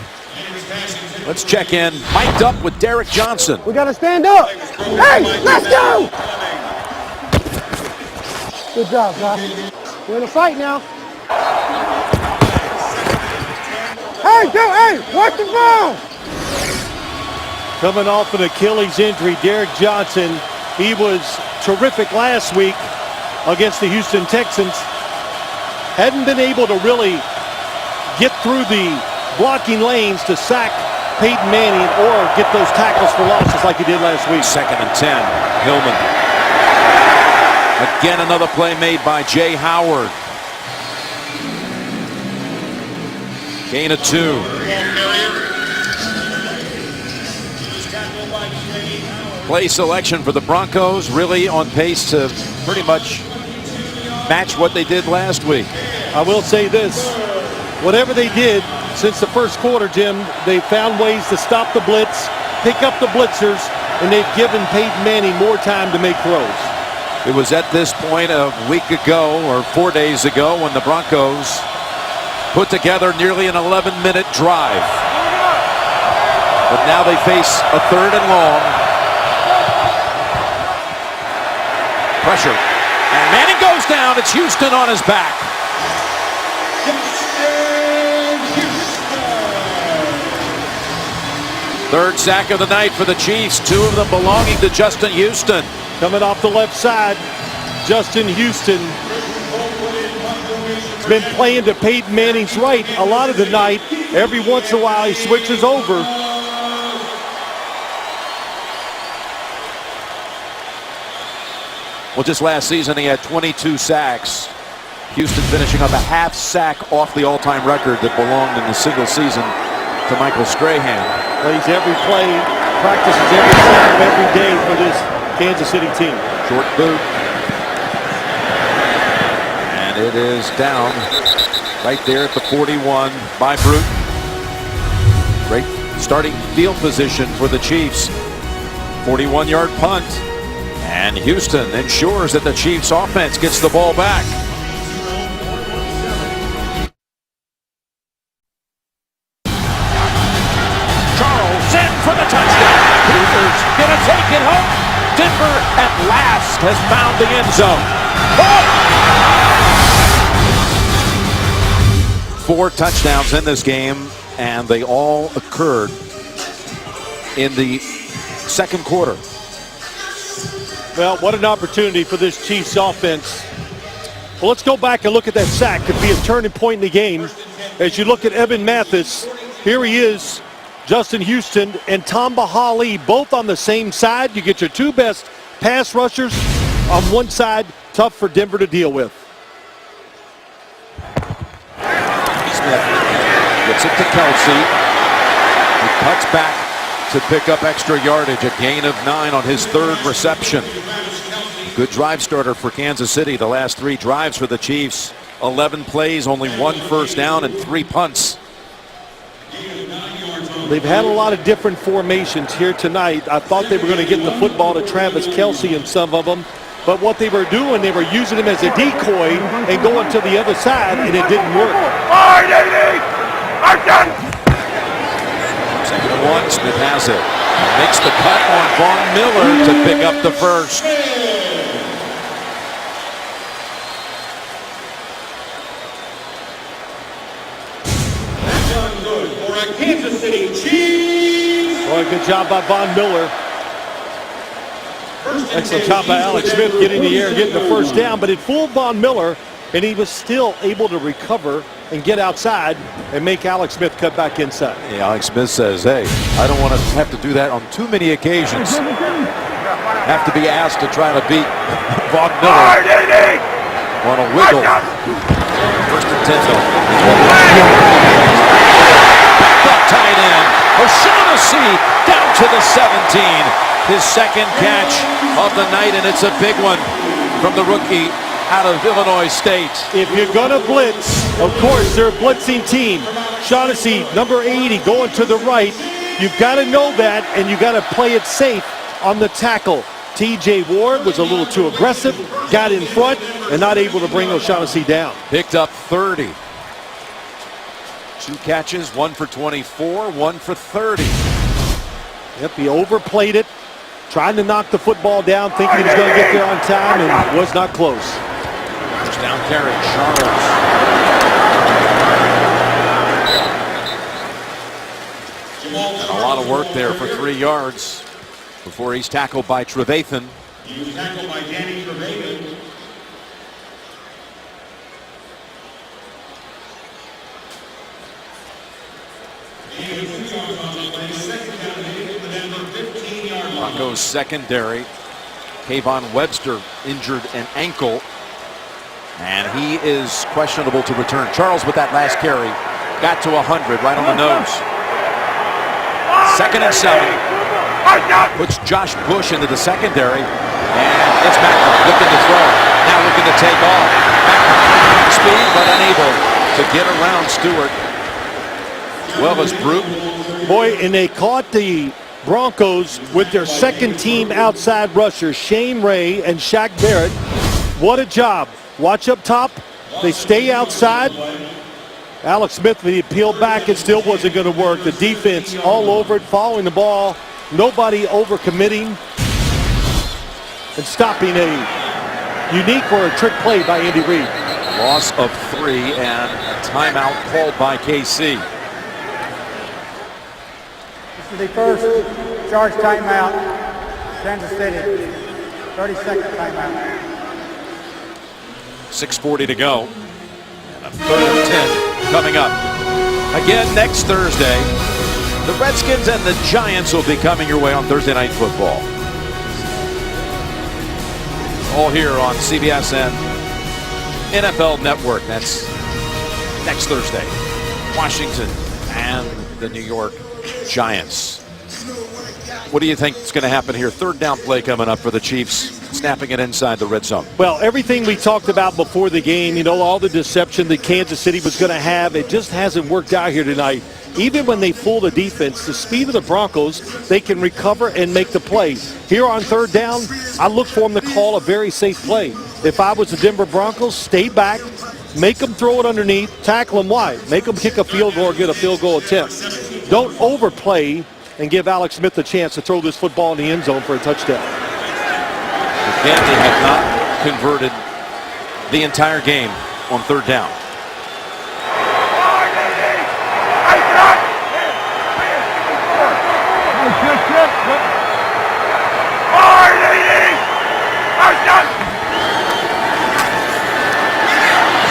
Let's check in. Mic'd up with Derek Johnson. We got to stand up. Hey, let's go. Good job, guys. We're in a fight now. Hey, watch the ball. Coming off an Achilles injury, Derek Johnson, he was terrific last week against the Houston Texans. Hadn't been able to really get through the blocking lanes to sack Peyton Manning or get those tackles for losses like he did last week. 2nd and 10. Hillman. Again, another play made by Jay Howard. Gain of 2. Play selection for the Broncos, really on pace to pretty much match what they did last week. I will say this, whatever they did since the first quarter, Jim, they found ways to stop the blitz, pick up the blitzers, and they've given Peyton Manning more time to make throws. It was at this point a week ago or 4 days ago when the Broncos put together nearly an 11-minute drive. But now they face a 3rd and long. Pressure. And Manning goes down. It's Houston on his back. Third sack of the night for the Chiefs. 2 of them belonging to Justin Houston. Coming off the left side, Justin Houston has been playing to Peyton Manning's right a lot of the night. Every once in a while he switches over. Well, just last season he had 22 sacks. Houston finishing up a half sack off the all-time record that belonged in a single season to Michael Strahan. Plays every play, practices every snap every day for this Kansas City team. Short boot. And it is down right there at the 41 by Bruton. Great starting field position for the Chiefs. 41-yard punt. And Houston ensures that the Chiefs offense gets the ball back. Charles in for the touchdown. Cougars gonna take it home. Denver at last has found the end zone. Oh! 4 touchdowns in this game, and they all occurred in the second quarter. Well, what an opportunity for this Chiefs offense. Well, let's go back and look at that sack. Could be a turning point in the game. As you look at Evan Mathis, here he is, Justin Houston and Tamba Hali, both on the same side. You get your 2 best pass rushers on one side. Tough for Denver to deal with. Smith gets it to Kelsey. He cuts back to pick up extra yardage, a gain of 9 on his 3rd reception. Good drive starter for Kansas City. The last 3 drives for the Chiefs. 11 plays, only 1 first down and 3 punts. They've had a lot of different formations here tonight. I thought they were going to get the football to Travis Kelsey in some of them. But what they were doing, they were using him as a decoy and going to the other side, and it didn't work. All right, 80! I'm done! 2nd and 1, Smith has it. Makes the cut on Von Miller to pick up the first. the Kansas City Chiefs. Boy, good job by Von Miller. Excellent job by Alex Smith getting the air, getting the first down, but it fooled Von Miller, and he was still able to recover and get outside and make Alex Smith cut back inside. Yeah, Alex Smith says, hey, I don't want to have to do that on too many occasions. Have to be asked to try to beat Von Miller on a wiggle. First and 10 though. Back up tight end. O'Shaughnessy down to the 17. His second catch of the night, and it's a big one from the rookie out of Illinois State. If you're going to blitz, of course, they're a blitzing team. Shaughnessy, number 80, going to the right. You've got to know that, and you've got to play it safe on the tackle. T.J. Ward was a little too aggressive, got in front, and not able to bring O'Shaughnessy down. Picked up 30. 2 catches, 1 for 24, 1 for 30. Yep, he overplayed it, trying to knock the football down, thinking he was going to get there on time, and was not close. First down carry, Charles. And a lot of work there for 3 yards before he's tackled by Trevathan. He was tackled by Danny Trevathan. Broncos secondary. Kayvon Webster injured an ankle, and he is questionable to return. Charles with that last carry got to 100 right on the nose. 2nd and 7. Puts Josh Bush into the secondary, and it's Macklin looking to throw. Now looking to take off. Macklin speed, but unable to get around Stewart. Well, as Brute. Boy, and they caught the Broncos with their second team outside rushers, Shane Ray and Shaq Barrett. What a job. Watch up top. They stay outside. Alex Smith, when he peeled back, it still wasn't going to work. The defense all over it, following the ball. Nobody overcommitting and stopping a unique or a trick play by Andy Reid. Loss of 3 and a timeout called by KC. This is the first charge timeout, Kansas City. 30-second timeout. 6:40 to go. And a 3rd and 10 coming up. Again next Thursday. The Redskins and the Giants will be coming your way on Thursday Night Football. All here on CBS and NFL Network. That's next Thursday. Washington and the New York Giants. What do you think is going to happen here? 3rd down play coming up for the Chiefs, snapping it inside the red zone. Well, everything we talked about before the game, you know, all the deception that Kansas City was going to have, it just hasn't worked out here tonight. Even when they fool the defense, the speed of the Broncos, they can recover and make the play. Here on 3rd down, I look for them to call a very safe play. If I was the Denver Broncos, stay back, make them throw it underneath, tackle them wide, make them kick a field goal or get a field goal attempt. Don't overplay and give Alex Smith a chance to throw this football in the end zone for a touchdown. Again, they have not converted the entire game on 3rd down.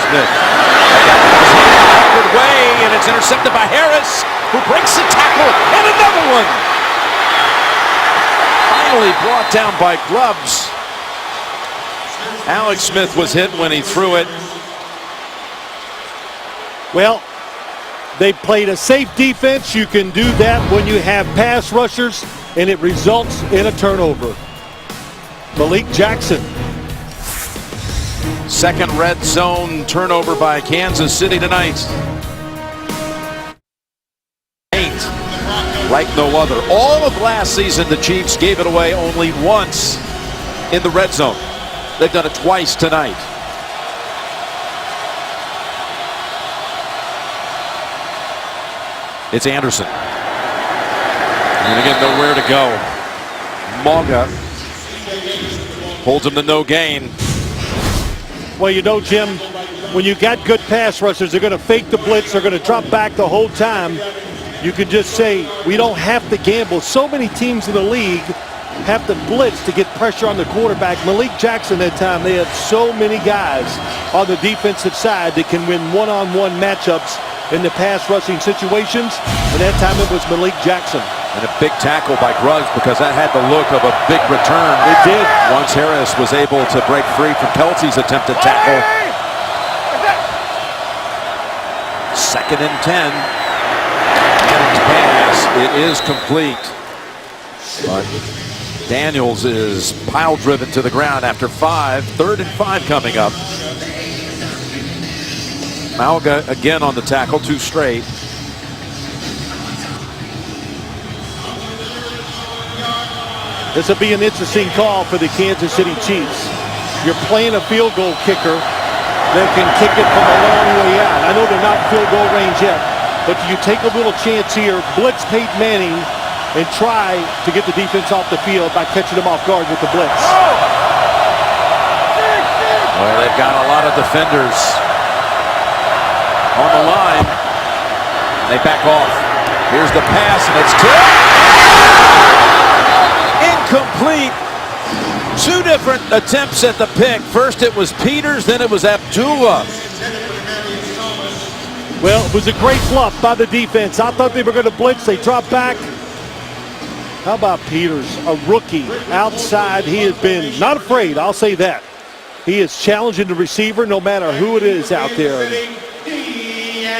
Smith. Awkward way, and it's intercepted by Harris, who breaks the tackle, and another one. Finally brought down by Grubbs. Alex Smith was hit when he threw it. Well, they played a safe defense. You can do that when you have pass rushers, and it results in a turnover. Malik Jackson. 2nd red zone turnover by Kansas City tonight. 8 like no other. All of last season, the Chiefs gave it away only once in the red zone. They've done it twice tonight. It's Anderson. And again, nowhere to go. Monga holds him to no gain. Well, you know, Jim, when you got good pass rushers, they're going to fake the blitz. They're going to drop back the whole time. you could just say we don't have to gamble. So many teams in the league have to blitz to get pressure on the quarterback. Malik Jackson that time, they have so many guys on the defensive side that can win one-on-one matchups in the pass rushing situations. And that time it was Malik Jackson. And a big tackle by Gruggs because that had the look of a big return. It did. Once Harris was able to break free from Kelsey's attempted tackle. 2nd and 10. Manning's pass. It is complete. But Daniels is pile driven to the ground after 5. 3rd and 5 coming up. Malga again on the tackle, 2 straight. This will be an interesting call for the Kansas City Chiefs. You're playing a field goal kicker that can kick it from a long way out. I know they're not field goal range yet, but do you take a little chance here, blitz Peyton Manning, and try to get the defense off the field by catching them off guard with the blitz? Well, they've got a lot of defenders on the line. They back off. Here's the pass, and it's tipped. Incomplete. 2 different attempts at the pick. First it was Peters, then it was Abdullah. Well, it was a great bluff by the defense. I thought they were going to blitz. They dropped back. How about Peters, a rookie outside? He has been not afraid, I'll say that. He is challenging the receiver no matter who it is out there.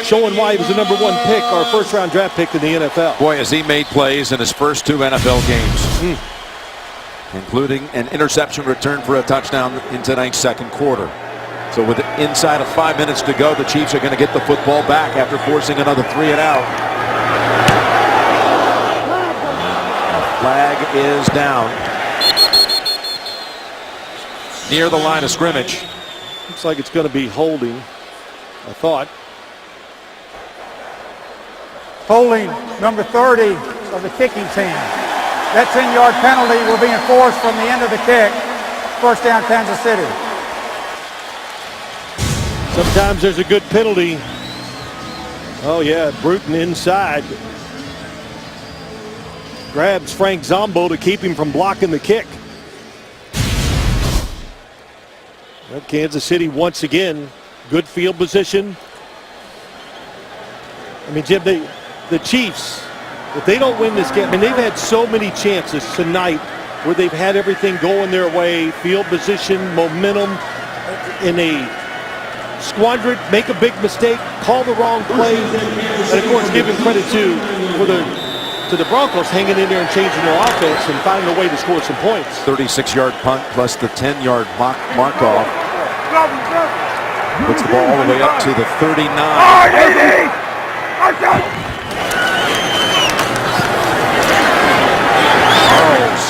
Showing why he was the #1 pick, our 1st-round draft pick in the NFL. Boy, has he made plays in his first 2 NFL games. Including an interception return for a touchdown in tonight's 2nd quarter. So with inside of 5 minutes to go, the Chiefs are going to get the football back after forcing another 3 and out. Flag is down near the line of scrimmage. Looks like it's going to be holding, I thought. Holding number 30 of the kicking team. That 10-yard penalty will be enforced from the end of the kick. 1st down, Kansas City. Sometimes there's a good penalty. Oh, yeah, Bruton inside. Grabs Frank Zombo to keep him from blocking the kick. Well, Kansas City once again, good field position. I mean, Jim, the Chiefs, if they don't win this game, I mean, they've had so many chances tonight where they've had everything going their way, field position, momentum, in a squandered, make a big mistake, call the wrong play, and of course giving credit to the Broncos hanging in there and changing their offense and finding a way to score some points. 36-yard punt plus the 10-yard mark off. Puts the ball all the way up to the 39.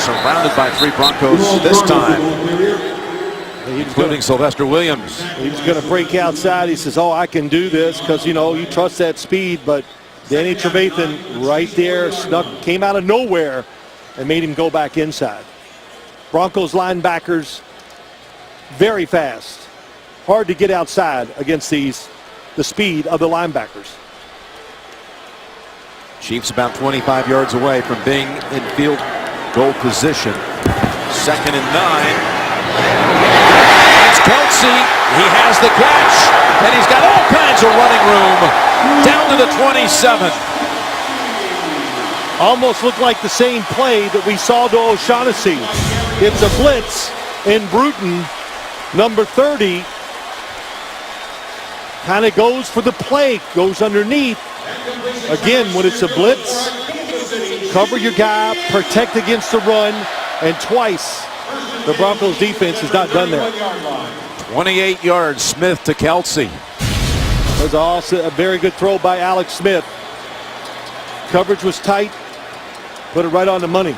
Surrounded by 3 Broncos this time, including Sylvester Williams. He was going to break outside. He says, oh, I can do this because, you know, you trust that speed. But Danny Trevathan right there came out of nowhere and made him go back inside. Broncos linebackers, very fast. Hard to get outside against the speed of the linebackers. Chiefs about 25 yards away from being in field goal position. 2nd and 9. It's Kelsey. He has the catch, and he's got all kinds of running room down to the 27. Almost looked like the same play that we saw to O'Shaughnessy. It's a blitz, and Bruton, number 30, kind of goes for the play, goes underneath. Again, when it's a blitz, cover your guy, protect against the run, and twice the Broncos defense has not done that. 28 yards, Smith to Kelsey. That was also a very good throw by Alex Smith. Coverage was tight, put it right on the money.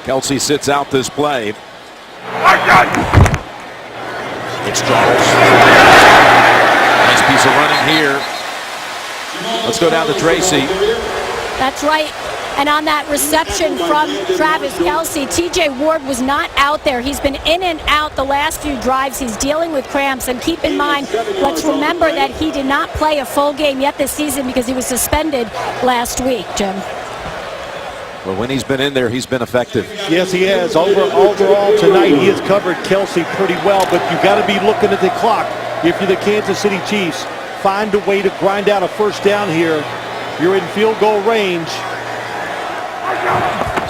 Kelsey sits out this play. It's Charles. Nice piece of running here. Let's go down to Tracy. That's right. And on that reception from Travis Kelce, TJ Ward was not out there. He's been in and out the last few drives. He's dealing with cramps. And keep in mind, let's remember that he did not play a full game yet this season because he was suspended last week, Jim. Well, when he's been in there, he's been effective. Yes, he has. Overall tonight, he has covered Kelce pretty well, but you got to be looking at the clock. If you're the Kansas City Chiefs, find a way to grind out a first down here. You're in field goal range.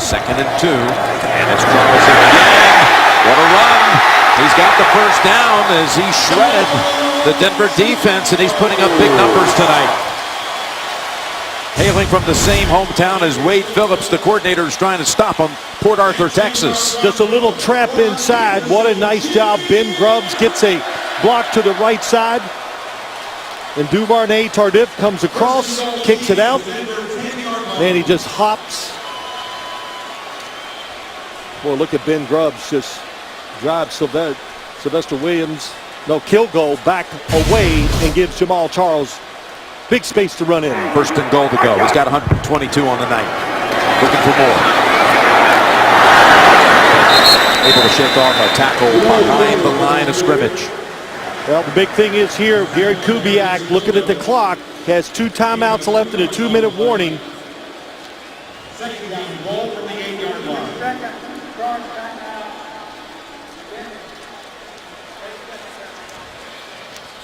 2nd and 2, and it's Broncos again. What a run. He's got the first down as he shredded the Denver defense, and he's putting up big numbers tonight. Hailing from the same hometown as Wade Phillips, the coordinator is trying to stop him, Port Arthur, Texas. Just a little trap inside. What a nice job. Ben Grubbs gets a block to the right side. And Duvernay Tardif comes across, kicks it out. And he just hops. Boy, look at Ben Grubbs just drive Sylvester Williams. No, Kilgo back away and gives Jamal Charles big space to run in. 1st and goal to go. He's got 122 on the night. Looking for more. Able to shake off a tackle behind the line of scrimmage. Well, the big thing is here, Gary Kubiak, looking at the clock, has 2 timeouts left and a 2-minute warning. Second down, ball from the 8-yard line.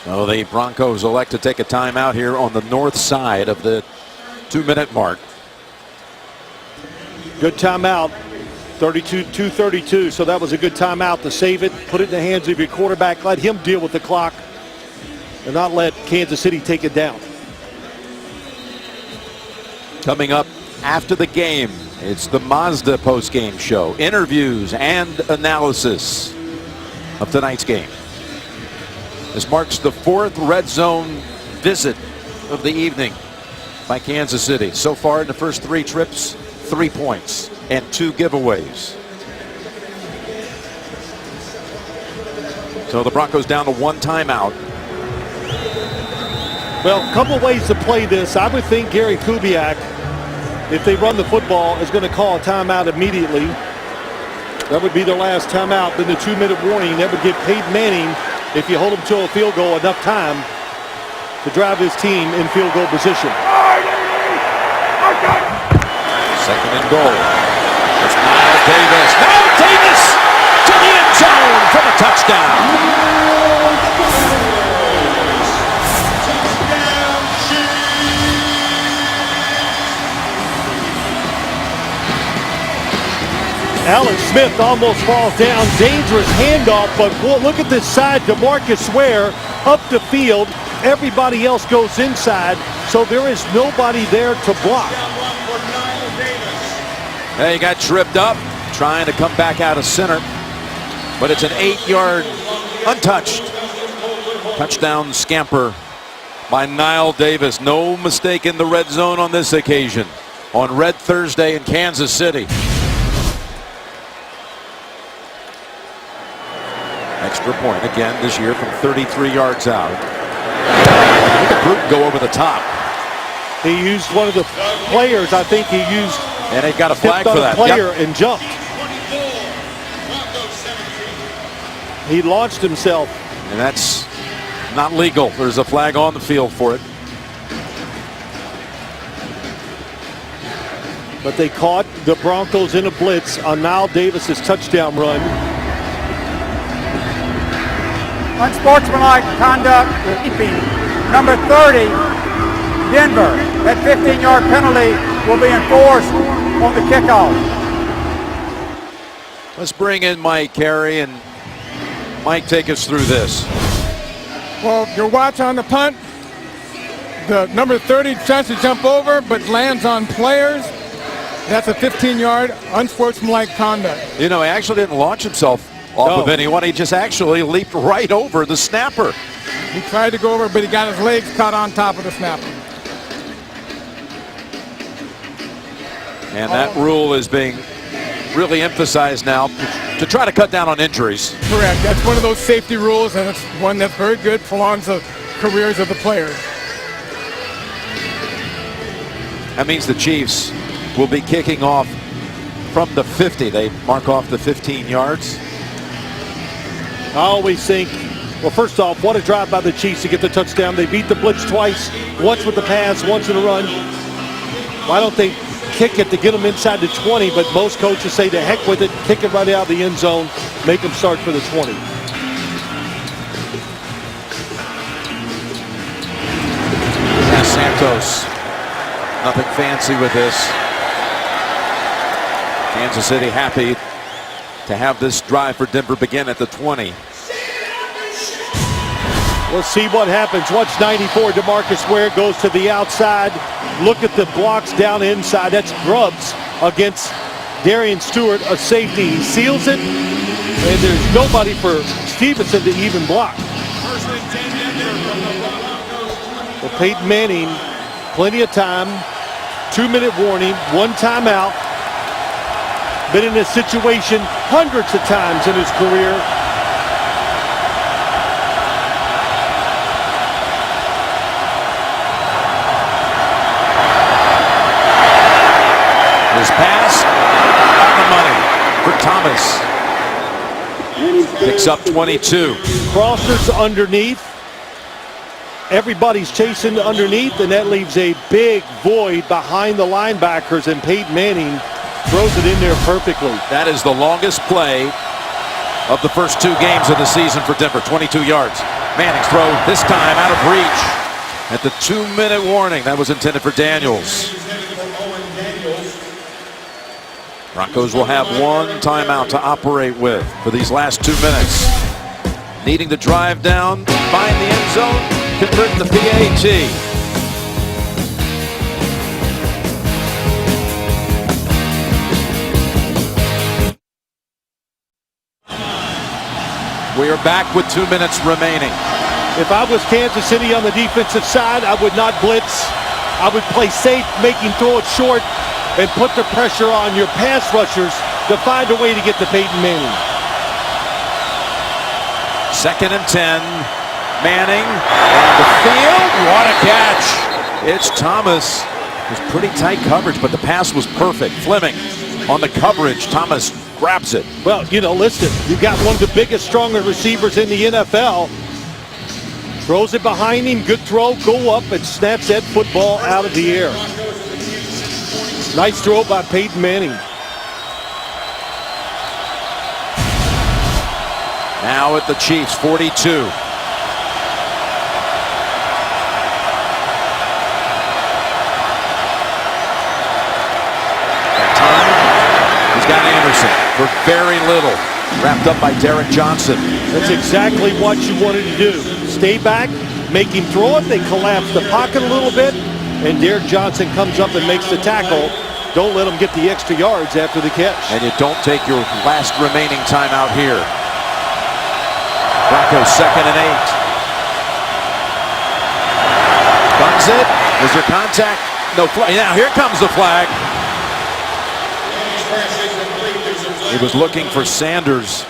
So the Broncos elect to take a timeout here on the north side of the 2-minute mark. Good timeout. 2:32, so that was a good timeout to save it, put it in the hands of your quarterback, let him deal with the clock, and not let Kansas City take it down. Coming up after the game, it's the Mazda post-game show. Interviews and analysis of tonight's game. This marks the 4th red zone visit of the evening by Kansas City. So far in the first 3 trips, 3 points and 2 giveaways. So the Broncos down to 1 timeout. Well, a couple ways to play this. I would think Gary Kubiak, if they run the football, is going to call a timeout immediately. That would be their last timeout. Then the 2-minute warning, that would give Peyton Manning, if you hold him to a field goal, enough time to drive his team in field goal position. 2nd and goal. It's Niall Davis. Niall Davis to the end zone for the touchdown. Alex Smith almost falls down. Dangerous handoff, but look at this side. DeMarcus Ware up the field. Everybody else goes inside, so there is nobody there to block. He got tripped up, trying to come back out of center, but it's an 8-yard untouched touchdown scamper by Niall Davis. No mistake in the red zone on this occasion on Red Thursday in Kansas City. Extra point again this year from 33 yards out. Look at Bruton go over the top. He used one of the players, I think he used. And they got a flag for that. Player and jumped. He launched himself. And that's not legal. There's a flag on the field for it. But they caught the Broncos in a blitz on Niall Davis's touchdown run. Unsportsmanlike conduct, keeping number 30, Denver. That 15-yard penalty will be enforced on the kickoff. Let's bring in Mike Carey, and Mike, take us through this. Well, your watch on the punt. The number 30 tries to jump over, but lands on players. That's a 15-yard unsportsmanlike conduct. You know, he actually didn't launch himself off of anyone. He just actually leaped right over the snapper. He tried to go over, but he got his legs caught on top of the snapper. And that rule is being really emphasized now to try to cut down on injuries. Correct. That's one of those safety rules, and it's one that's very good, prolongs the careers of the players. That means the Chiefs will be kicking off from the 50. They mark off the 15 yards. I always think, well, first off, what a drive by the Chiefs to get the touchdown. They beat the blitz twice, once with the pass, once in a run. Why don't they kick it to get them inside the 20? But most coaches say to heck with it, kick it right out of the end zone, make them start for the 20. Santos, nothing fancy with this. Kansas City happy to have this drive for Denver begin at the 20. We'll see what happens. Watch 94, DeMarcus Ware goes to the outside. Look at the blocks down inside. That's Grubbs against Darian Stewart, a safety. He seals it, and there's nobody for Stevenson to even block. Well, Peyton Manning, plenty of time, 2-minute warning, 1 timeout. Been in this situation hundreds of times in his career. His pass on the money for Thomas. Picks up 22. Crossers underneath. Everybody's chasing underneath, and that leaves a big void behind the linebackers, and Peyton Manning throws it in there perfectly. That is the longest play of the first 2 games of the season for Denver, 22 yards. Manning's throw this time out of reach at the 2-minute warning. That was intended for Daniels. Broncos will have 1 timeout to operate with for these last 2 minutes. Needing to drive down, find the end zone, convert the PAT. We are back with 2 minutes remaining. If I was Kansas City on the defensive side, I would not blitz. I would play safe, making throw it short, and put the pressure on your pass rushers to find a way to get to Peyton Manning. 2nd and 10. Manning on the field. What a catch. It's Thomas. It was pretty tight coverage, but the pass was perfect. Fleming on the coverage. Thomas grabs it. Well, you know, listen, you got one of the biggest, strongest receivers in the NFL. Throws it behind him, good throw, go up and snaps that football out of the air. Nice throw by Peyton Manning. Now at the Chiefs, 42. Got Anderson for very little. Wrapped up by Derek Johnson. That's exactly what you wanted to do. Stay back, make him throw it. They collapse the pocket a little bit, and Derek Johnson comes up and makes the tackle. Don't let him get the extra yards after the catch. And you don't take your last remaining timeout here. Broncos 2nd and 8. Guns it. Is there contact? No flag. Now here comes the flag. He was looking for Sanders.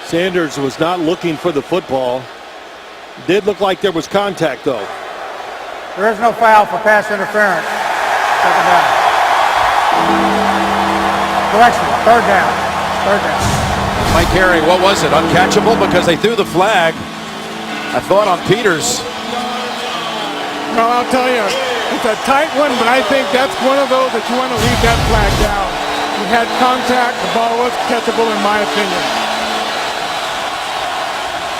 Sanders was not looking for the football. Did look like there was contact, though. There is no foul for pass interference. 2nd down. Correction, 3rd down. 3rd down. Mike Harry, what was it? Uncatchable because they threw the flag. I thought on Peters. Well, I'll tell you, it's a tight one, but I think that's one of those that you want to leave that flag down. You had contact, the ball was catchable in my opinion.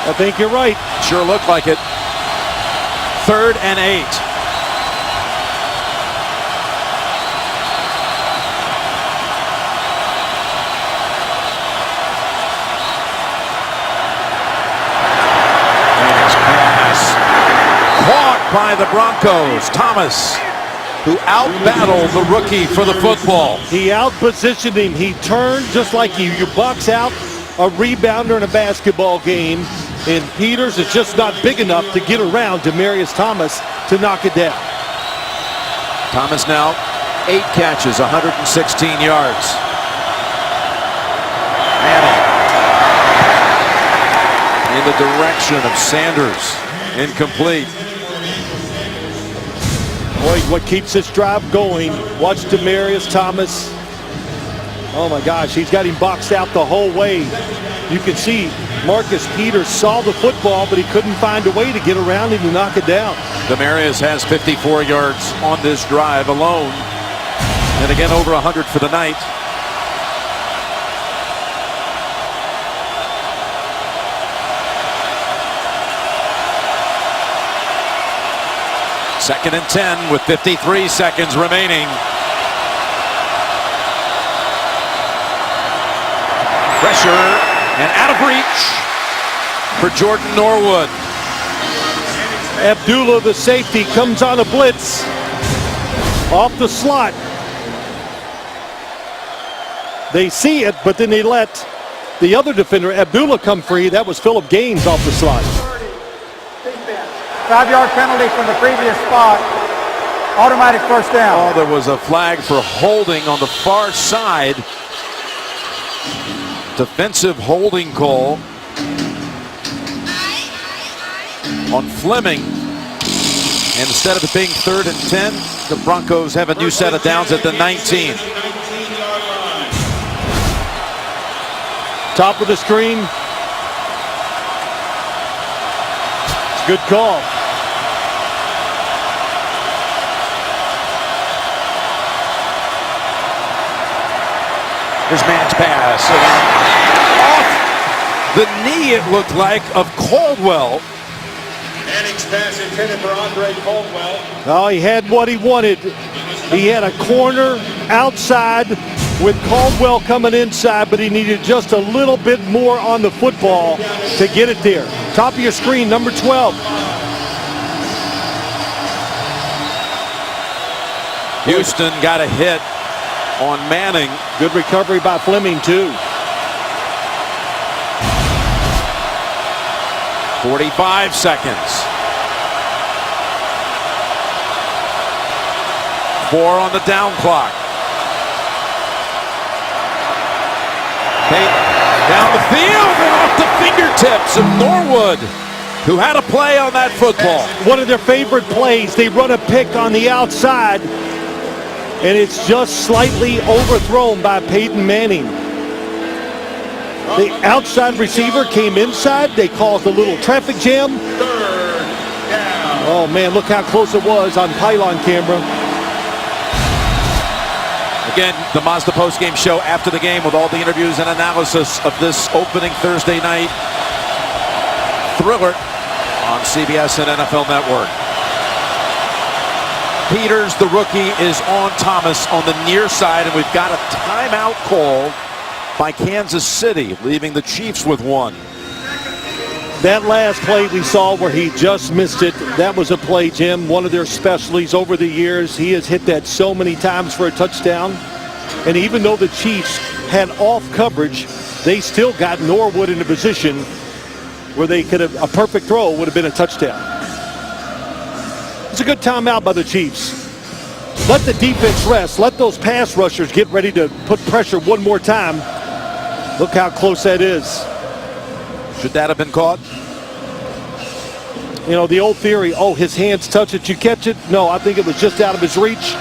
I think you're right. Sure looked like it. 3rd and 8. By the Broncos, Thomas, who out-battled the rookie for the football. He out-positioned him. He turned just like you box out a rebounder in a basketball game, and Peters is just not big enough to get around Demaryius Thomas to knock it down. Thomas now 8 catches, 116 yards. Manning the direction of Sanders. Incomplete. Boy, what keeps this drive going? Watch Demaryius Thomas. Oh my gosh, he's got him boxed out the whole way. You can see Marcus Peters saw the football, but he couldn't find a way to get around him to knock it down. Demaryius has 54 yards on this drive alone. And again, over 100 for the night. Second and 10 with 53 seconds remaining. Pressure and out of reach for Jordan Norwood. Abdullah, the safety, comes on a blitz off the slot. They see it, but then they let the other defender, Abdullah, come free. That was Philip Gaines off the slot. 5-yard penalty from the previous spot. Automatic first down. Oh, there was a flag for holding on the far side. Defensive holding call on Fleming. And instead of it being 3rd and 10, the Broncos have a new set of downs at the 19. Top of the screen. It's a good call. Here's Mann's pass. Off the knee, it looked like, of Caldwell. Manning's pass intended for Andre Caldwell. Oh, he had what he wanted. He had a corner outside with Caldwell coming inside, but he needed just a little bit more on the football to get it there. Top of your screen, number 12. Houston got a hit on Manning. Good recovery by Fleming, too. 45 seconds. 4 on the down clock. Down the field and off the fingertips of Norwood, who had a play on that football. One of their favorite plays. They run a pick on the outside, and it's just slightly overthrown by Peyton Manning. The outside receiver came inside. They caused a little traffic jam. Oh, man, look how close it was on pylon camera. Again, the Mazda postgame show after the game with all the interviews and analysis of this opening Thursday night thriller on CBS and NFL Network. Peters, the rookie, is on Thomas on the near side, and we've got a timeout call by Kansas City, leaving the Chiefs with 1. That last play we saw where he just missed it, that was a play, Jim, one of their specialties over the years. He has hit that so many times for a touchdown. And even though the Chiefs had off coverage, they still got Norwood in a position where they could have, a perfect throw would have been a touchdown. It's a good timeout by the Chiefs. Let the defense rest. Let those pass rushers get ready to put pressure one more time. Look how close that is. Should that have been caught? You know, the old theory, oh, his hands touch it, you catch it. No, I think it was just out of his reach.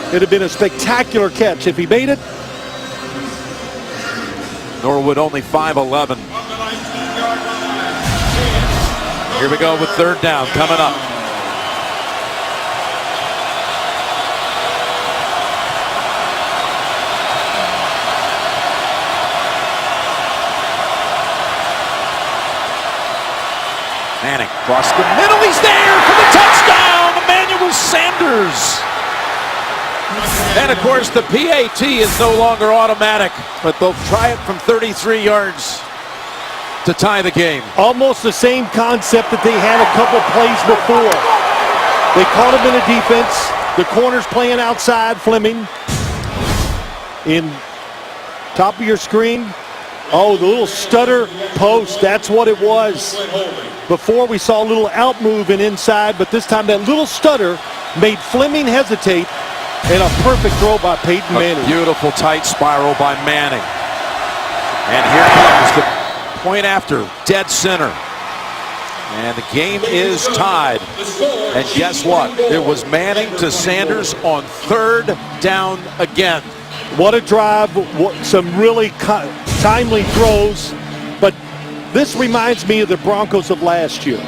It'd have been a spectacular catch if he made it. Norwood only 5'11". Here we go with 3rd down coming up. Manning across the middle. He's there for the touchdown. Emmanuel Sanders. And of course, the PAT is no longer automatic, but they'll try it from 33 yards to tie the game. Almost the same concept that they had a couple plays before. They caught him in a defense. The corner's playing outside, Fleming. In top of your screen. Oh, the little stutter post, that's what it was. Before we saw a little out move and inside, but this time that little stutter made Fleming hesitate, and a perfect throw by Peyton Manning. A beautiful tight spiral by Manning. And here comes the Point after, dead center. And the game is tied. And guess what? It was Manning to Sanders on 3rd down again. What a drive, some really timely throws. But this reminds me of the Broncos of last year,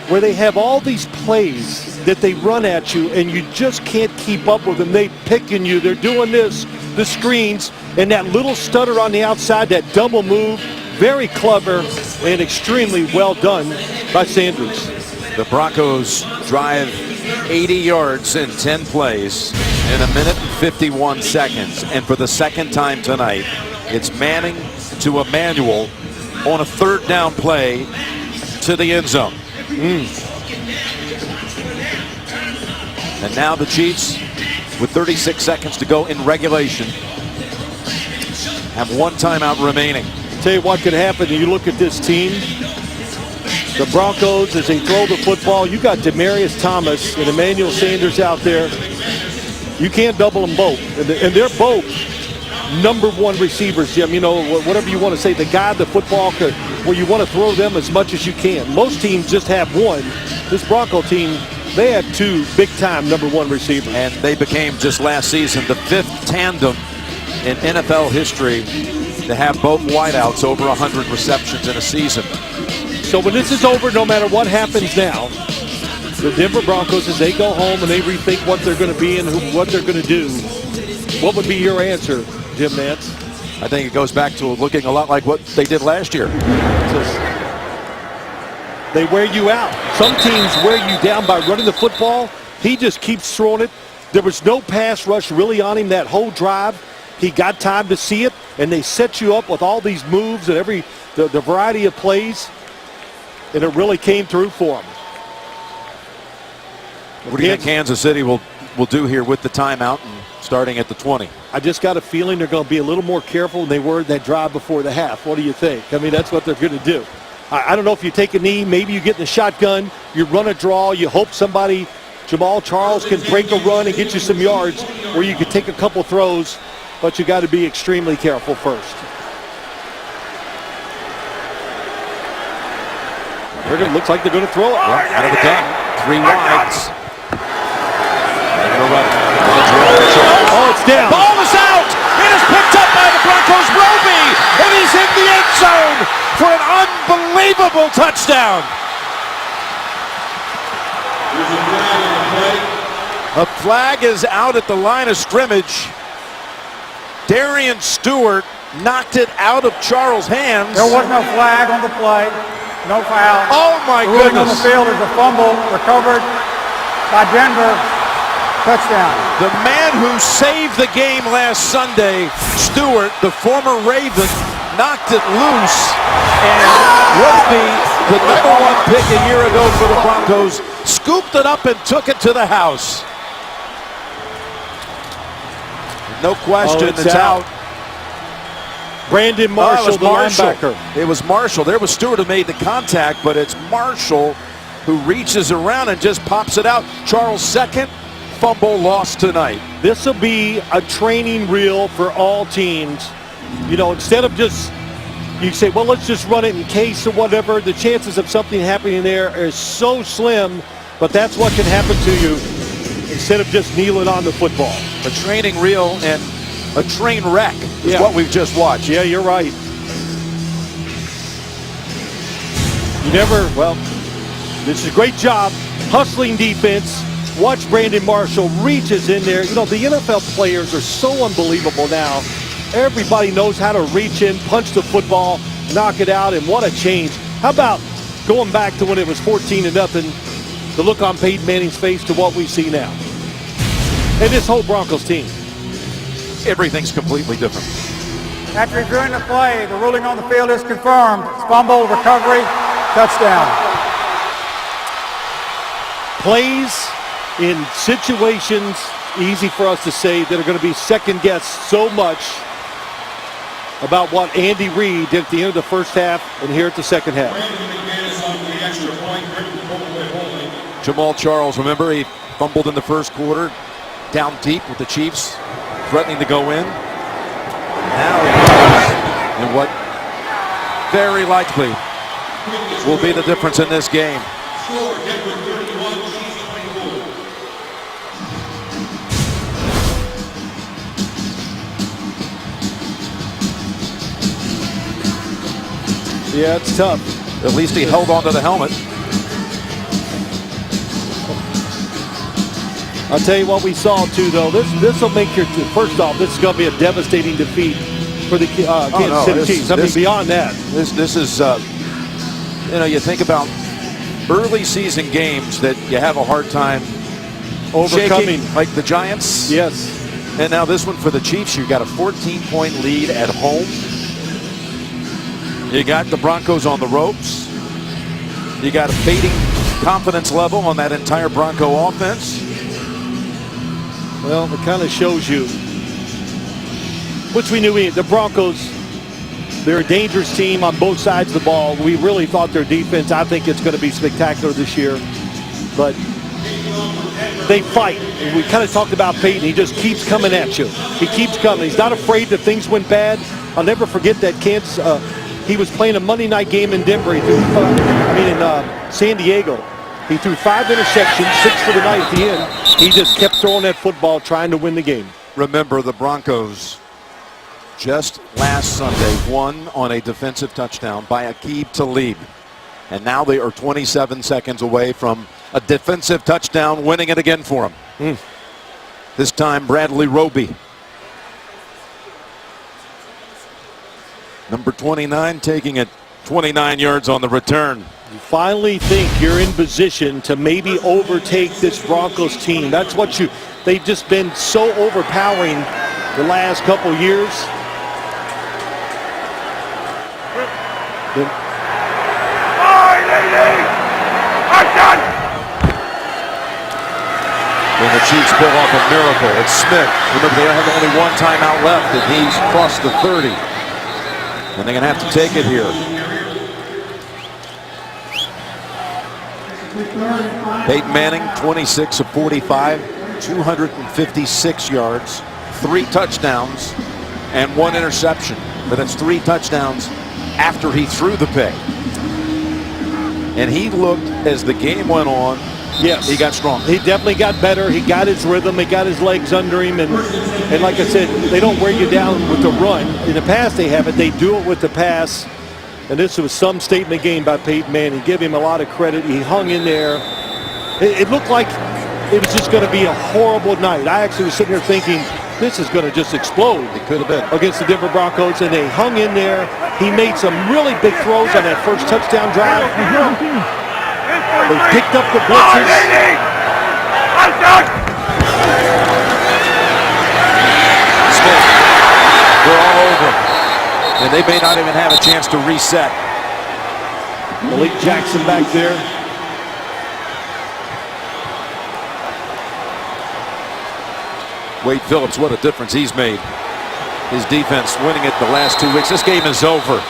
where they have all these plays that they run at you and you just can't keep up with them. They picking you, they're doing this, the screens, and that little stutter on the outside, that double move, very clever and extremely well done by Sanders. The Broncos drive 80 yards in 10 plays in 1 minute and 51 seconds. And for the second time tonight, it's Manning to Emmanuel on a 3rd down play to the end zone. And now the Chiefs, with 36 seconds to go in regulation, have 1 timeout remaining. Tell you what could happen. You look at this team, the Broncos, as they throw the football, you got Demaryius Thomas and Emmanuel Sanders out there. You can't double them both. And they're both #1 receivers, Jim. You know, whatever you want to say, the guy, the football, where you want to throw them as much as you can. Most teams just have one. This Bronco team, they had 2 big-time #1 receivers. And they became, just last season, the 5th tandem in NFL history to have both wideouts over 100 receptions in a season. So when this is over, no matter what happens now, the Denver Broncos, as they go home and they rethink what they're going to be and what they're going to do, what would be your answer, Jim Nantz? I think it goes back to looking a lot like what they did last year. They wear you out. Some teams wear you down by running the football. He just keeps throwing it. There was no pass rush really on him that whole drive. He got time to see it, and they set you up with all these moves and the variety of plays, and it really came through for him. What do you think Kansas City will do here with the timeout and starting at the 20? I just got a feeling they're going to be a little more careful than they were in that drive before the half. What do you think? I mean, that's what they're going to do. I don't know if you take a knee, maybe you get in the shotgun, you run a draw, you hope somebody, Jamal Charles, can break a run and get you some yards, or you could take a couple throws, but you got to be extremely careful first. Looks like they're going to throw it. Yeah, out of the gun. 3 wides. Oh, it's down. Ball is out. It is picked up by the Broncos. Roby, and he's in the end zone for an unbelievable touchdown. A flag is out at the line of scrimmage. Darian Stewart knocked it out of Charles' hands. There was no flag on the play. No foul. Oh, my goodness. On the goodness. field is a fumble recovered by Denver. Touchdown. The man who saved the game last Sunday, Stewart, the former Raven, knocked it loose and would be the #1 pick a year ago for the Broncos. Scooped it up and took it to the house. No question, it's out. Brandon Marshall, the linebacker. It was Marshall. There was Stewart who made the contact, but it's Marshall who reaches around and just pops it out. Charles' second fumble lost tonight. This will be a training reel for all teams. You know, instead of just, you say, well, let's just run it in case or whatever, the chances of something happening there are so slim, but that's what can happen to you instead of just kneeling on the football. A training reel and a train wreck is what we've just watched. Yeah, you're right. You never, well, this is a great job. Hustling defense. Watch Brandon Marshall reaches in there. You know, the NFL players are so unbelievable now. Everybody knows how to reach in, punch the football, knock it out, and what a change. How about going back to when it was 14-0, the look on Peyton Manning's face to what we see now? And this whole Broncos team. Everything's completely different. After reviewing the play, the ruling on the field is confirmed. It's fumble, recovery, touchdown. Plays in situations, easy for us to say, that are going to be second-guessed so much about what Andy Reid did at the end of the first half and here at the second half. Jamal Charles, remember, he fumbled in the first quarter, down deep with the Chiefs, threatening to go in. Now he goes in what very likely will be the difference in this game. Yeah, it's tough. At least he held on to the helmet. I'll tell you what we saw too, though. This will make your first off. This is going to be a devastating defeat for the Kansas City Chiefs. I mean, beyond that, this is you know, you think about early season games that you have a hard time overcoming, shaking, like the Giants. Yes. And now this one for the Chiefs. You got a 14-point lead at home. You got the Broncos on the ropes. You got a fading confidence level on that entire Bronco offense. Well, it kind of shows you, which we knew, the Broncos, they're a dangerous team on both sides of the ball. We really thought their defense, I think it's going to be spectacular this year. But they fight. And we kind of talked about Peyton. He just keeps coming at you. He keeps coming. He's not afraid that things went bad. I'll never forget that he was playing a Monday night game in Denver. He threw, in San Diego. He threw 5 interceptions, 6 for the night at the end. He just kept throwing that football, trying to win the game. Remember, the Broncos just last Sunday won on a defensive touchdown by Aqib Talib. And now they are 27 seconds away from a defensive touchdown, winning it again for them. This time, Bradley Roby. Number 29 taking it 29 yards on the return. You finally think you're in position to maybe overtake this Broncos team. That's what they've just been so overpowering the last couple years. When the Chiefs pull off a miracle, it's Smith. Remember, they have only one timeout left, and he's crossed the 30. And they're going to have to take it here. Peyton Manning, 26 of 45, 256 yards, 3 touchdowns, and 1 interception. But it's 3 touchdowns after he threw the pick. And he looked, as the game went on, yes, he got stronger. He definitely got better. He got his rhythm. He got his legs under him. And like I said, they don't wear you down with the run. In the past, they have it. They do it with the pass. And this was some statement game by Peyton Manning. Give him a lot of credit. He hung in there. It looked like it was just going to be a horrible night. I actually was sitting here thinking, this is going to just explode. It could have been. Against the Denver Broncos, and they hung in there. He made some really big throws on that first touchdown drive. They picked up the blitzes. Smith, they're all over. And they may not even have a chance to reset. Malik Jackson back there. Wade Phillips, what a difference he's made. His defense winning it the last 2 weeks. This game is over.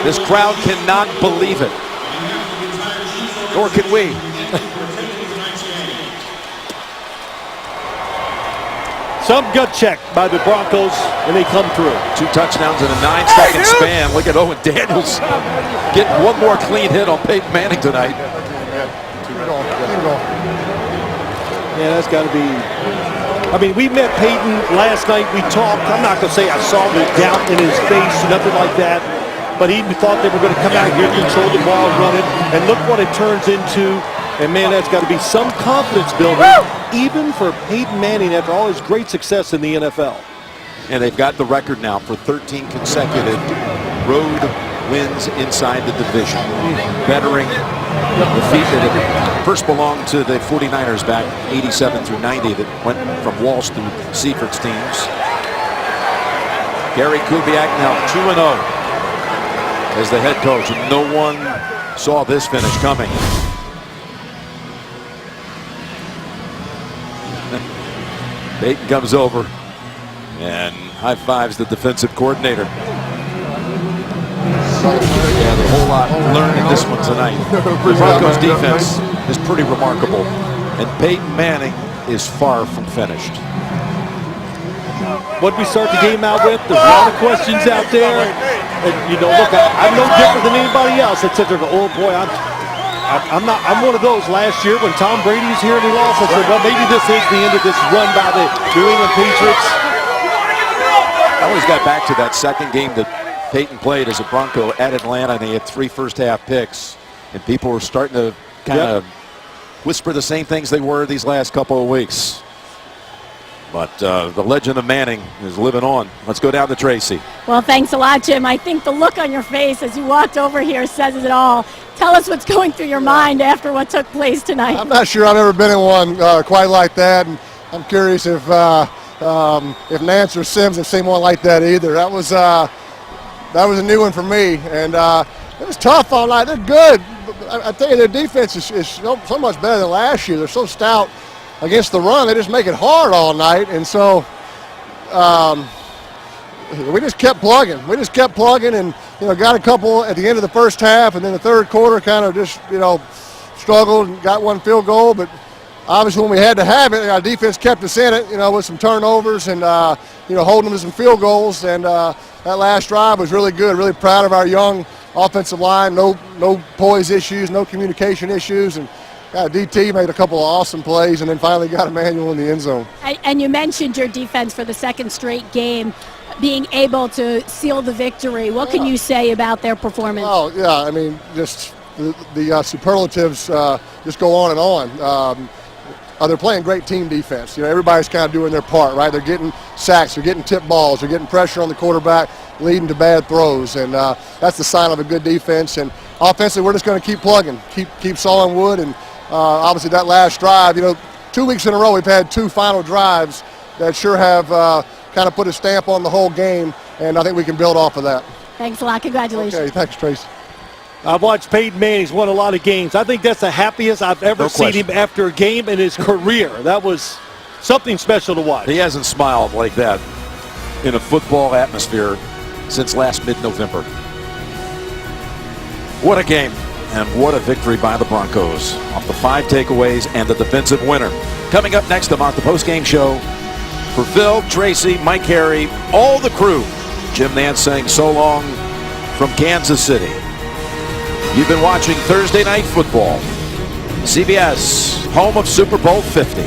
This crowd cannot believe it. Nor can we. Some gut check by the Broncos, and they come through. 2 touchdowns in a 9-second span. Look at Owen Daniels getting one more clean hit on Peyton Manning tonight. Yeah, that's got to be. I mean, we met Peyton last night. We talked. I'm not going to say I saw the doubt in his face, nothing like that. But he thought they were going to come out here, control the ball, run it. And look what it turns into. And, man, that's got to be some confidence building, even for Peyton Manning after all his great success in the NFL. And they've got the record now for 13 consecutive road wins inside the division. Bettering the feat that first belonged to the 49ers back 87 through 90 that went from Walsh through Seifert's teams. Gary Kubiak now 2-0 as the head coach. And no one saw this finish coming. Peyton comes over and high fives the defensive coordinator. Yeah, the whole lot learned in this one tonight. The Broncos defense is pretty remarkable, and Peyton Manning is far from finished. what we start the game out with? There's a lot of questions out there. And, you know, look, I'm no different than anybody else. I sit there and go, oh, boy, I'm one of those. Last year when Tom Brady was here and he lost, I said, well, maybe this is the end of this run by the New England Patriots. I always got back to that second game that Peyton played as a Bronco at Atlanta, and he had 3 first-half picks. And people were starting to kind of whisper the same things they were these last couple of weeks. But the legend of Manning is living on. Let's go down to Tracy. Well, thanks a lot, Jim. I think the look on your face as you walked over here says it all. Tell us what's going through your mind after what took place tonight. I'm not sure I've ever been in one quite like that, and I'm curious if Nantz or Sims have seen one like that either. That was a new one for me, and it was tough all night. They're good. I tell you, their defense is so much better than last year. They're so stout against the run. They just make it hard all night, and so we just kept plugging. And got a couple at the end of the first half, and then the third quarter kind of just struggled and got one field goal. But obviously, when we had to have it, our defense kept us in it. With some turnovers and holding them to some field goals. And that last drive was really good. Really proud of our young offensive line. No poise issues, no communication issues, and DT made a couple of awesome plays, and then finally got Emmanuel in the end zone. And you mentioned your defense for the second straight game being able to seal the victory. What can you say about their performance? Oh, yeah, I mean, just the superlatives just go on and on. They're playing great team defense. Everybody's kind of doing their part, right? They're getting sacks, they're getting tipped balls, they're getting pressure on the quarterback, leading to bad throws, and that's the sign of a good defense. And offensively, we're just going to keep plugging, keep sawing wood, and obviously that last drive, 2 weeks in a row we've had 2 final drives that sure have kind of put a stamp on the whole game, and I think we can build off of that. Thanks a lot. Congratulations. Okay, thanks, Trace. I've watched Peyton Manning. He's won a lot of games. I think that's the happiest I've ever seen him after a game in his career. That was something special to watch. He hasn't smiled like that in a football atmosphere since last mid-November. What a game, and what a victory by the Broncos off the 5 takeaways and the defensive winner. Coming up next on the postgame show, for Phil, Tracy, Mike Harry, all the crew, Jim Nantz saying so long from Kansas City. You've been watching Thursday Night Football, CBS, home of Super Bowl 50.